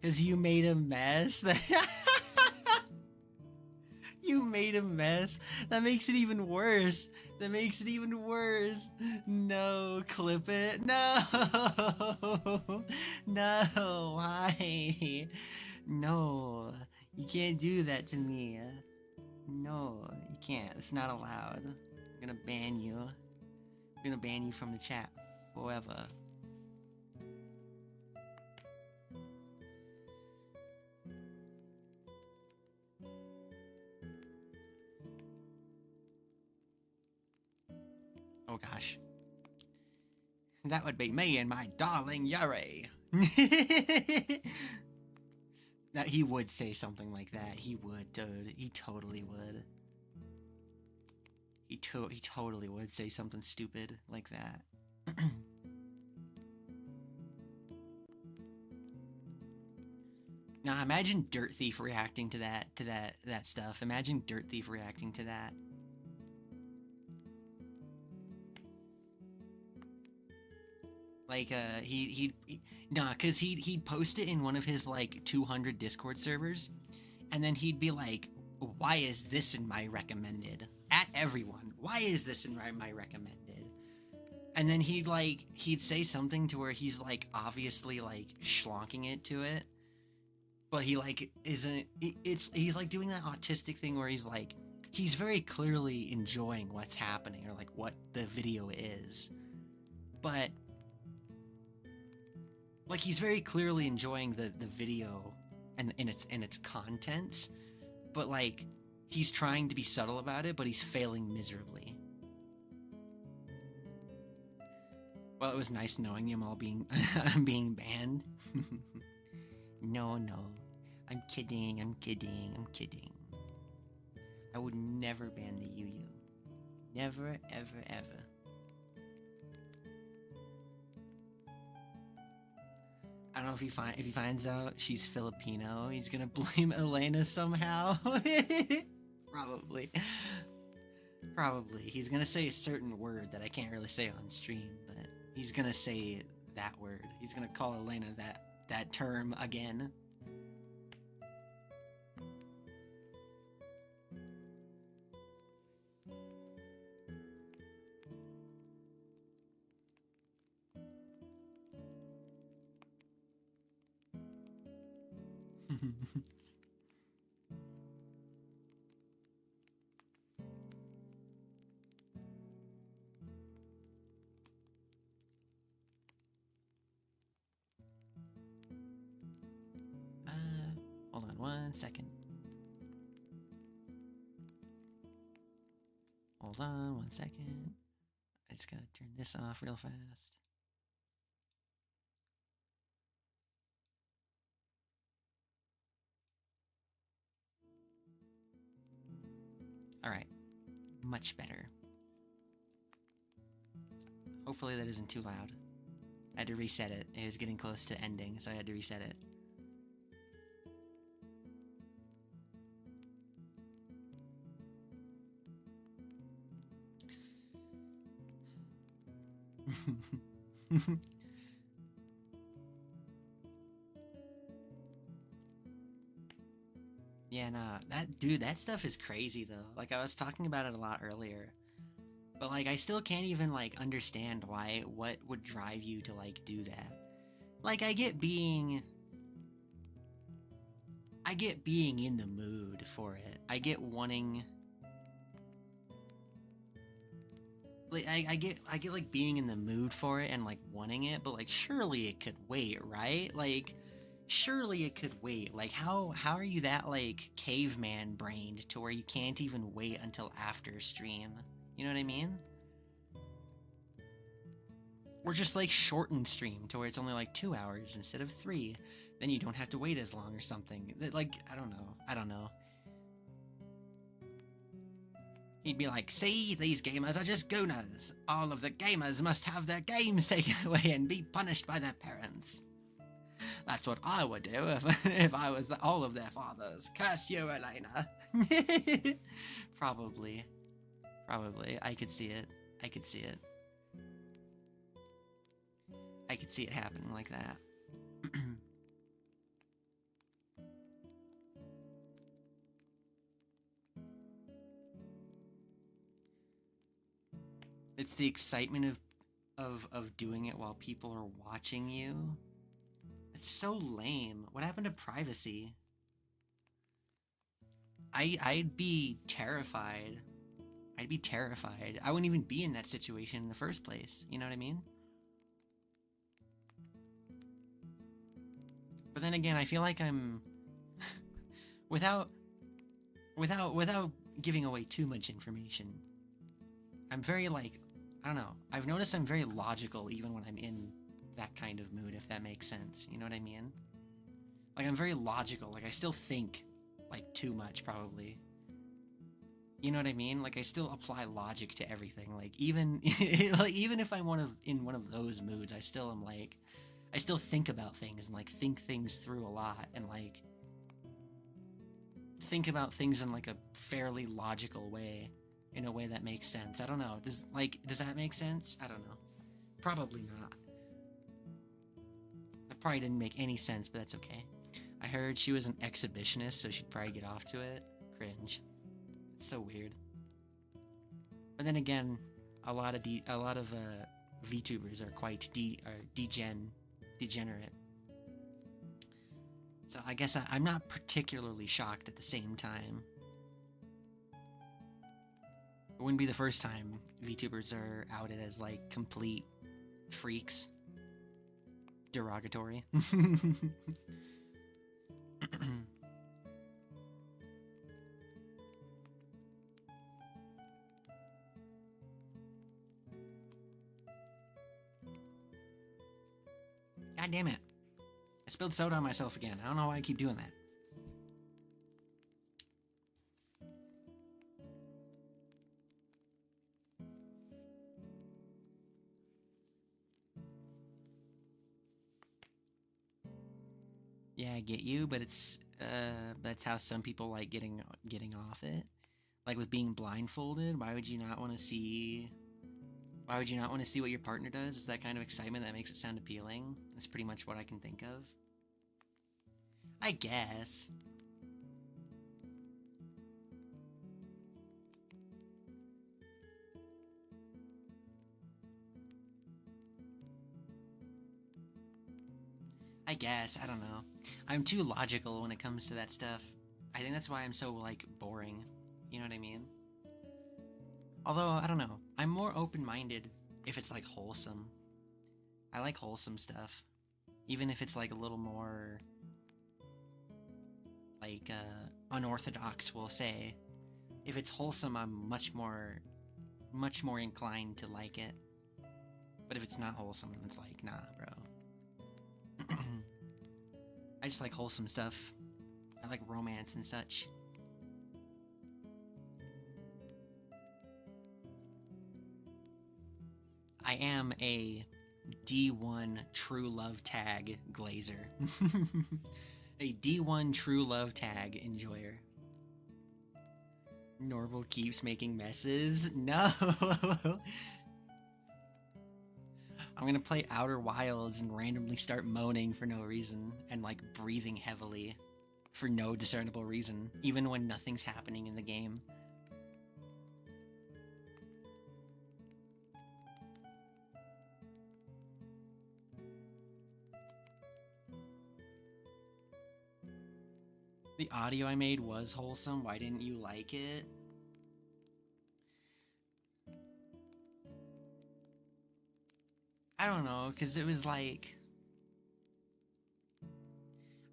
'Cause you made a mess. You made a mess. That makes it even worse. No, clip it. No. No, why? No, you can't do that to me. No, you can't. It's not allowed. I'm gonna ban you. I'm gonna ban you from the chat forever. Oh gosh. That would be me and my darling Yuri. That he would say something like that. He would, dude. He totally would. He totally would say something stupid like that. Now imagine Dirt Thief reacting to that stuff. Imagine Dirt Thief reacting to that. Like, cause he'd post it in one of his, like, 200 Discord servers, and then he'd be like, why is this in my recommended? At everyone, why is this in my recommended? And then he'd say something to where he's, like, obviously, like, schlonking it to it, but he, like, isn't, he's, like, doing that autistic thing where he's, like, he's very clearly enjoying what's happening, or, like, what the video is, but like, he's very clearly enjoying the video and its contents, but like he's trying to be subtle about it, but he's failing miserably. Well, it was nice knowing you. I'm all being being banned. No, I'm kidding. I would never ban the Yu. Never, ever. I don't know if he finds out she's Filipino, he's gonna blame Elena somehow. Probably. Probably. He's gonna say a certain word that I can't really say on stream, but he's gonna say that word. He's gonna call Elena that term again. Hold on 1 second. Hold on 1 second. I just gotta turn this off real fast. Alright. Much better. Hopefully that isn't too loud. I had to reset it. It was getting close to ending, so I had to reset it. Yeah, nah, that stuff is crazy though. Like I was talking about it a lot earlier. But like I still can't even like understand what would drive you to like do that. Like I get being in the mood for it. I get wanting like I get like being in the mood for it and like wanting it, but like surely it could wait, right? Like surely it could wait. Like how are you that like caveman brained to where you can't even wait until after stream? You know what I mean? Or just like shorten stream to where it's only like 2 hours instead of 3. Then you don't have to wait as long or something. Like I don't know. He'd be like, see, these gamers are just gooners. All of the gamers must have their games taken away and be punished by their parents. That's what I would do if I was all of their fathers. Curse you, Elena. Probably. I could see it. I could see it happening like that. It's the excitement of doing it while people are watching you. It's so lame. What happened to privacy? I'd be terrified. I wouldn't even be in that situation in the first place. You know what I mean? But then again, I feel like I'm without giving away too much information. I'm very like, I don't know. I've noticed I'm very logical even when I'm in that kind of mood, if that makes sense. You know what I mean? Like I'm very logical. Like I still think like too much probably. You know what I mean? Like I still apply logic to everything. Like even like even if I'm in one of those moods, I still am like I still think about things and like think things through a lot and like think about things in like a fairly logical way, in a way that makes sense. I don't know. Does that make sense? I don't know. Probably not. That probably didn't make any sense, but that's okay. I heard she was an exhibitionist, so she'd probably get off to it. Cringe. It's so weird. But then again, a lot of VTubers are quite degenerate. So I guess I'm not particularly shocked at the same time. It wouldn't be the first time VTubers are outed as like complete freaks. Derogatory. God damn it. I spilled soda on myself again. I don't know why I keep doing that. Yeah, I get you, but it's that's how some people like getting off it. Like with being blindfolded, why would you not want to see... Why would you not want to see what your partner does? It's that kind of excitement that makes it sound appealing. That's pretty much what I can think of. I guess. I don't know. I'm too logical when it comes to that stuff. I think that's why I'm so, like, boring. You know what I mean? Although, I don't know. I'm more open-minded if it's, like, wholesome. I like wholesome stuff. Even if it's, like, a little more... like, unorthodox, we'll say. If it's wholesome, I'm much more inclined to like it. But if it's not wholesome, then it's like, nah, bro. I just like wholesome stuff. I like romance and such. I am a D1 True Love Tag glazer. A D1 True Love Tag enjoyer. Norbol keeps making messes? No! I'm gonna play Outer Wilds and randomly start moaning for no reason, and like breathing heavily for no discernible reason, even when nothing's happening in the game. The audio I made was wholesome. Why didn't you like it? I don't know, because it was like...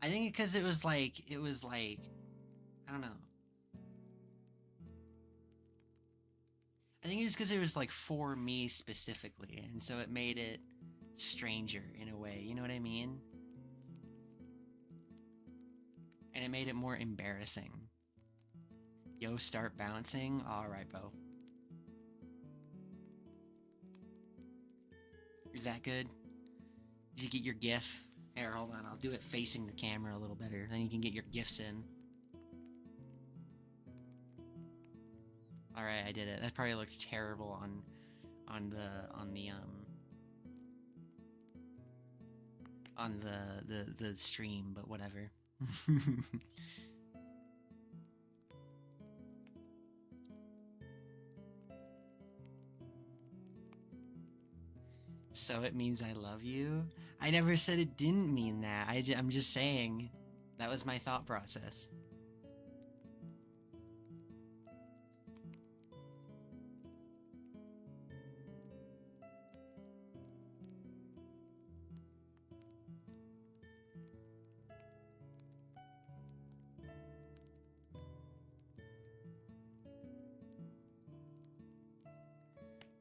I think because it was like, I don't know. I think it was because it was like for me specifically, and so it made it stranger in a way, you know what I mean? And it made it more embarrassing. Yo, start bouncing? Alright, bro. Is that good? Did you get your GIF? Here, hold on, I'll do it facing the camera a little better, then you can get your GIFs in. Alright, I did it. That probably looks terrible on the stream, but whatever. So it means I love you? I never said it didn't mean that. I'm just saying that was my thought process.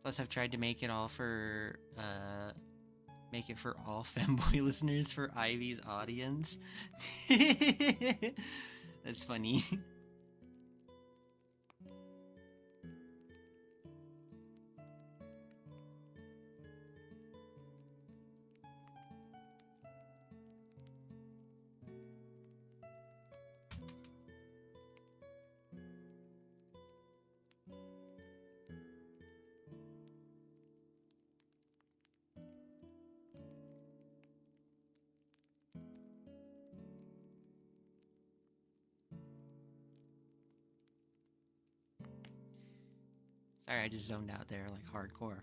Plus, I've tried to make it for all femboy listeners for Ivy's audience. That's funny. Sorry, I just zoned out there like hardcore.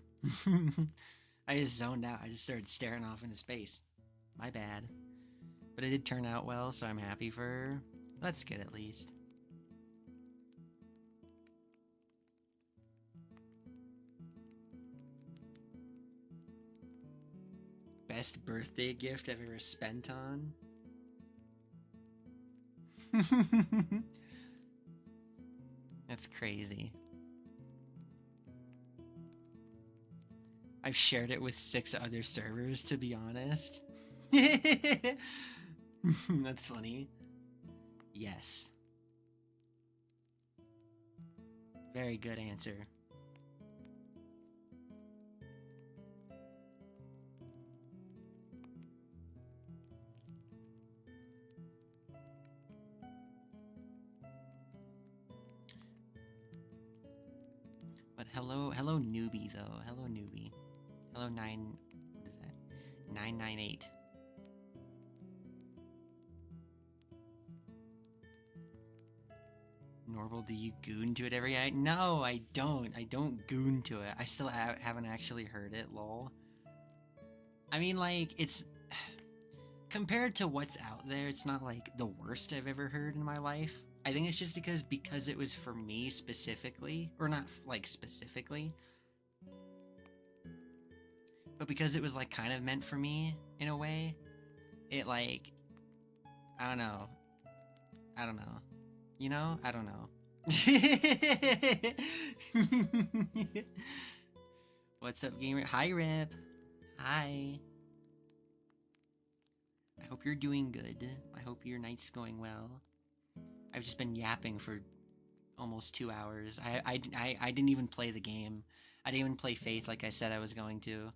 I just zoned out. I just started staring off into space. My bad. But it did turn out well, so I'm happy for her. That's good at least. Best birthday gift I've ever spent on? That's crazy. I've shared it with 6 other servers, to be honest. That's funny. Yes. Very good answer. Hello, hello newbie though. Hello newbie. Hello what is that? 998. Norbol, do you goon to it every night? No, I don't. I don't goon to it. I still haven't actually heard it, lol. I mean, like, it's... Compared to what's out there, it's not, like, the worst I've ever heard in my life. I think it's just because it was for me specifically. Or not, like, specifically. But because it was, like, kind of meant for me, in a way. It, like... I don't know. I don't know. You know? I don't know. What's up, gamer? Hi, Rip. Hi. I hope you're doing good. I hope your night's going well. I've just been yapping for almost 2 hours. I didn't even play the game. I didn't even play Faith like I said I was going to.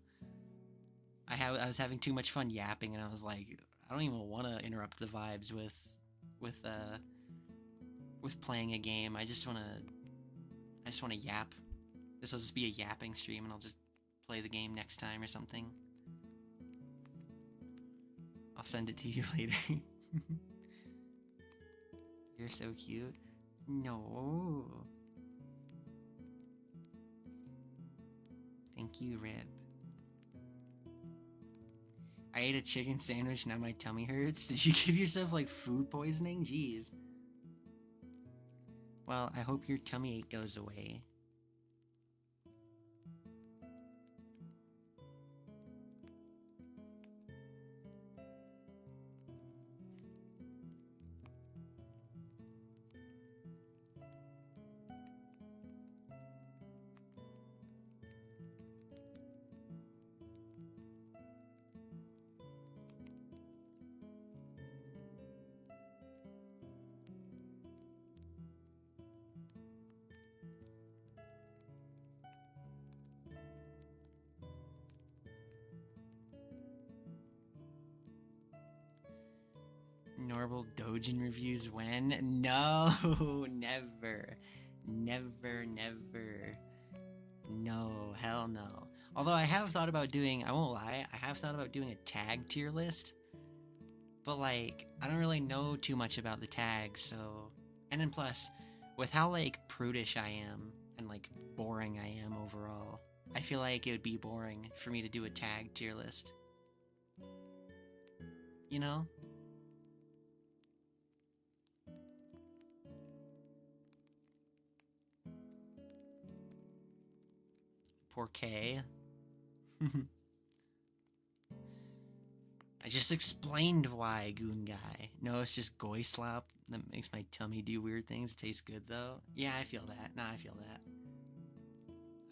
I was having too much fun yapping, and I was like, I don't even want to interrupt the vibes with playing a game. I just want to yap. This will just be a yapping stream, and I'll just play the game next time or something. I'll send it to you later. You're so cute. No. Thank you, Rip. I ate a chicken sandwich, now my tummy hurts. Did you give yourself, like, food poisoning? Jeez. Well, I hope your tummy ache goes away. Norbol Dojin reviews when? No, never. Never, never. No, hell no. Although I have thought about doing, I won't lie, I have thought about doing a tag tier list. But like, I don't really know too much about the tags, so... And then plus, with how like prudish I am, and like boring I am overall, I feel like it would be boring for me to do a tag tier list. You know? Poor K. I just explained why, Goon Guy. No, it's just goy slop that makes my tummy do weird things. It tastes good, though. Yeah, I feel that. Nah, I feel that.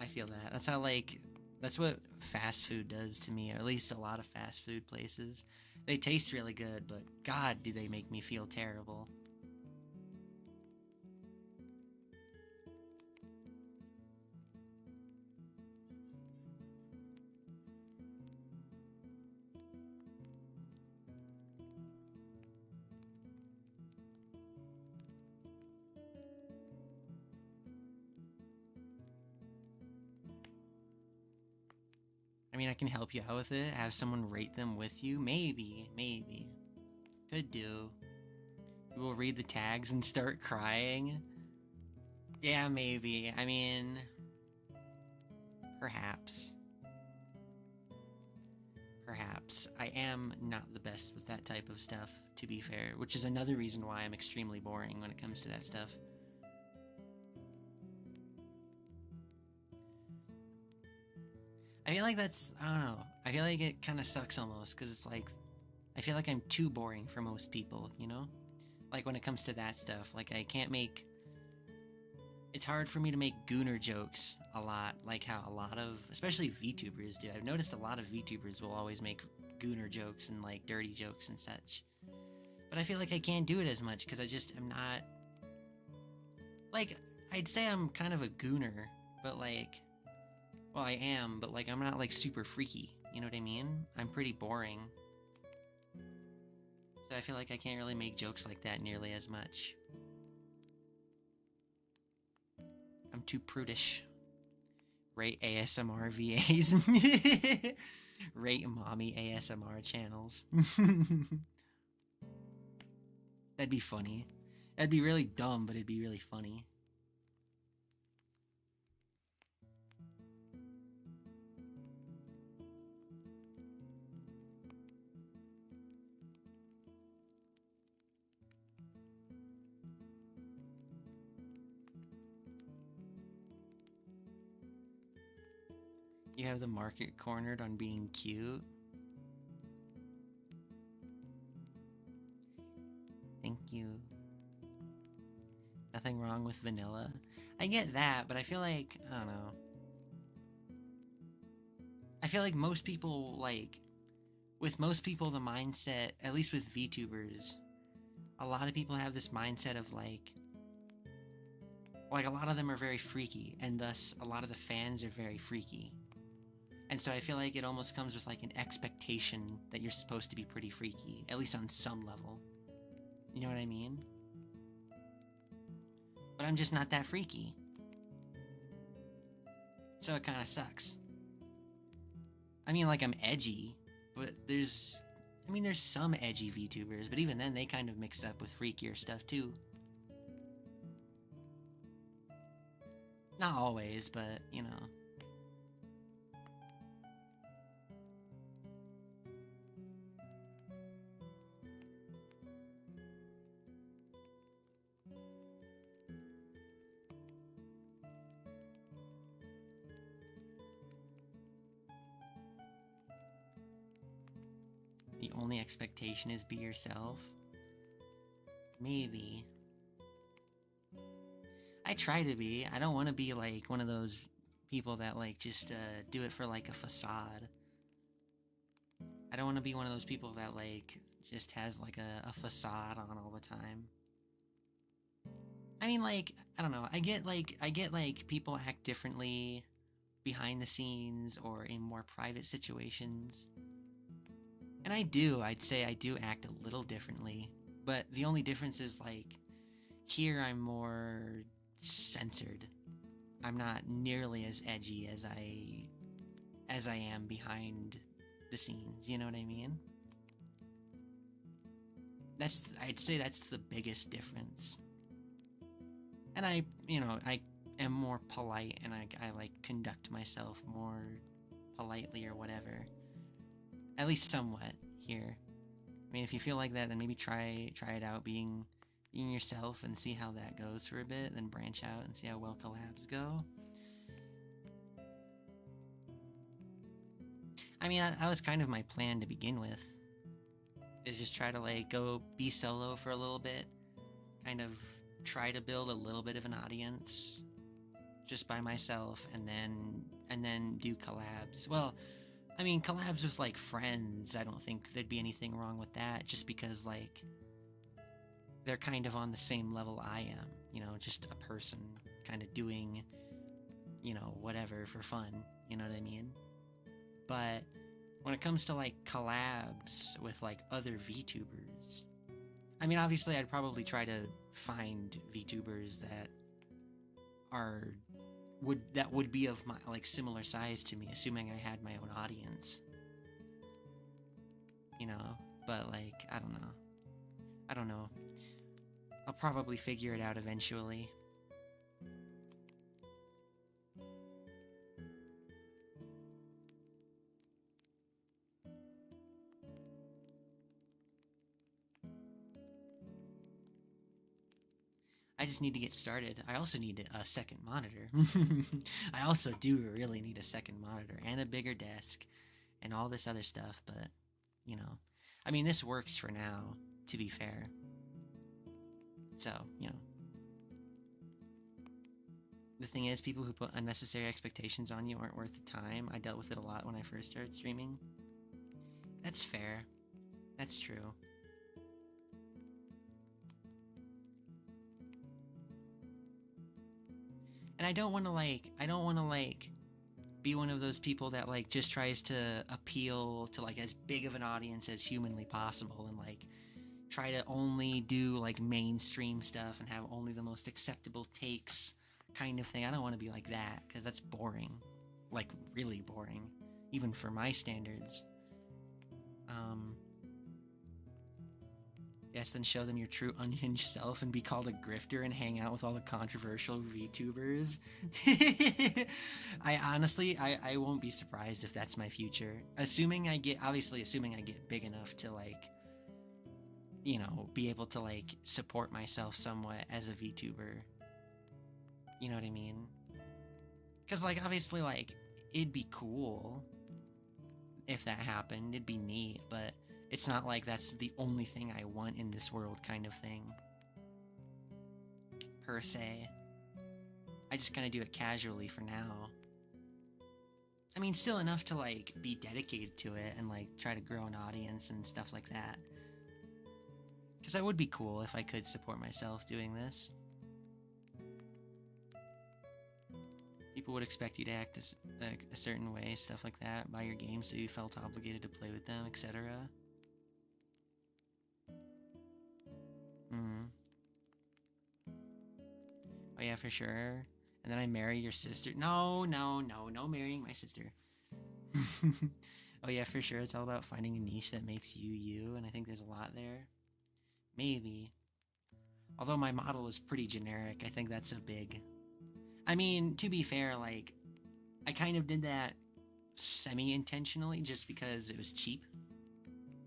I feel that. That's how, like... That's what fast food does to me, or at least a lot of fast food places. They taste really good, but God, do they make me feel terrible. I mean, I can help you out with it. Have someone rate them with you. Maybe. Could do. You will read the tags and start crying. Yeah, maybe. I mean... Perhaps. Perhaps. I am not the best with that type of stuff, to be fair. Which is another reason why I'm extremely boring when it comes to that stuff. I feel like that's... I don't know. I feel like it kind of sucks almost, because it's like... I feel like I'm too boring for most people, you know? Like, when it comes to that stuff. Like, I can't make... It's hard for me to make gooner jokes a lot, like how a lot of... Especially VTubers do. I've noticed a lot of VTubers will always make gooner jokes and, like, dirty jokes and such. But I feel like I can't do it as much, because I just am not... Like, I'd say I'm kind of a gooner, but, like... Well, I am, but, like, I'm not, like, super freaky. You know what I mean? I'm pretty boring. So I feel like I can't really make jokes like that nearly as much. I'm too prudish. Rate ASMR VAs. Rate mommy ASMR channels. That'd be funny. That'd be really dumb, but it'd be really funny. You have the market cornered on being cute. Thank you. Nothing wrong with vanilla. I get that, but I feel like, I don't know. I feel like most people, like, with most people, the mindset, at least with VTubers, a lot of people have this mindset of, like, a lot of them are very freaky, and thus a lot of the fans are very freaky. And so I feel like it almost comes with, like, an expectation that you're supposed to be pretty freaky, at least on some level. You know what I mean? But I'm just not that freaky. So it kind of sucks. I mean, like, I'm edgy, but there's some edgy VTubers, but even then they kind of mix it up with freakier stuff too. Not always, but, you know. The only expectation is be yourself? Maybe. I try to be. I don't want to be like one of those people that like just do it for like a facade. I don't want to be one of those people that like just has like a facade on all the time. I mean, like, I don't know. I get like people act differently behind the scenes or in more private situations. And I'd say I do act a little differently, but the only difference is like here I'm more censored. I'm not nearly as edgy as I am behind the scenes, you know what I mean? I'd say that's the biggest difference. And I am more polite and I like conduct myself more politely or whatever. At least somewhat here. I mean, if you feel like that, then maybe try it out being yourself and see how that goes for a bit, then branch out and see how well collabs go. I mean, that was kind of my plan to begin with. Is just try to like go be solo for a little bit, kind of try to build a little bit of an audience just by myself, and then do collabs. Well, I mean, collabs with, like, friends, I don't think there'd be anything wrong with that, just because, like, they're kind of on the same level I am, you know, just a person kind of doing, you know, whatever for fun, you know what I mean? But when it comes to, like, collabs with, like, other VTubers, I mean, obviously I'd probably try to find VTubers that would be of my like similar size to me, assuming I had my own audience, you know. But like I don't know, I'll probably figure it out eventually. I just need to get started. I also need a second monitor. I also do really need a second monitor and a bigger desk and all this other stuff, but, you know. I mean, this works for now, to be fair. So, you know. The thing is, people who put unnecessary expectations on you aren't worth the time. I dealt with it a lot when I first started streaming. That's fair. That's true. And I don't want to like be one of those people that like just tries to appeal to like as big of an audience as humanly possible and like try to only do like mainstream stuff and have only the most acceptable takes kind of thing. I don't want to be like that because that's boring. like really boring, even for my standards. Yes, then show them your true unhinged self and be called a grifter and hang out with all the controversial VTubers. I honestly, I won't be surprised if that's my future. Assuming I get big enough to like, you know, be able to like support myself somewhat as a VTuber. You know what I mean? Because like, obviously, like, it'd be cool if that happened. It'd be neat, but it's not like that's the only thing I want in this world kind of thing. Per se. I just kind of do it casually for now. I mean, still enough to, like, be dedicated to it and, like, try to grow an audience and stuff like that. Because that would be cool if I could support myself doing this. People would expect you to act a certain way, stuff like that, buy your game so you felt obligated to play with them, etc. Oh yeah, for sure. And then I marry your sister. No marrying my sister. Oh yeah, for sure. It's all about finding a niche that makes you you, and I think there's a lot there. Maybe. Although my model is pretty generic, I think that's a big... I mean, to be fair, like, I kind of did that semi-intentionally just because it was cheap.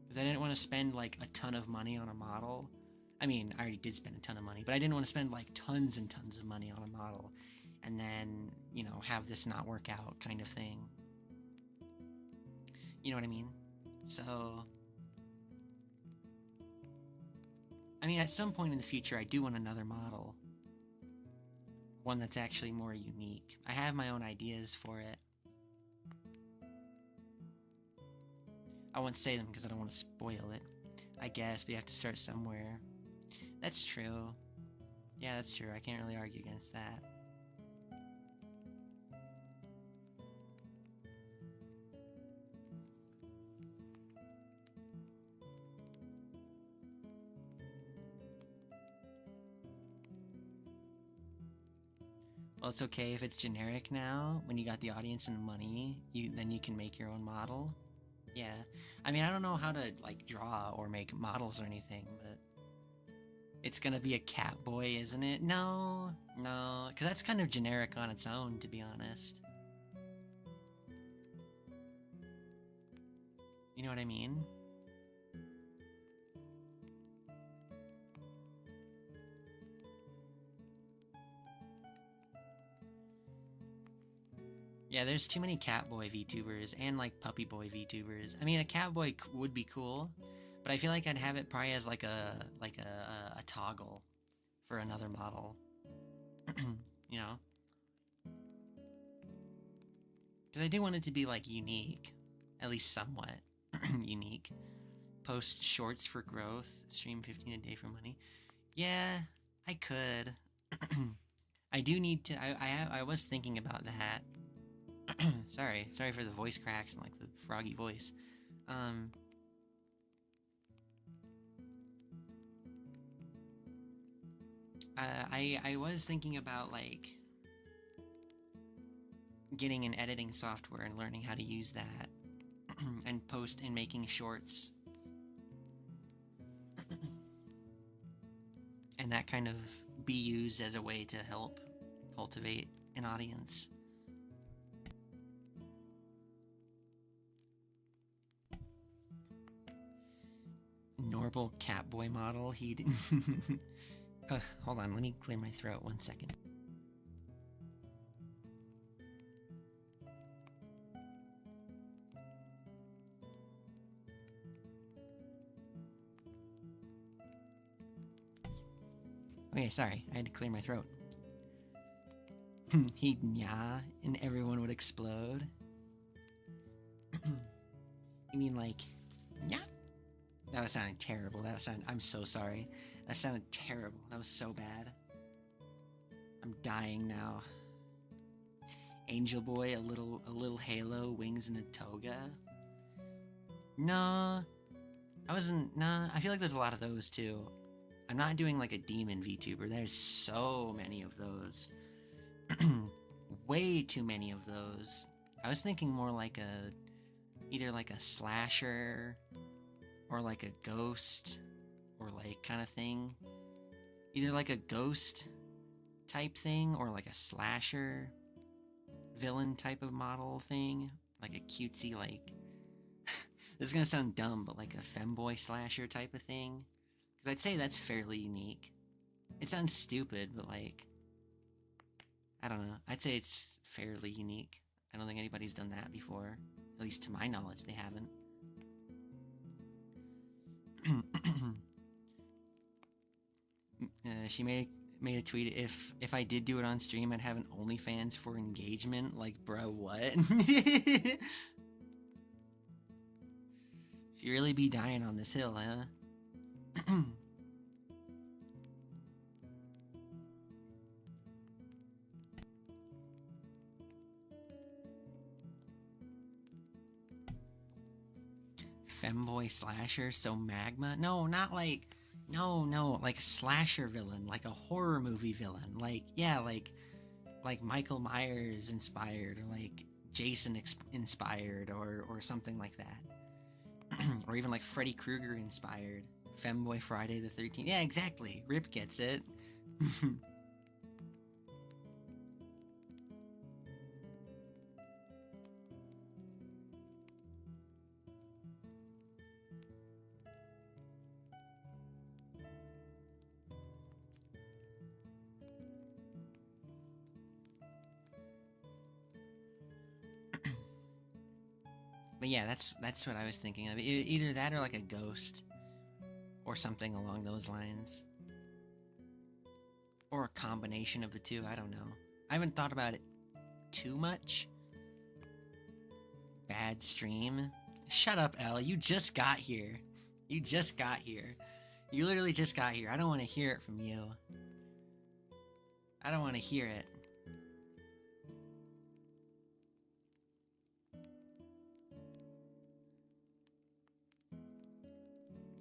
Because I didn't want to spend, like, a ton of money on a model. I mean, I already did spend a ton of money, but I didn't want to spend, like, tons and tons of money on a model. And then, you know, have this not work out kind of thing. You know what I mean? So... I mean, at some point in the future, I do want another model. One that's actually more unique. I have my own ideas for it. I won't say them because I don't want to spoil it. I guess, but you have to start somewhere. That's true. Yeah, that's true. I can't really argue against that. Well, it's okay if it's generic now. When you got the audience and money, then you can make your own model. Yeah. I mean, I don't know how to, like, draw or make models or anything, but... It's gonna be a cat boy, isn't it? No. Because that's kind of generic on its own, to be honest. You know what I mean? Yeah, there's too many catboy VTubers and, like, puppy boy VTubers. I mean, a catboy would be cool, but I feel like I'd have it probably as, like a toggle for another model. You know? Because I do want it to be, like, unique. At least somewhat unique. Post shorts for growth. Stream 15 a day for money. Yeah, I could. I do need to... I was thinking about that. Sorry for the voice cracks and like the froggy voice. I was thinking about like getting an editing software and learning how to use that and post and making shorts. And that kind of be used as a way to help cultivate an audience. Norbol Catboy model, he... hold on, let me clear my throat 1 second. Okay, sorry, I had to clear my throat. He'd nya, and everyone would explode. You mean like, nya? That was sounding terrible. I'm so sorry. That sounded terrible. That was so bad. I'm dying now. Angel Boy, a little halo, wings and a toga. No. I feel like there's a lot of those too. I'm not doing like a demon VTuber. There's so many of those. Way too many of those. I was thinking more like either like a slasher or like a ghost or like kind of thing. Either like a ghost type thing or like a slasher villain type of model thing. Like a cutesy, like, this is gonna sound dumb, but like a femboy slasher type of thing. Because I'd say that's fairly unique. It sounds stupid, but like, I don't know. I'd say it's fairly unique. I don't think anybody's done that before. At least to my knowledge, they haven't. She made a tweet. If I did do it on stream, I'd have an OnlyFans for engagement. Like, bro, what? She really be dying on this hill, huh? Femboy slasher, so magma? No, not like, no, like a slasher villain, like a horror movie villain. Like, yeah, like Michael Myers inspired, or like Jason inspired, or something like that. Or even like Freddy Krueger inspired. Femboy Friday the 13th. Yeah, exactly. Rip gets it. But yeah, that's what I was thinking of. Either that or like a ghost, or something along those lines, or a combination of the two. I don't know. I haven't thought about it too much. Bad stream. Shut up, Elle. You just got here. You just got here. You literally just got here. I don't want to hear it from you. I don't want to hear it.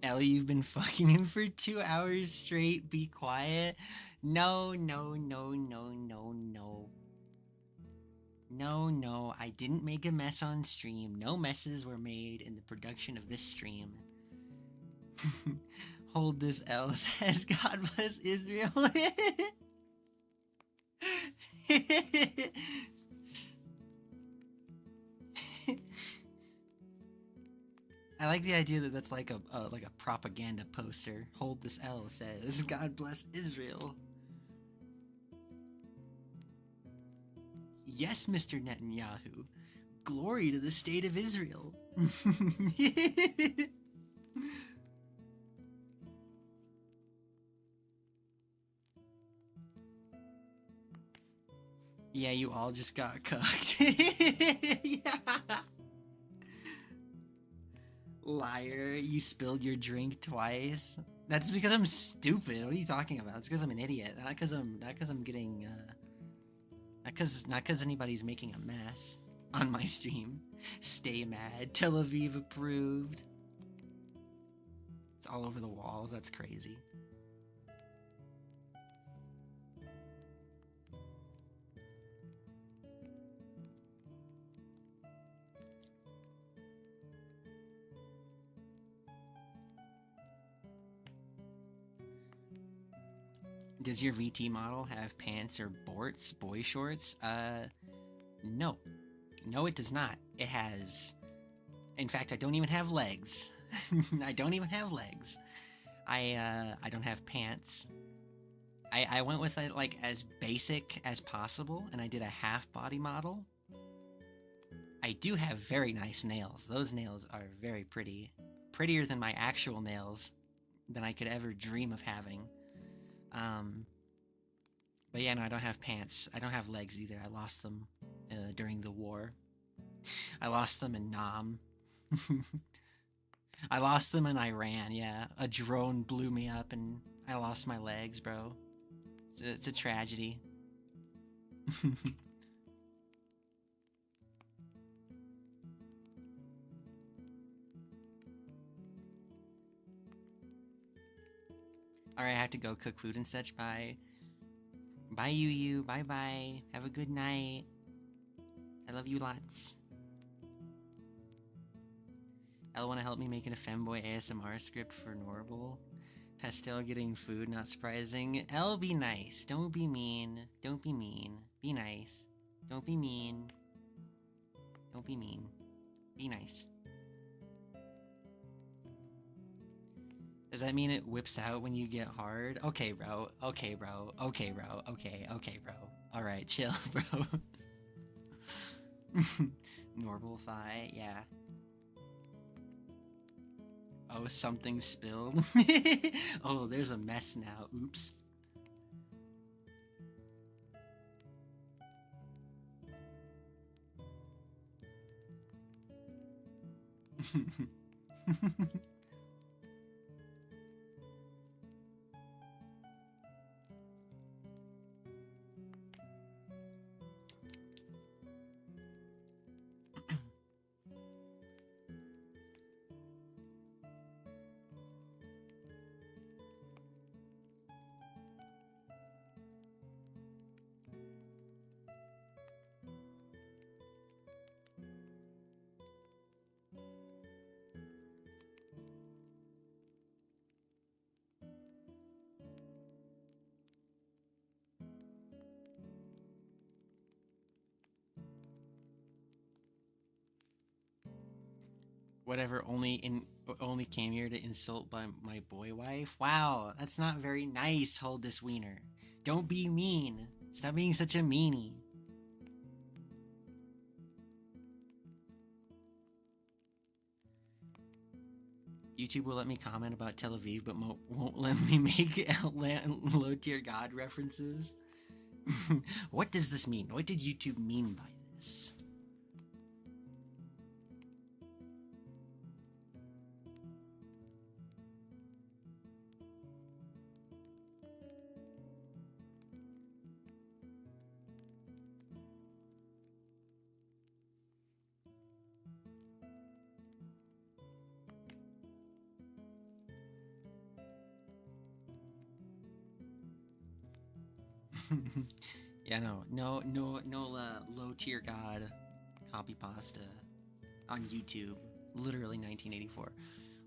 Ellie, you've been fucking him for 2 hours straight. Be quiet. No. No, I didn't make a mess on stream. No messes were made in the production of this stream. Hold this L, says God bless Israel. I like the idea that that's like a propaganda poster. Hold this L, says God bless Israel. Yes, Mr. Netanyahu. Glory to the state of Israel. Yeah, you all just got cooked. Yeah. Liar, you spilled your drink twice. That's because I'm stupid. What are you talking about? It's because I'm an idiot. Not because I'm getting not because anybody's making a mess on my stream. Stay mad. Tel Aviv approved. It's all over the walls. That's crazy. Does your VT model have pants or borts, boy shorts? No. No, it does not. It has... In fact, I don't even have legs. I don't even have legs. I don't have pants. I went with it, like, as basic as possible, and I did a half-body model. I do have very nice nails. Those nails are very pretty. Prettier than my actual nails than I could ever dream of having. But yeah, no, I don't have pants. I don't have legs either. I lost them during the war. I lost them in Nam. I lost them in Iran, yeah. A drone blew me up and I lost my legs, bro. It's a tragedy. Alright, I have to go cook food and such. Bye. Bye, Yu. Bye-bye. Have a good night. I love you lots. Elle wanna help me making a femboy ASMR script for Norbol? Pastel getting food, not surprising. Elle, be nice. Don't be mean. Don't be mean. Be nice. Don't be mean. Don't be mean. Be nice. Does that mean it whips out when you get hard? Okay, bro. Okay, bro. Okay, bro. Okay, bro. Alright, chill, bro. Norbol Thigh, yeah. Oh, something spilled. Oh, there's a mess now. Oops. Whatever, only came here to insult my boy wife. Wow, that's not very nice. Hold this wiener. Don't be mean. Stop being such a meanie. YouTube will let me comment about Tel Aviv, but won't let me make low tier god references. What does this mean? What did YouTube mean by this? Yeah, no low tier god copy pasta on YouTube. Literally 1984.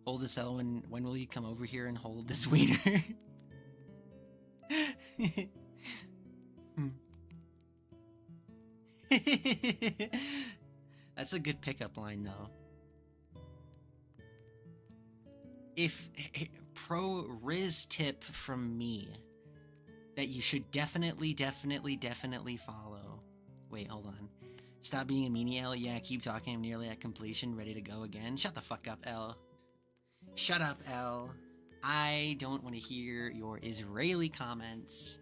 Hold this L, when will you come over here and hold this wiener? That's a good pickup line though. If pro Riz tip from me that you should definitely follow. Wait, hold on. Stop being a meanie, L. Yeah, keep talking. I'm nearly at completion, ready to go again. Shut the fuck up, L. Shut up, L. I don't want to hear your Israeli comments.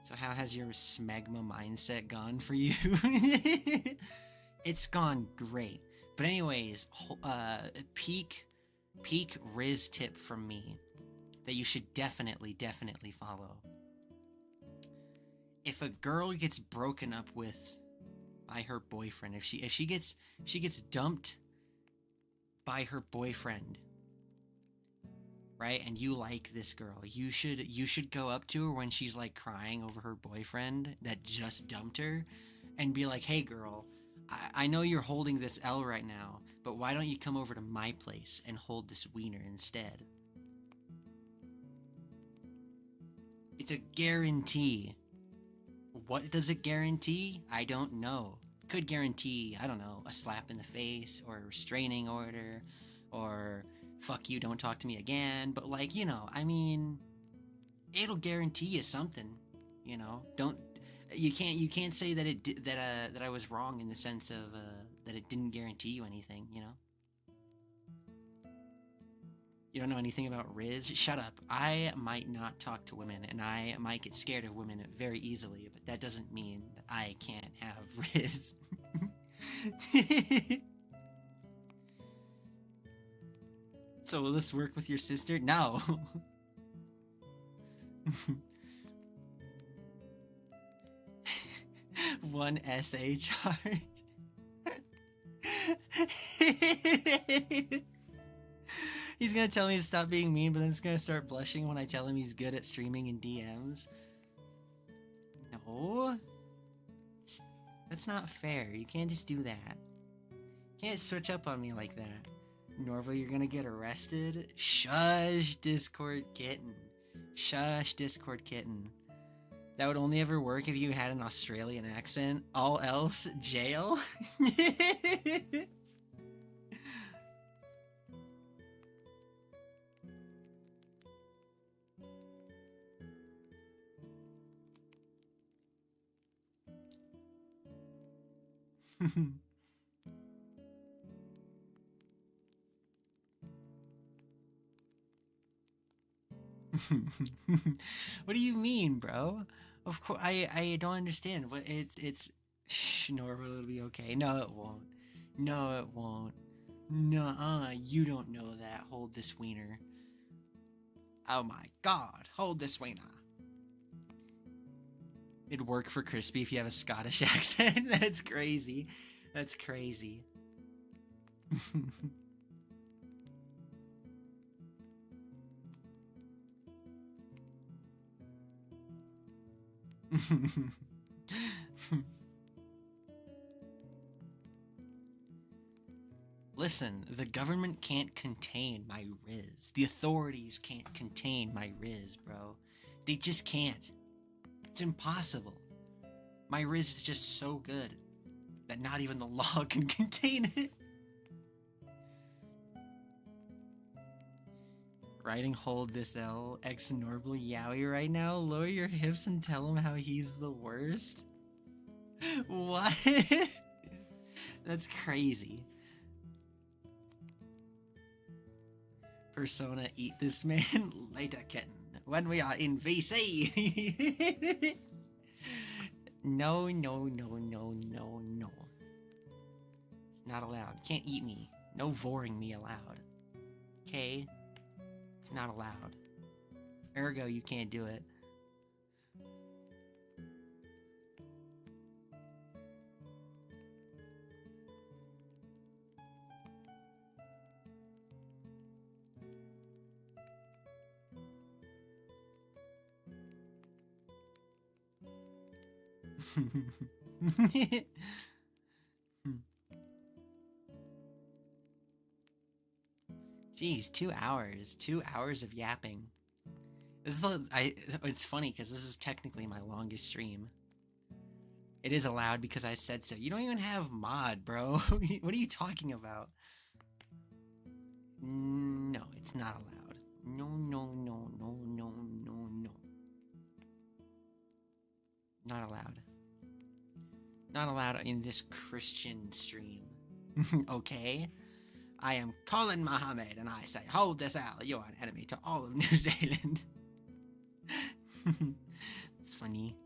So how has your smegma mindset gone for you? It's gone great. But anyways, peak Riz tip from me that you should definitely follow. If a girl gets broken up with by her boyfriend, if she gets dumped by her boyfriend, right? And you like this girl, you should go up to her when she's like crying over her boyfriend that just dumped her and be like, "Hey girl, I know you're holding this L right now, but why don't you come over to my place and hold this wiener instead?" It's a guarantee. What does it guarantee? I don't know. Could guarantee, I don't know, a slap in the face or a restraining order or fuck you, don't talk to me again. But like, you know, I mean, it'll guarantee you something, you know. You can't say that that I was wrong in the sense of that it didn't guarantee you anything, you know. You don't know anything about Riz? Shut up. I might not talk to women, and I might get scared of women very easily, but that doesn't mean that I can't have Riz. So will this work with your sister? No. One essay charge. He's gonna tell me to stop being mean, but then he's gonna start blushing when I tell him he's good at streaming in DMs. No. That's not fair. You can't just do that. You can't switch up on me like that. Norval, you're gonna get arrested? Shush, Discord kitten. Shush, Discord kitten. That would only ever work if you had an Australian accent. All else, jail? What do you mean, bro? Of course, I don't understand. What it's shh, Norbert, it'll be okay. No, it won't. No, it won't. Nuh-uh, you don't know that. Hold this wiener. Oh my god, hold this wiener. It'd work for Crispy if you have a Scottish accent. That's crazy. That's crazy. Listen, the government can't contain my Riz. The authorities can't contain my Riz, bro. They just can't. It's impossible. My Riz is just so good that not even the law can contain it. Writing hold this L, ex Norbol Yowie right now. Lower your hips and tell him how he's the worst. What? That's crazy. Persona, eat this man later, kitten. When we are in VC. No. It's not allowed. You can't eat me. No voring me allowed. Okay? It's not allowed. Ergo, you can't do it. Jeez, 2 hours. 2 hours of yapping. This is it's funny because this is technically my longest stream. It is allowed because I said so. You don't even have mod, bro. What are you talking about? No, it's not allowed. No. Not allowed. Not allowed in this Christian stream. Okay? I am Colin Muhammad, and I say, hold this out, you are an enemy to all of New Zealand. It's funny.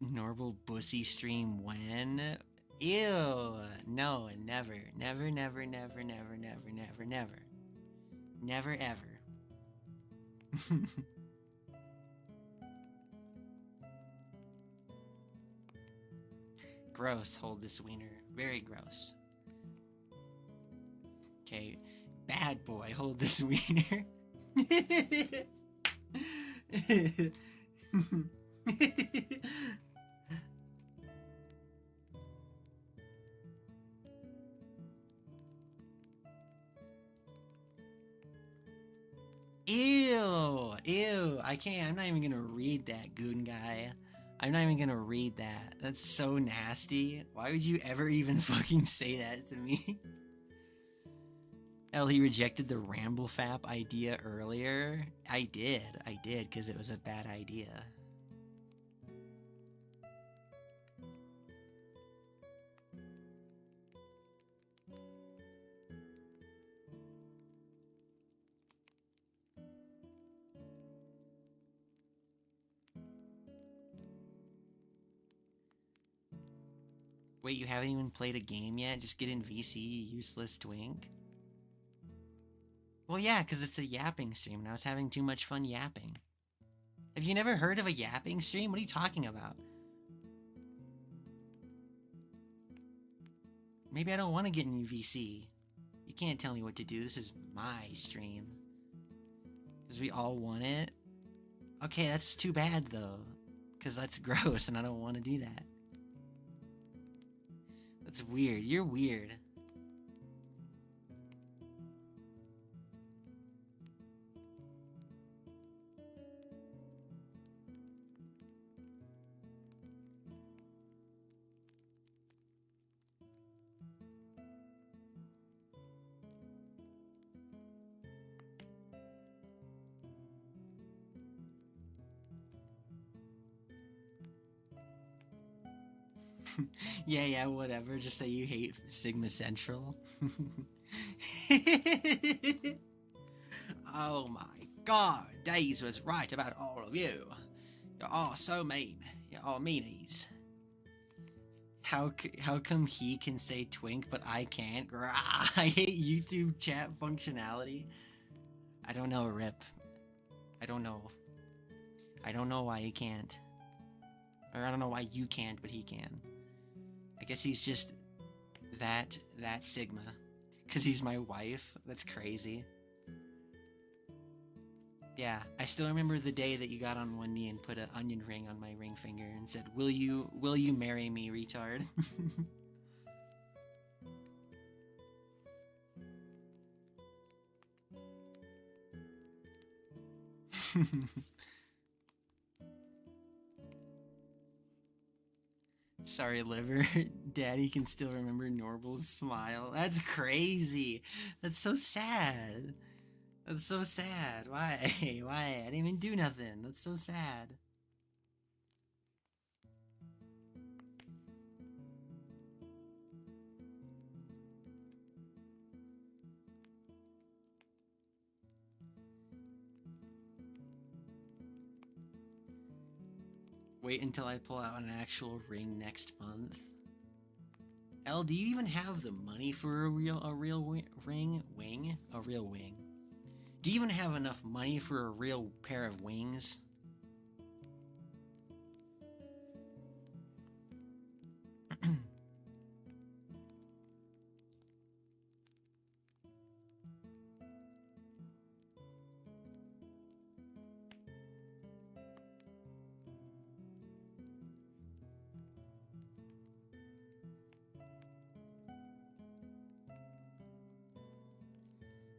Norbol Bussy stream when? Ew. No, never. Never. Never ever. Gross, hold this wiener. Very gross. Okay, bad boy, hold this wiener. Ew, I can't, I'm not even gonna read that, goon guy. I'm not even gonna read that. That's so nasty. Why would you ever even fucking say that to me? Hell, he rejected the Ramble Fap idea earlier. I did, because it was a bad idea. Wait, you haven't even played a game yet? Just get in VC, you useless twink? Well, yeah, because it's a yapping stream, and I was having too much fun yapping. Have you never heard of a yapping stream? What are you talking about? Maybe I don't want to get in VC. You can't tell me what to do. This is my stream. Because we all want it. Okay, that's too bad, though. Because that's gross, and I don't want to do that. That's weird. You're weird. Yeah, whatever. Just say you hate Sigma Central. Oh my god, Daze was right about all of you. You're all so mean. You're all meanies. How come he can say twink but I can't? I hate YouTube chat functionality. I don't know, Rip. I don't know. I don't know why he can't. Or I don't know why you can't, but he can. I guess he's just that Sigma. Because he's my wife. That's crazy. Yeah, I still remember the day that you got on one knee and put an onion ring on my ring finger and said, will you marry me, retard? Sorry, liver. Daddy can still remember Norbol's smile. That's crazy. That's so sad. That's so sad. Why? Why? I didn't even do nothing. That's so sad. Wait until I pull out an actual ring next month. Elle, do you even have the money for a real ring? Wing? A real wing. Do you even have enough money for a real pair of wings?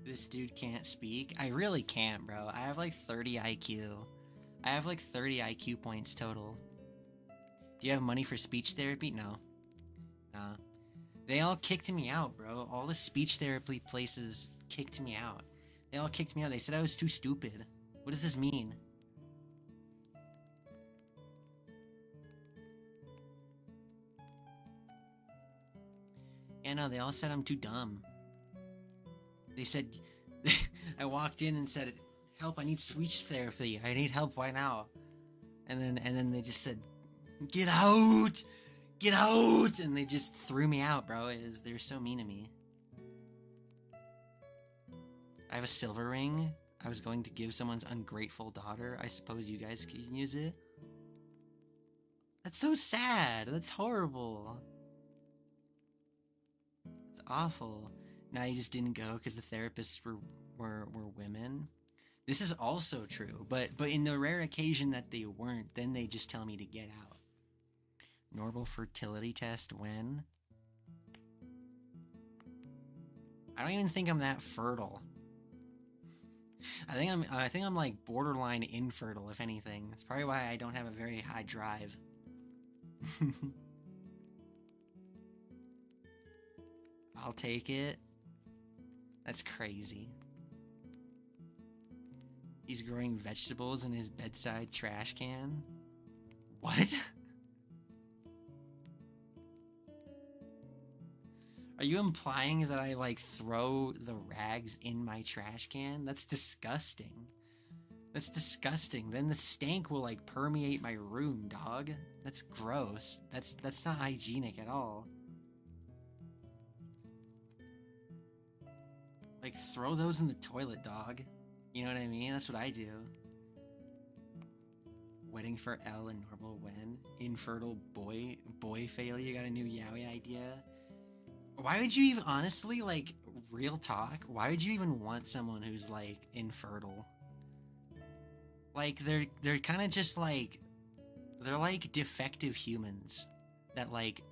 This dude can't speak. I really can't, bro. I have like 30 IQ. I have like 30 IQ points total. Do you have money for speech therapy? No. Nah. They all kicked me out, bro. All the speech therapy places kicked me out. They all kicked me out. They said I was too stupid. What does this mean? Yeah, no, they all said I'm too dumb. They said, I walked in and said, help, I need speech therapy. I need help right now. And then they just said, get out! Get out! And they just threw me out, bro. They're so mean to me. I have a silver ring. I was going to give someone's ungrateful daughter. I suppose you guys can use it. That's so sad. That's horrible. It's awful. Now you just didn't go because the therapists were women. This is also true, but in the rare occasion that they weren't, then they just tell me to get out. Norbol fertility test when? I don't even think I'm that fertile. I think I'm like borderline infertile, if anything. That's probably why I don't have a very high drive. I'll take it. That's crazy. He's growing vegetables in his bedside trash can. What? Are you implying that I, like, throw the rags in my trash can? That's disgusting. That's disgusting. Then the stank will, like, permeate my room, dog. That's gross. That's not hygienic at all. Like, throw those in the toilet, dog. You know what I mean? That's what I do. Wedding for Elle and Norbol when? Infertile boy failure. Got a new yaoi idea? Why would you even, honestly, like, real talk, why would you even want someone who's, like, infertile? Like, they're kind of just, like, they're like defective humans that, like,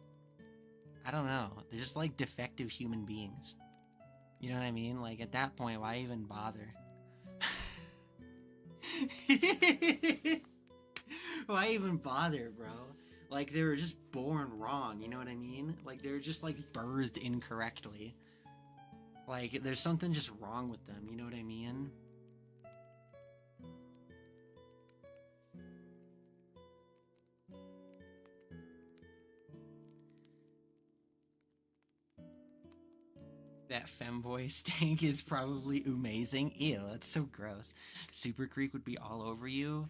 I don't know, they're just like defective human beings. You know what I mean? Like, at that point, why even bother? Why even bother, bro? Like, they were just born wrong, you know what I mean? Like, they were just, like, birthed incorrectly. Like, there's something just wrong with them, you know what I mean? That femboy stank is probably amazing. Ew, that's so gross. Super Creek would be all over you.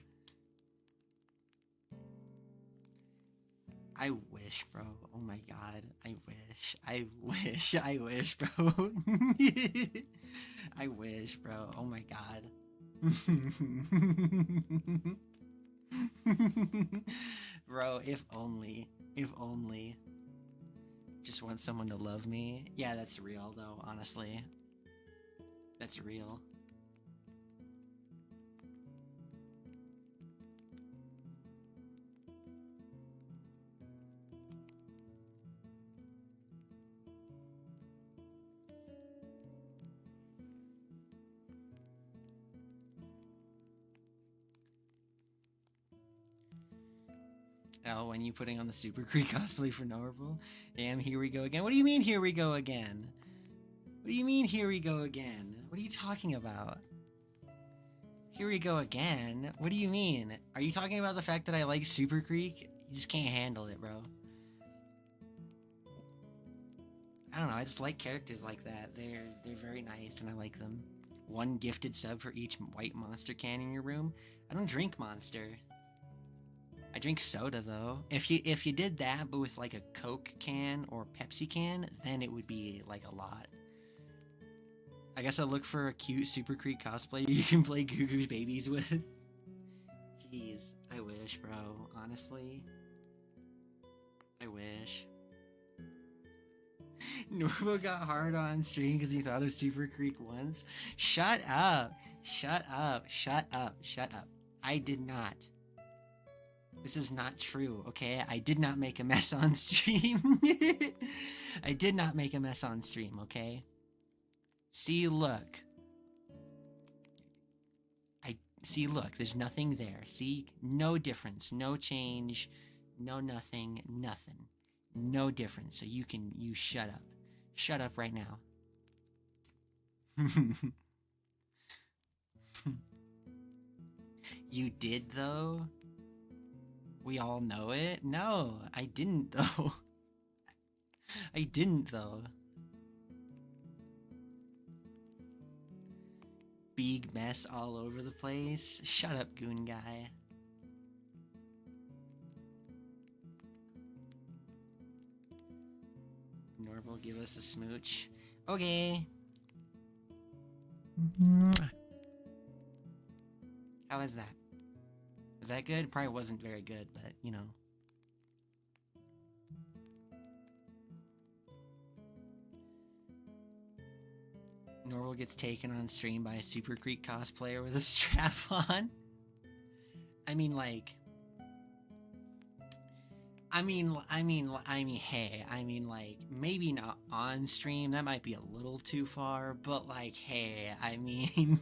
I wish, bro. Oh my god. I wish. I wish. I wish, bro. I wish, bro. Oh my god. Bro, if only. If only. Just want someone to love me. Yeah, that's real, though, honestly. That's real. Oh, when you putting on the Super Creek cosplay for Norbol? Damn, here we go again. What do you mean, here we go again? What do you mean, here we go again? What are you talking about? Here we go again? What do you mean? Are you talking about the fact that I like Super Creek? You just can't handle it, bro. I don't know, I just like characters like that. They're very nice and I like them. One gifted sub for each white Monster can in your room. I don't drink Monster. I drink soda though. If you did that but with like a Coke can or Pepsi can, then it would be like a lot. I guess I'll look for a cute Super Creek cosplayer you can play Goo Goo Babies with. Jeez, I wish, bro. Honestly. I wish. Norbol got hard on stream because he thought of Super Creek once. Shut up. Shut up. Shut up. Shut up. I did not. This is not true, okay? I did not make a mess on stream. I did not make a mess on stream, okay? See, look. See, look, there's nothing there. See, no difference, no change, no nothing, nothing. No difference, so you shut up. Shut up right now. You did, though? We all know it? No, I didn't, though. I didn't, though. Big mess all over the place. Shut up, goon guy. Norbol, give us a smooch. Okay. How is that? Was that good? Probably wasn't very good, but, you know. Norbol gets taken on stream by a Super Creek cosplayer with a strap on. I mean, like... hey, like, maybe not on stream, that might be a little too far, but, like, hey, I mean...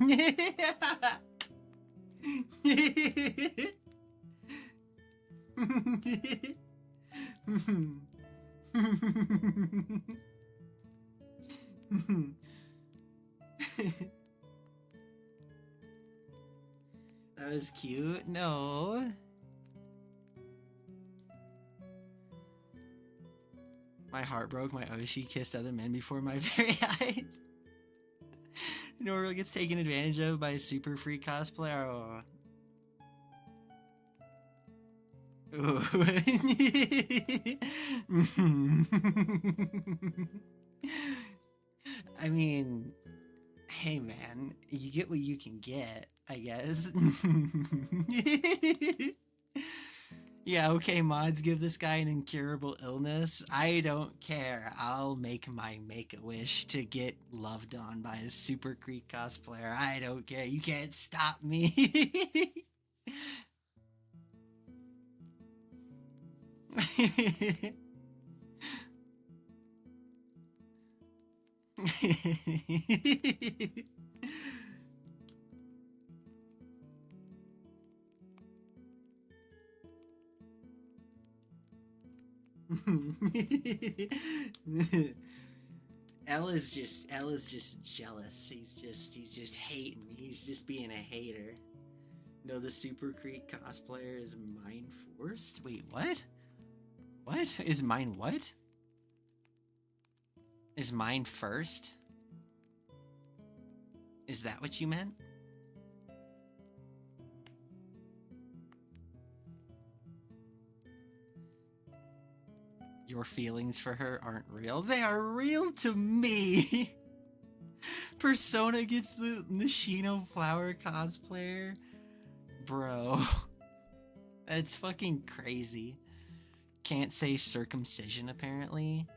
That was cute. No. My heart broke. My Oshi kissed other men before my very eyes. Norbol gets taken advantage of by a super freak cosplayer. Oh. I mean, hey man, you get what you can get, I guess. Yeah, okay, mods, give this guy an incurable illness. I don't care. I'll make my make-a-wish to get loved on by a Super Creek cosplayer. I don't care. You can't stop me. L is just jealous. He's just hating. He's just being a hater. No, the Super Creek cosplayer is mind forced. Wait, what? What is mine? What is mine first? Is that what you meant? Your feelings for her aren't real. They are real to me. Persona gets the Nishino flower cosplayer. Bro. That's fucking crazy. Can't say circumcision, apparently.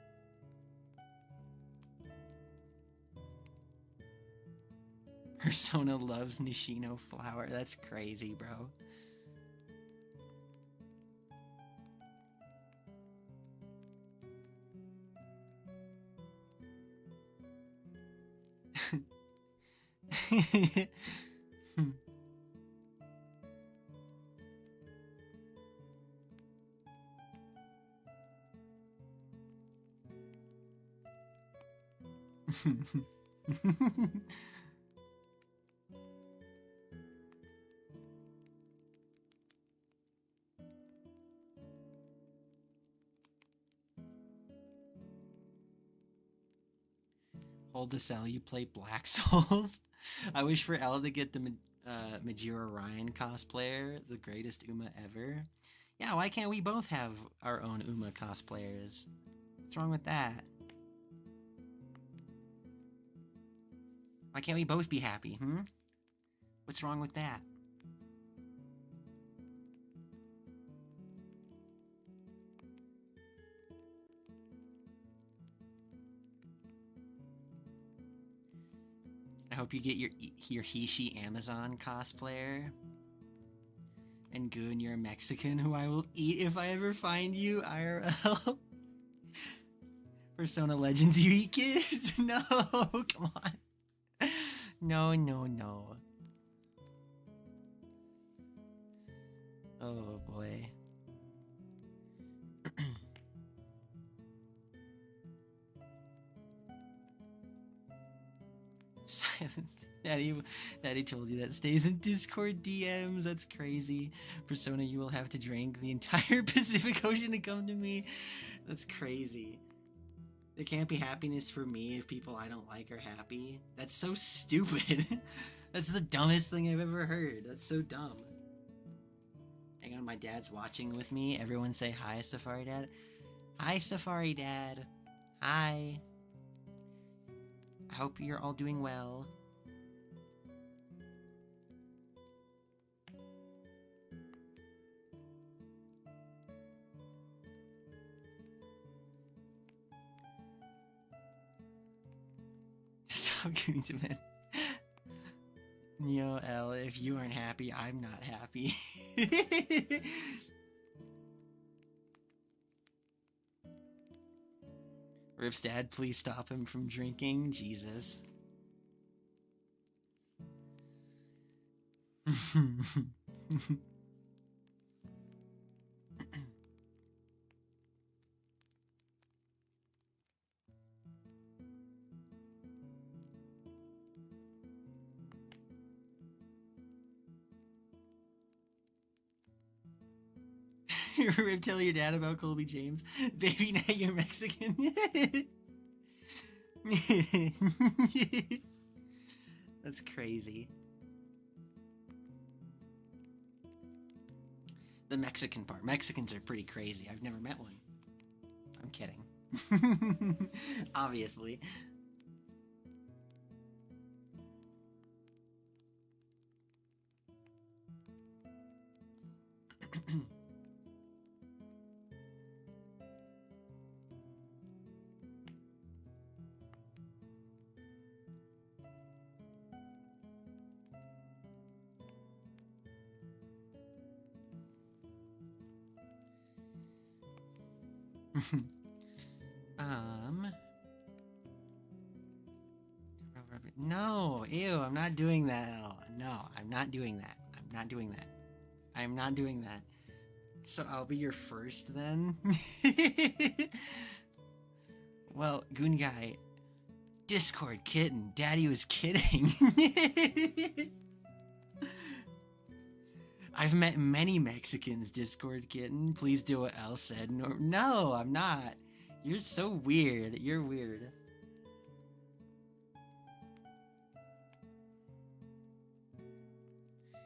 Persona loves Nishino flower. That's crazy, bro. Hold this L, you play Black Souls. I wish for L to get the Majira Ryan cosplayer, the greatest Uma ever. Yeah, why can't we both have our own Uma cosplayers? What's wrong with that? Why can't we both be happy, What's wrong with that? I hope you get your Hishi Amazon cosplayer. And Goon, you're a Mexican who I will eat if I ever find you, IRL. Persona Legends, you eat kids? No, come on. No, no, no. Oh boy. Silence. Daddy told you that stays in Discord DMs. That's crazy. Persona, you will have to drink the entire Pacific Ocean to come to me. That's crazy. There can't be happiness for me if people I don't like are happy. That's so stupid. That's the dumbest thing I've ever heard. That's so dumb. Hang on, my dad's watching with me. Everyone say hi, Safari Dad. Hi, Safari Dad. Hi. I hope you're all doing well. Stop giving to men. Yo, L, if you aren't happy, I'm not happy. Rip's dad, please stop him from drinking. Jesus. Rip, tell your dad about Colby James. Baby, now you're Mexican. That's crazy. The Mexican part. Mexicans are pretty crazy. I've never met one. I'm kidding. Obviously. No, ew, I'm not doing that. No, I'm not doing that. I'm not doing that. I'm not doing that. So I'll be your first then? Well, Goon Guy, Discord kitten, Daddy was kidding. I've met many Mexicans, Discord kitten. Please do what Elle said. No, I'm not. You're so weird. You're weird.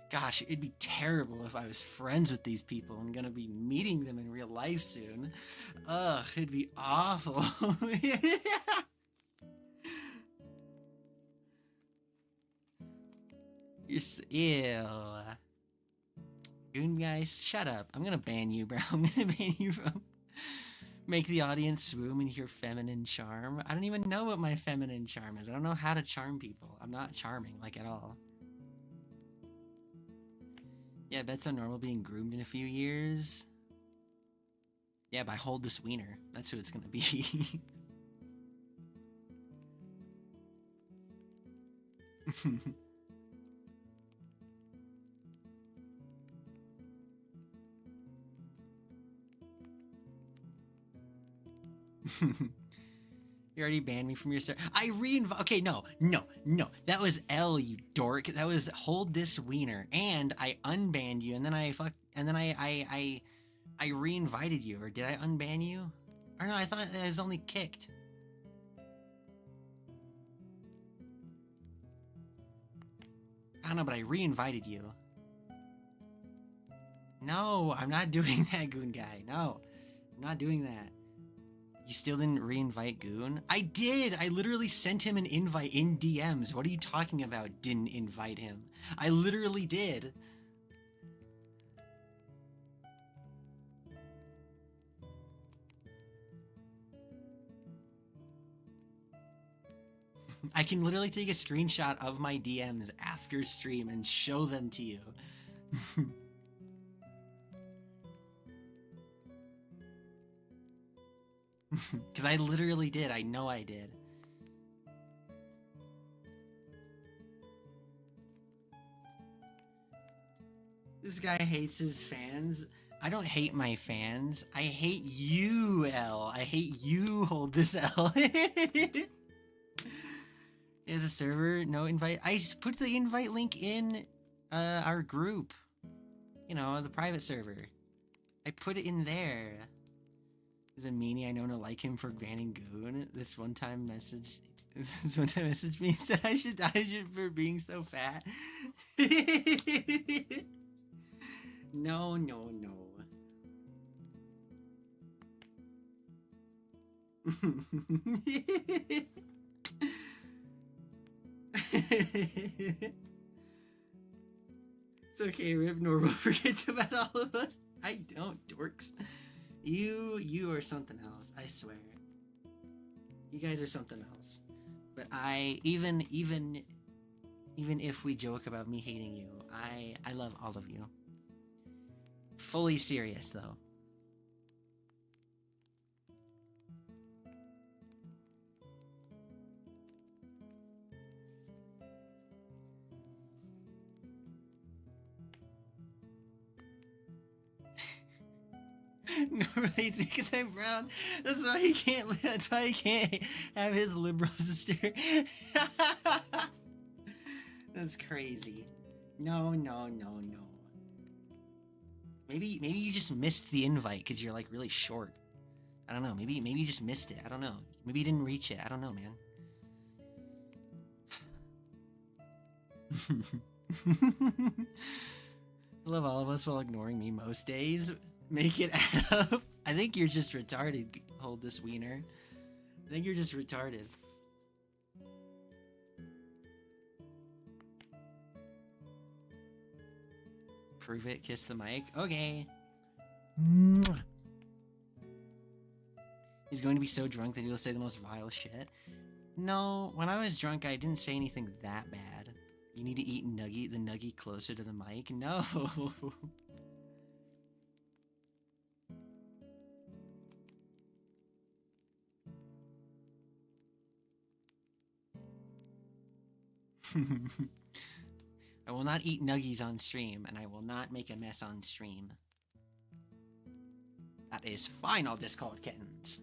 Gosh, it'd be terrible if I was friends with these people. I'm gonna be meeting them in real life soon. Ugh, it'd be awful. You're ew. Goon guys, shut up. I'm gonna ban you, bro. I'm gonna ban you from... Make the audience swoon in your feminine charm. I don't even know what my feminine charm is. I don't know how to charm people. I'm not charming, like, at all. Yeah, I bet so Norbol being groomed in a few years. Yeah, by Hold This Wiener. That's who it's gonna be. You already banned me from your server. I reinvite. Okay, no. That was L, you dork. That was Hold This Wiener, and I unbanned you, and then I reinvited you, or did I unban you? Or no, I thought I was only kicked. I don't know, but I reinvited you. No, I'm not doing that, Goon Guy. No, I'm not doing that. You still didn't re-invite Goon? I did! I literally sent him an invite in DMs. What are you talking about, didn't invite him? I literally did. I can literally take a screenshot of my DMs after stream and show them to you. Because I literally did. I know I did. This guy hates his fans. I don't hate my fans. I hate you, L. I hate you, Hold This L. Is a server, no invite. I just put the invite link in our group. You know, the private server. I put it in there. Is a meanie I know to like him for banning Goon. This one time messaged me and said I should for being so fat. No. It's okay, Rip Norbol forgets about all of us. I don't, dorks. You are something else, I swear. You guys are something else. But even if we joke about me hating you, I love all of you. Fully serious, though. Normally it's because I'm brown. That's why he can't. That's why he can't have his liberal sister. That's crazy. No. Maybe you just missed the invite because you're like really short. I don't know. Maybe you just missed it. I don't know. Maybe you didn't reach it. I don't know, man. I love all of us while ignoring me most days. Make it add up. I think you're just retarded, Hold This Wiener. I think you're just retarded. Prove it, kiss the mic. Okay. He's going to be so drunk that he'll say the most vile shit. No, when I was drunk, I didn't say anything that bad. You need to eat the nugget closer to the mic. No. I will not eat nuggies on stream, and I will not make a mess on stream. That is fine, all Discord kittens.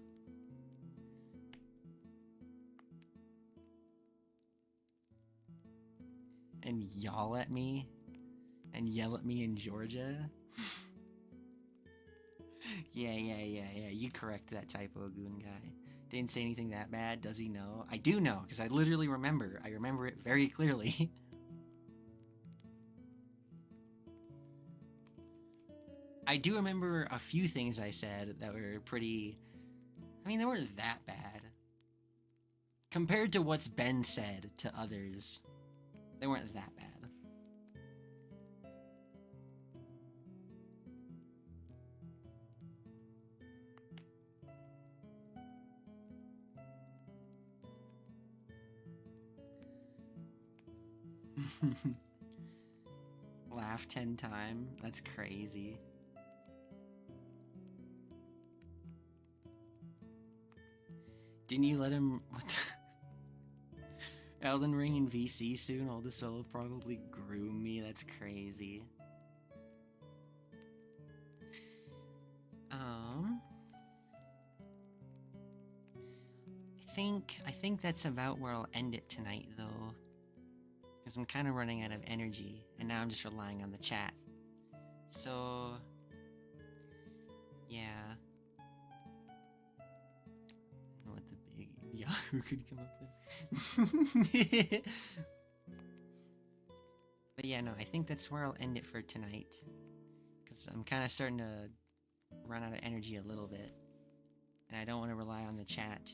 And y'all at me? And yell at me in Georgia? Yeah, you correct that typo, goon guy. Didn't say anything that bad, does he know? I do know, because I literally remember. I remember it very clearly. I do remember a few things I said that were pretty... I mean, they weren't that bad. Compared to what's been said to others, they weren't that bad. Laugh 10 times? That's crazy. Didn't you let him... What the... Elden Ring and VC soon? All this will probably groom me. That's crazy. I think that's about where I'll end it tonight, though. Because I'm kind of running out of energy, and now I'm just relying on the chat. So... yeah. I don't know what the big Yahoo could come up with. But yeah, no, I think that's where I'll end it for tonight. Because I'm kind of starting to run out of energy a little bit. And I don't want to rely on the chat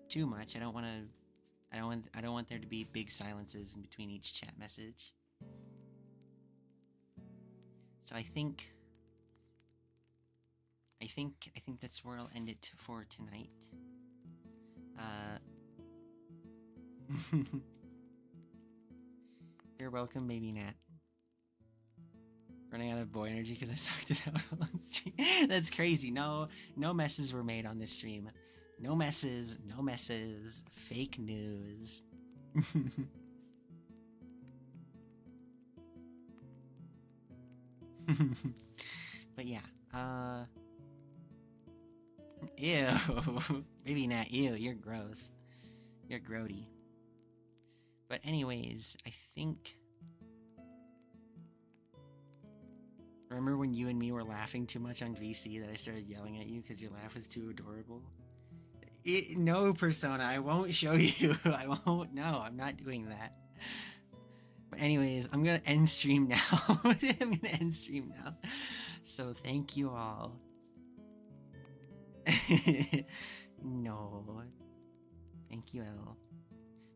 too much. I don't want there to be big silences in between each chat message. So I think that's where I'll end it for tonight. You're welcome, baby Nat. Running out of boy energy because I sucked it out on stream. That's crazy. No messes were made on this stream. No messes. Fake news. But yeah, ew. Maybe not ew, you're gross. You're grody. But anyways, I think... Remember when you and me were laughing too much on VC that I started yelling at you because your laugh was too adorable? No, Persona, I won't show you. I won't. No, I'm not doing that. But anyways, I'm gonna end stream now. So thank you all. No. Thank you all.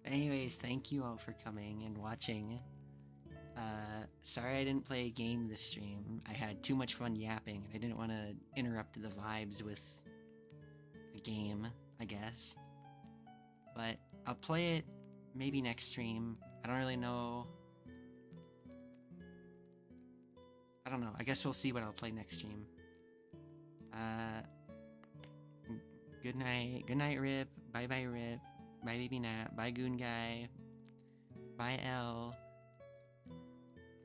But anyways, thank you all for coming and watching. Sorry I didn't play a game this stream. I had too much fun yapping, and I didn't want to interrupt the vibes with a game, I guess. But I'll play it maybe next stream. I don't really know. I don't know. I guess we'll see what I'll play next stream. Good night. Good night, Rip. Bye-bye, Rip. Bye, Baby Nat. Bye, Goon Guy. Bye, L.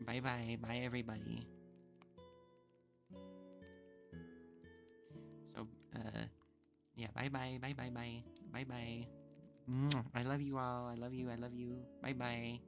Bye-bye. Bye, everybody. So, yeah, bye-bye. Bye-bye-bye. Bye-bye. I love you all. I love you. Bye-bye.